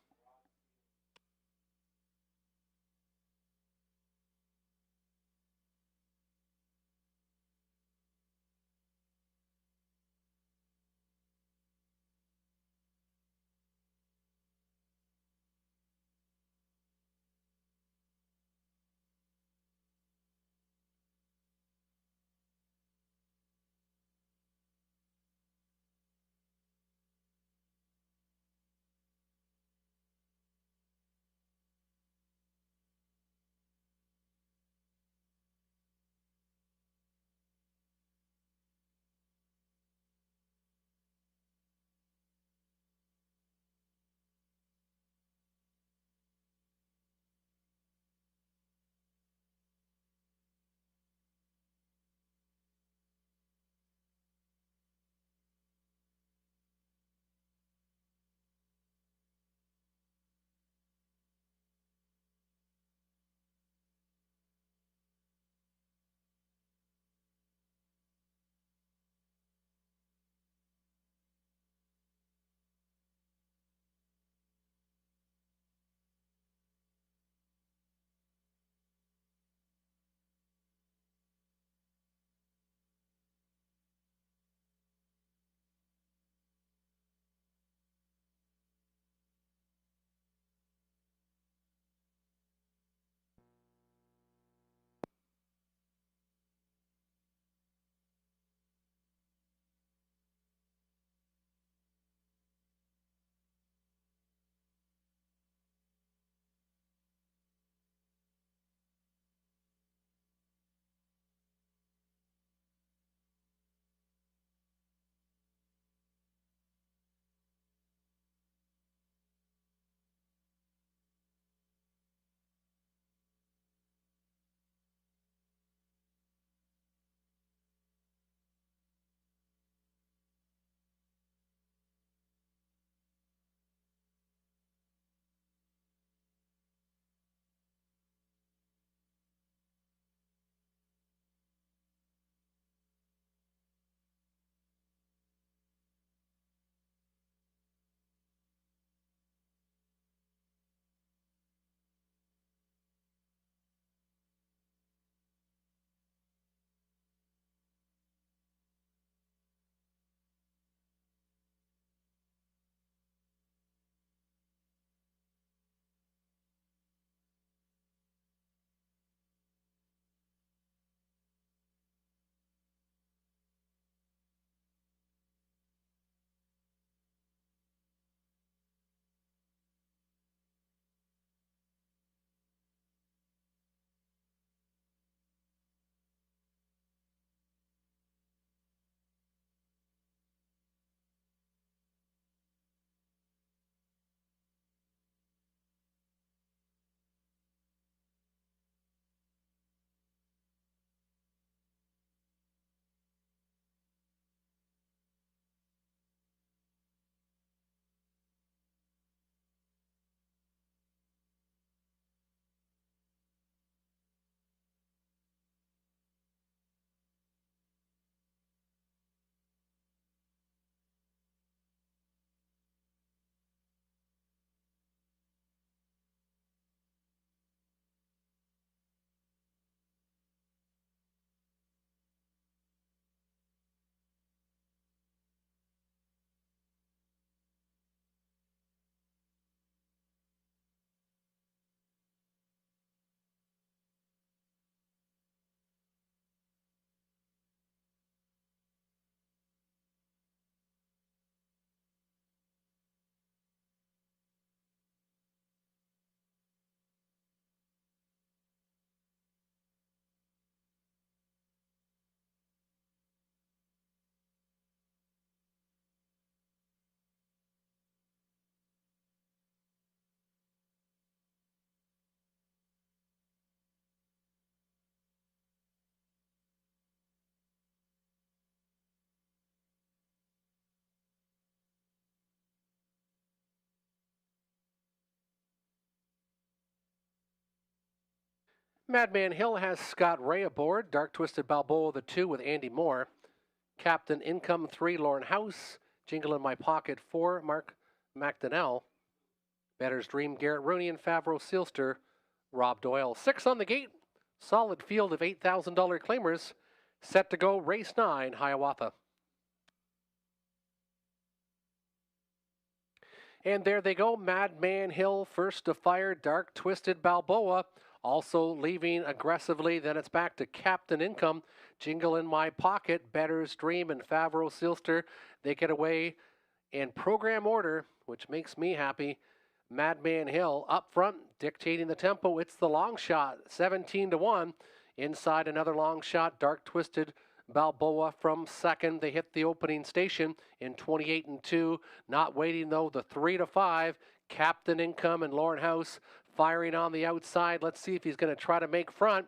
Madman Hill has Scott Ray aboard. Dark Twisted Balboa the 2 with Andy Moore. Captain Income 3, Lauren House. Jingle in My Pocket 4, Mark McDonnell. Better's Dream, Garrett Rooney, and Favreau Sealster, Rob Doyle. 6 on the gate. Solid field of $8,000 claimers. Set to go race 9, Hiawatha. And there they go. Madman Hill first to fire. Dark Twisted Balboa also leaving aggressively. Then it's back to Captain Income. Jingle in My Pocket, Better's Dream, and Favreau Sealster. They get away in program order, which makes me happy. Madman Hill up front, dictating the tempo. It's the long shot, 17-1. Inside another long shot, Dark Twisted Balboa from second. They hit the opening station in 28-2. Not waiting though, the 3-5. Captain Income and Lauren House firing on the outside. Let's see if he's going to try to make front.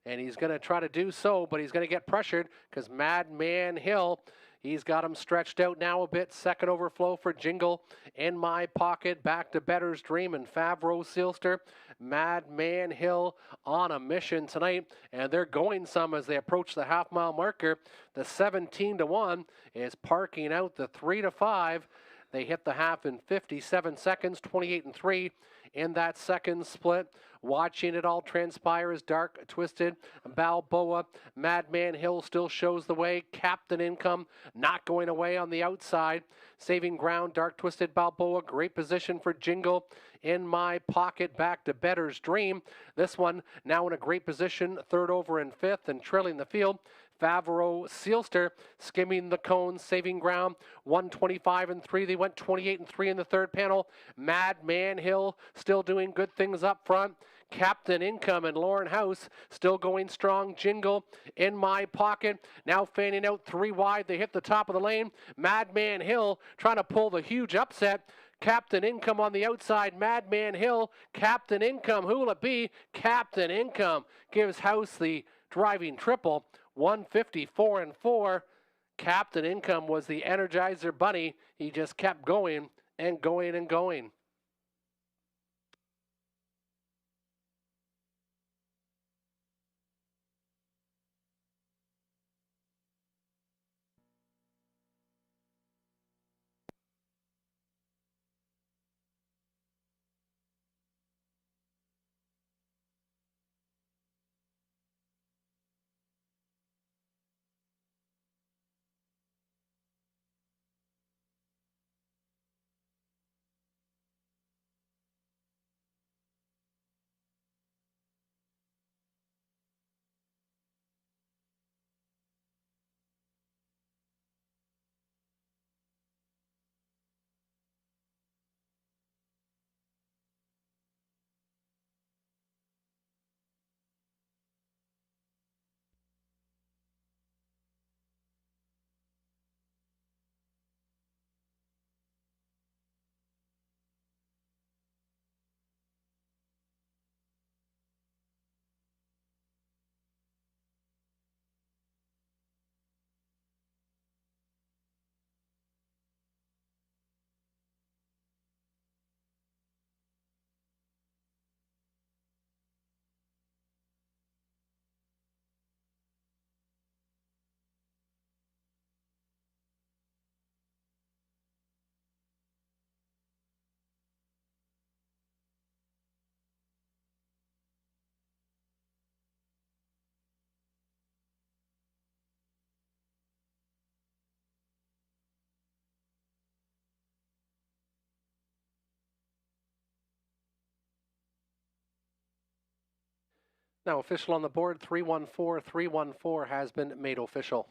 And he's going to try to do so, but he's going to get pressured because Madman Hill, he's got him stretched out now a bit. Second overflow for Jingle in My Pocket. Back to Better's Dream and Favreau Sealster. Madman Hill on a mission tonight, and they're going some as they approach the half-mile marker. The 17-1 is parking out the 3-5. They hit the half in 57 seconds, 28-3 in that second split. Watching it all transpire as Dark Twisted Balboa. Madman Hill still shows the way. Captain Income not going away on the outside. Saving ground, Dark Twisted Balboa. Great position for Jingle in My Pocket. Back to Better's Dream. This one now in a great position. Third over and fifth and trailing the field. Favreau Sealster skimming the cones, saving ground. 125-3. They went 28-3 in the third panel. Madman Hill still doing good things up front. Captain Income and Lauren House still going strong. Jingle in My Pocket. Now fanning out 3 wide. They hit the top of the lane. Madman Hill trying to pull the huge upset. Captain Income on the outside. Madman Hill. Captain Income. Who will it be? Captain Income gives House the driving triple. 154-4. Captain Income was the Energizer Bunny. He just kept going and going and going. Now official on the board, 314 has been made official.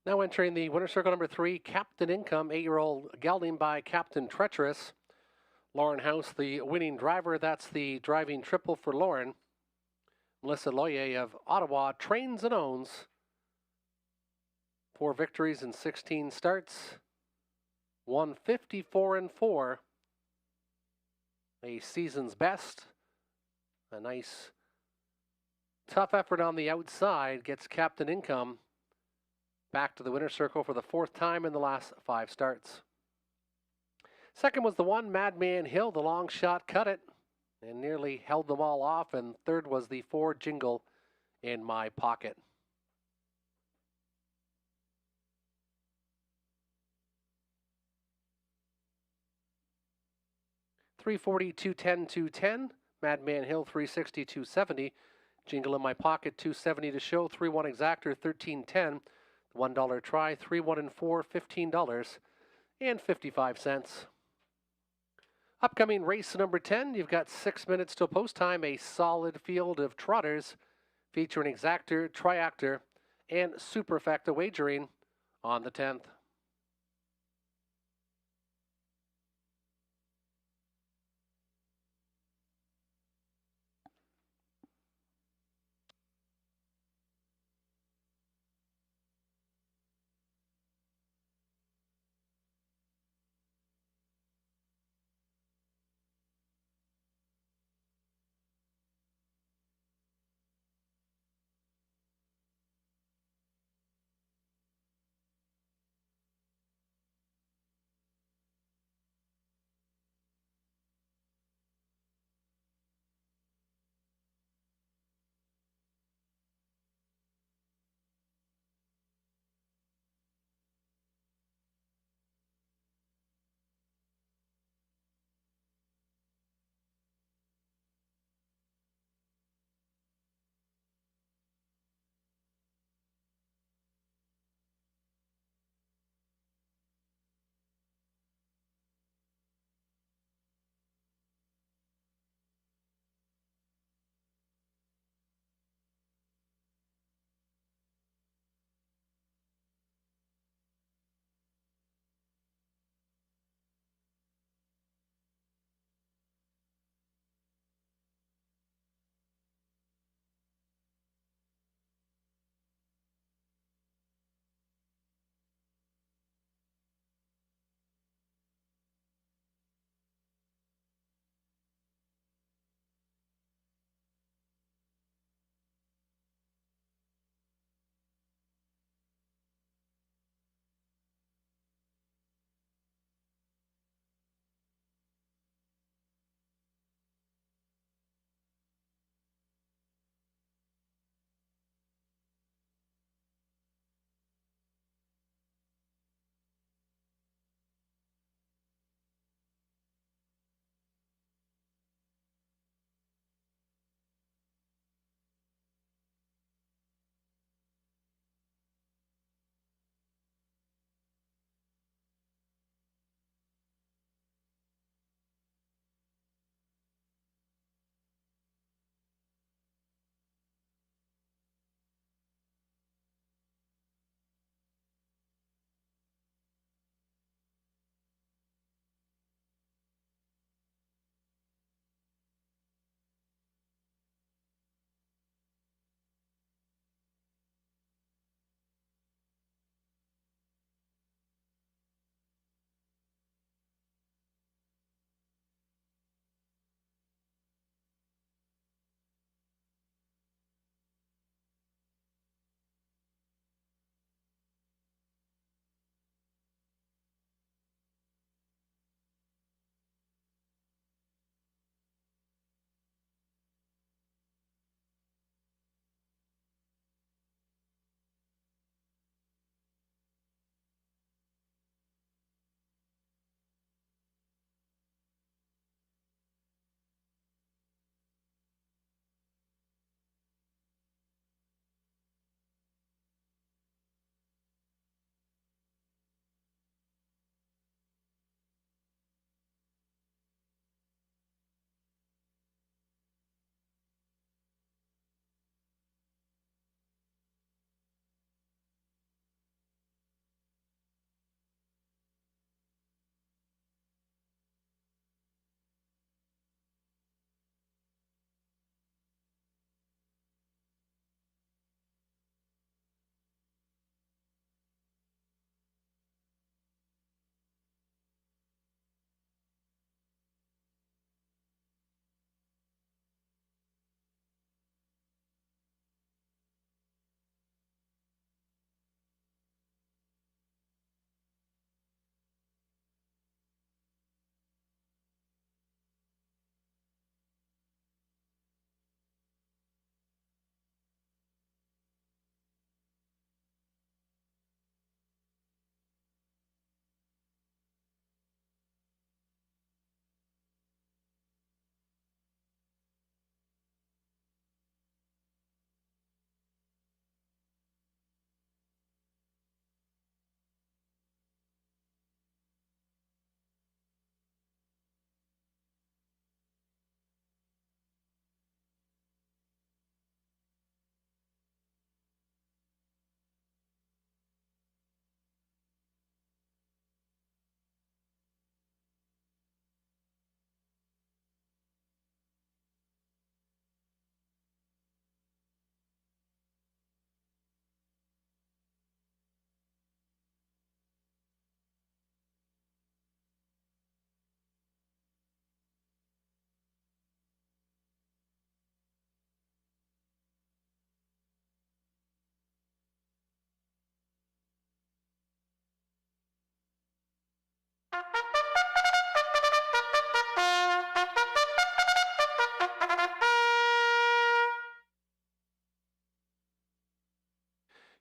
Now entering the winner's circle number 3, Captain Income, 8-year-old gelding by Captain Treacherous. Lauren House, the winning driver. That's the driving triple for Lauren. Melissa Loyer of Ottawa trains and owns. 4 victories in 16 starts. 154-4. A season's best. A nice, tough effort on the outside gets Captain Income back to the winner's circle for the 4th time in the last 5 starts. Second was the 1, Madman Hill. The long shot cut it and nearly held them all off. And third was the 4, Jingle in My Pocket. $340, $210, $210. Madman Hill, $360, $270. Jingle in My Pocket, $270 to show. 3-1 exactor, $13.10. $1 try, 3-1 and 4, $15.55. Upcoming race number 10, you've got 6 minutes till post time. A solid field of trotters featuring exactor, triactor, and superfecta wagering on the 10th.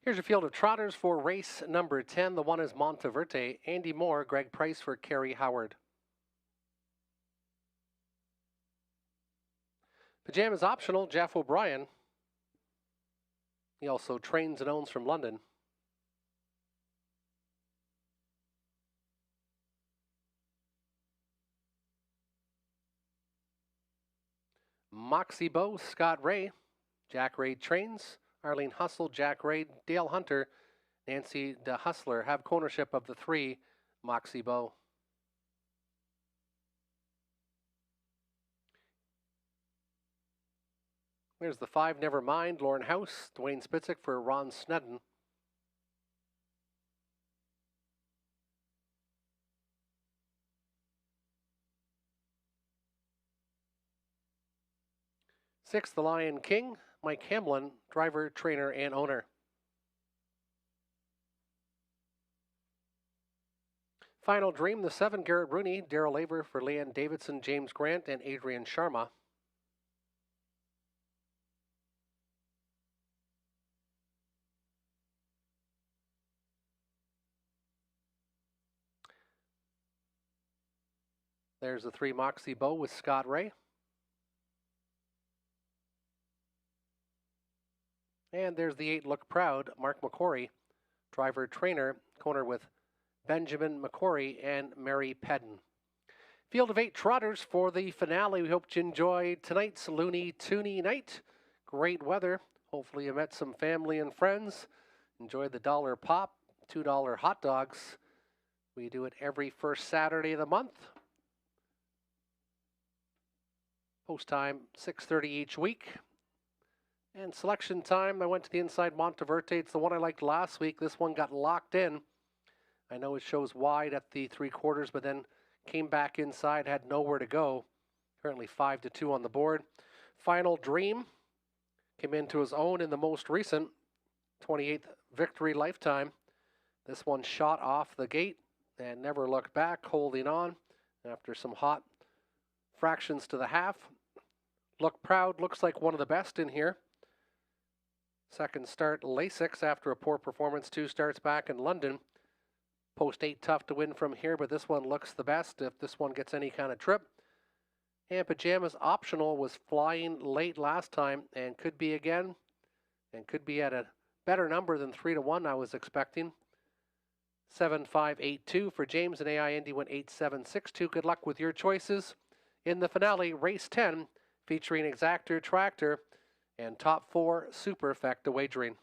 Here's your field of trotters for race number 10. The one is Monteverde, Andy Moore, Greg Price for Kerry Howard. Pajamas optional, Jeff O'Brien. He also trains and owns from London. Moxie Bow, Scott Ray. Jack Ray trains. Arlene Hustle, Jack Ray, Dale Hunter, Nancy DeHustler have ownership of the 3 Moxie Bow. There's the 5 Nevermind, Lauren House, Dwayne Spitzik for Ron Snedden. Six, the Lion King, Mike Hamlin, driver, trainer, and owner. Final Dream, the 7, Garrett Rooney, Daryl Aver for Leanne Davidson, James Grant, and Adrian Sharma. There's the 3 Moxie Bow with Scott Ray. And there's the 8 Look Proud, Mark McCory, driver, trainer, corner with Benjamin McCory and Mary Pedden. Field of 8 trotters for the finale. We hope you enjoyed tonight's Looney Tooney night. Great weather. Hopefully you met some family and friends. Enjoyed the $1 pop, $2 hot dogs. We do it every first Saturday of the month. Post time, 6:30 each week. And selection time, I went to the inside Monteverde. It's the one I liked last week. This one got locked in. I know it shows wide at the 3/4, but then came back inside, had nowhere to go. Currently 5-2 on the board. Final Dream came into his own in the most recent 28th Victory Lifetime. This one shot off the gate and never looked back, holding on after some hot fractions to the half. Look Proud looks like one of the best in here. Second start, Lasix after a poor performance, 2 starts back in London. Post 8 tough to win from here, but this one looks the best if this one gets any kind of trip. And Pajamas optional was flying late last time and could be again, and could be at a better number than 3-1 I was expecting. 7-5-8-2 for James, and AI Indy went 8-7-6-2. Good luck with your choices. In the finale, race 10, featuring Exactor Tractor and top 4 Superfecta wagering.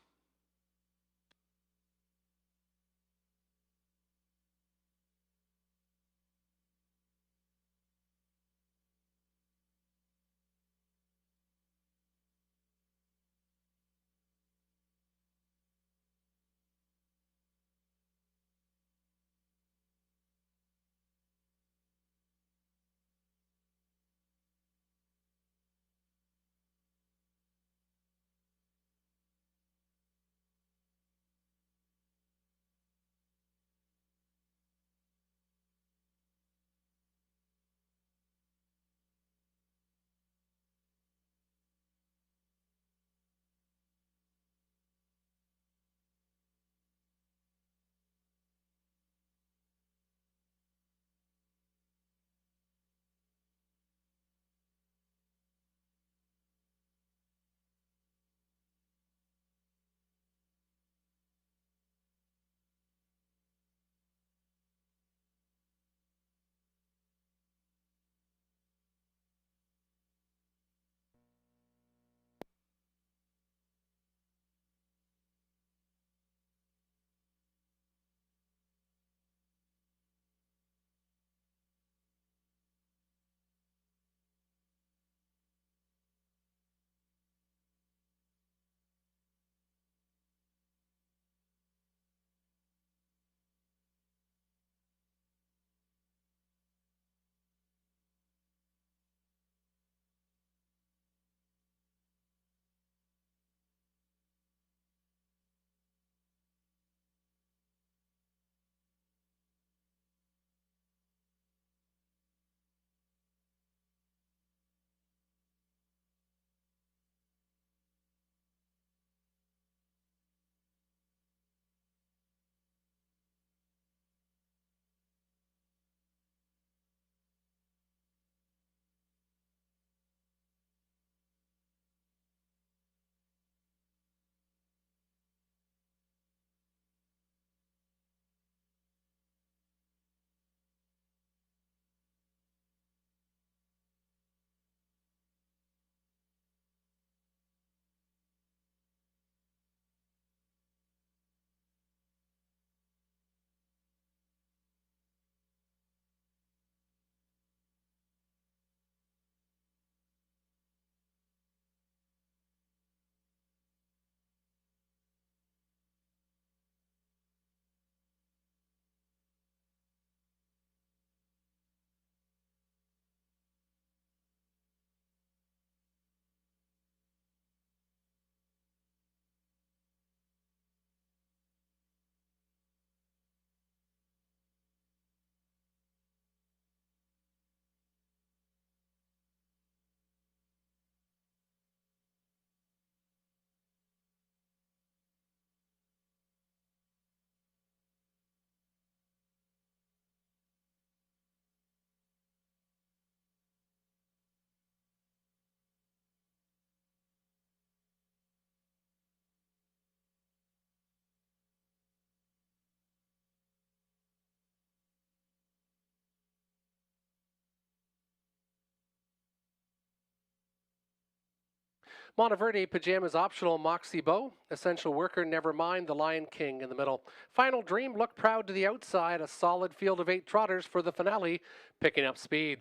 Monteverde, Pajamas Optional, Moxie Bow, Essential Worker, Nevermind, the Lion King in the middle. Final Dream, Look Proud to the outside, a solid field of 8 trotters for the finale, picking up speed.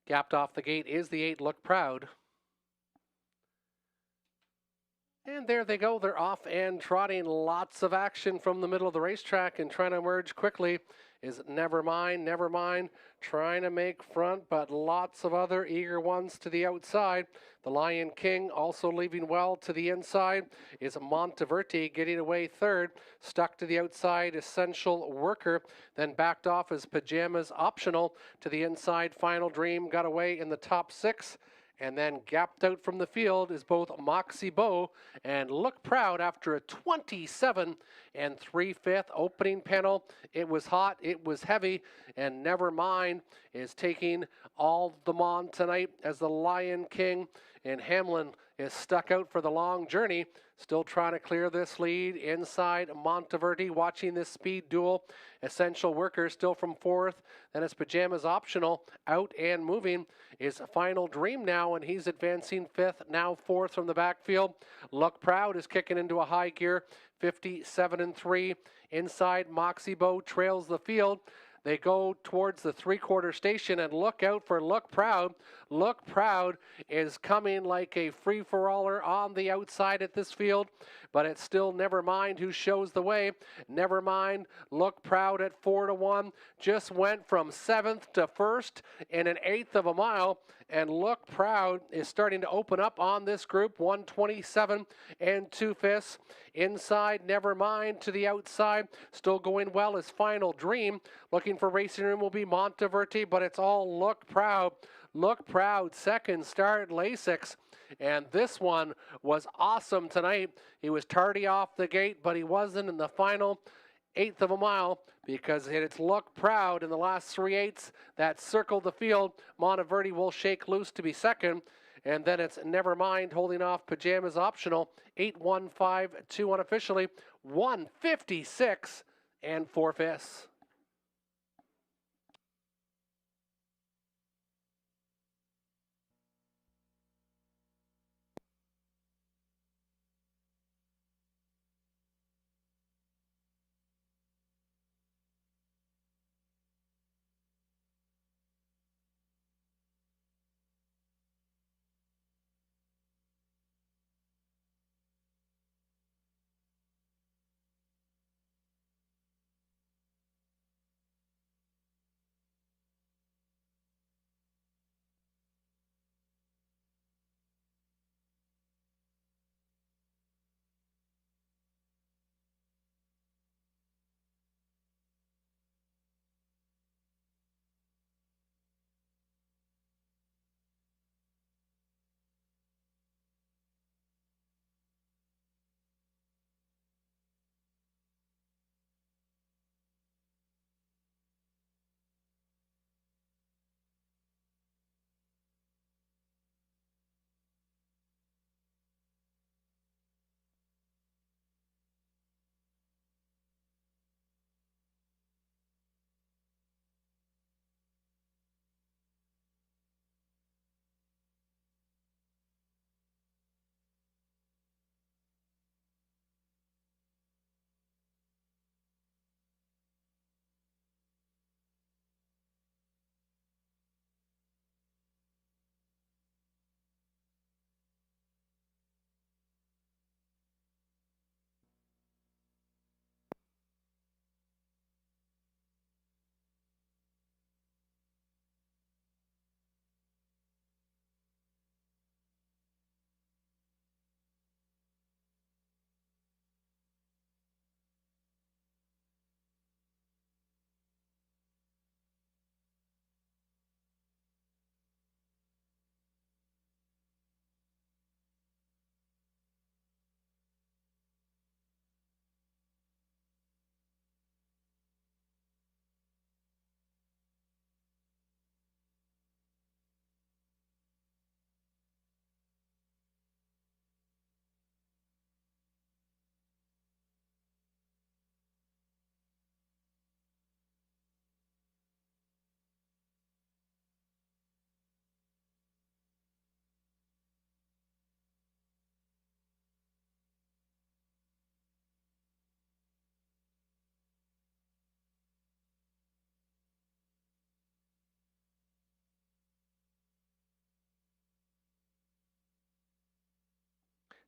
Gapped off the gate is the 8, Look Proud. And there they go. They're off and trotting. Lots of action from the middle of the racetrack, and trying to emerge quickly is Nevermind. Nevermind trying to make front, but lots of other eager ones to the outside. The Lion King also leaving well to the inside is Monteverde getting away third. Stuck to the outside, Essential Worker. Then backed off as Pajamas Optional to the inside. Final Dream got away in the top 6. And then gapped out from the field is both Moxie Bow and Look Proud after a 27 3/5 opening panel. It was hot, it was heavy, and Nevermind is taking all the mon tonight as the Lion King and Hamlin is stuck out for the long journey. Still trying to clear this lead inside Monteverde, watching this speed duel. Essential Worker still from 4th. Then it's Pajamas Optional out and moving is Final Dream now, and he's advancing 5th, now 4th from the backfield. Look Proud is kicking into a high gear, 57 3. Inside, Moxie Bow trails the field. They go towards the 3/4 station, and look out for Look Proud. Look Proud is coming like a free-for-aller on the outside at this field, but it's still Nevermind who shows the way. Nevermind, Look Proud at 4-1, just went from 7th to 1st in an 1/8 of a mile, and Look Proud is starting to open up on this group, 127 2/5. Inside, Nevermind to the outside, still going well is Final Dream. Looking for Racing Room will be Monteverde, but it's all Look Proud. Look Proud, second start, Lasix. And this one was awesome tonight. He was tardy off the gate, but he wasn't in the final 1/8 of a mile because it's Look Proud in the last 3/8 that circled the field. Monteverde will shake loose to be second. And then it's Nevermind holding off Pajamas Optional, 8-1-5-2 unofficially, 156 4/5.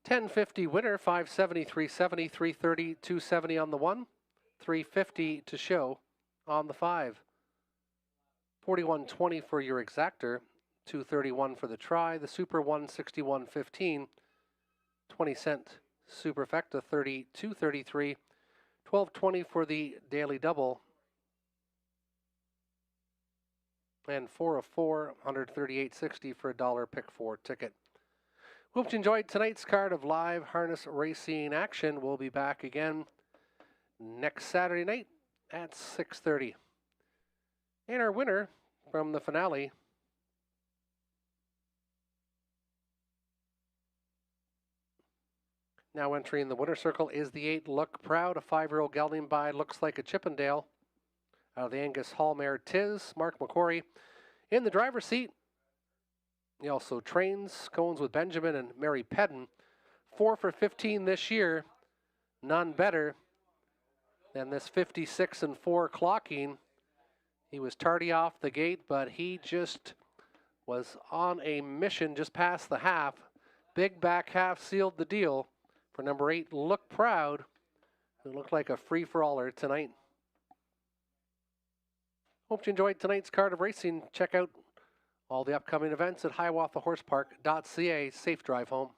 1050 winner, 570, 370, 330, 270 on the 1, 350 to show on the 5. 41.20 for your exactor, 231 for the try, the super 161.15, 20-cent superfecta 32.33, 12.20 for the daily double, and 4 of 4, 138.60 for a $1 pick 4 ticket. Hope you enjoyed tonight's card of live harness racing action. We'll be back again next Saturday night at 6:30. And our winner from the finale now entering the winner circle is the 8 Look Proud, a 5-year-old gelding by Looks Like a Chippendale out of the Angus Hall mare Tiz, Mark McCrory. In the driver's seat, he also trains Cones with Benjamin and Mary Pedden. 4 for 15 this year, none better than this 56-4 clocking. He was tardy off the gate, but he just was on a mission just past the half. Big back half sealed the deal for number 8, Look Proud, who looked like a free-for-aller tonight. Hope you enjoyed tonight's card of racing. Check out all the upcoming events at hiawatha horsepark.ca. Safe drive home.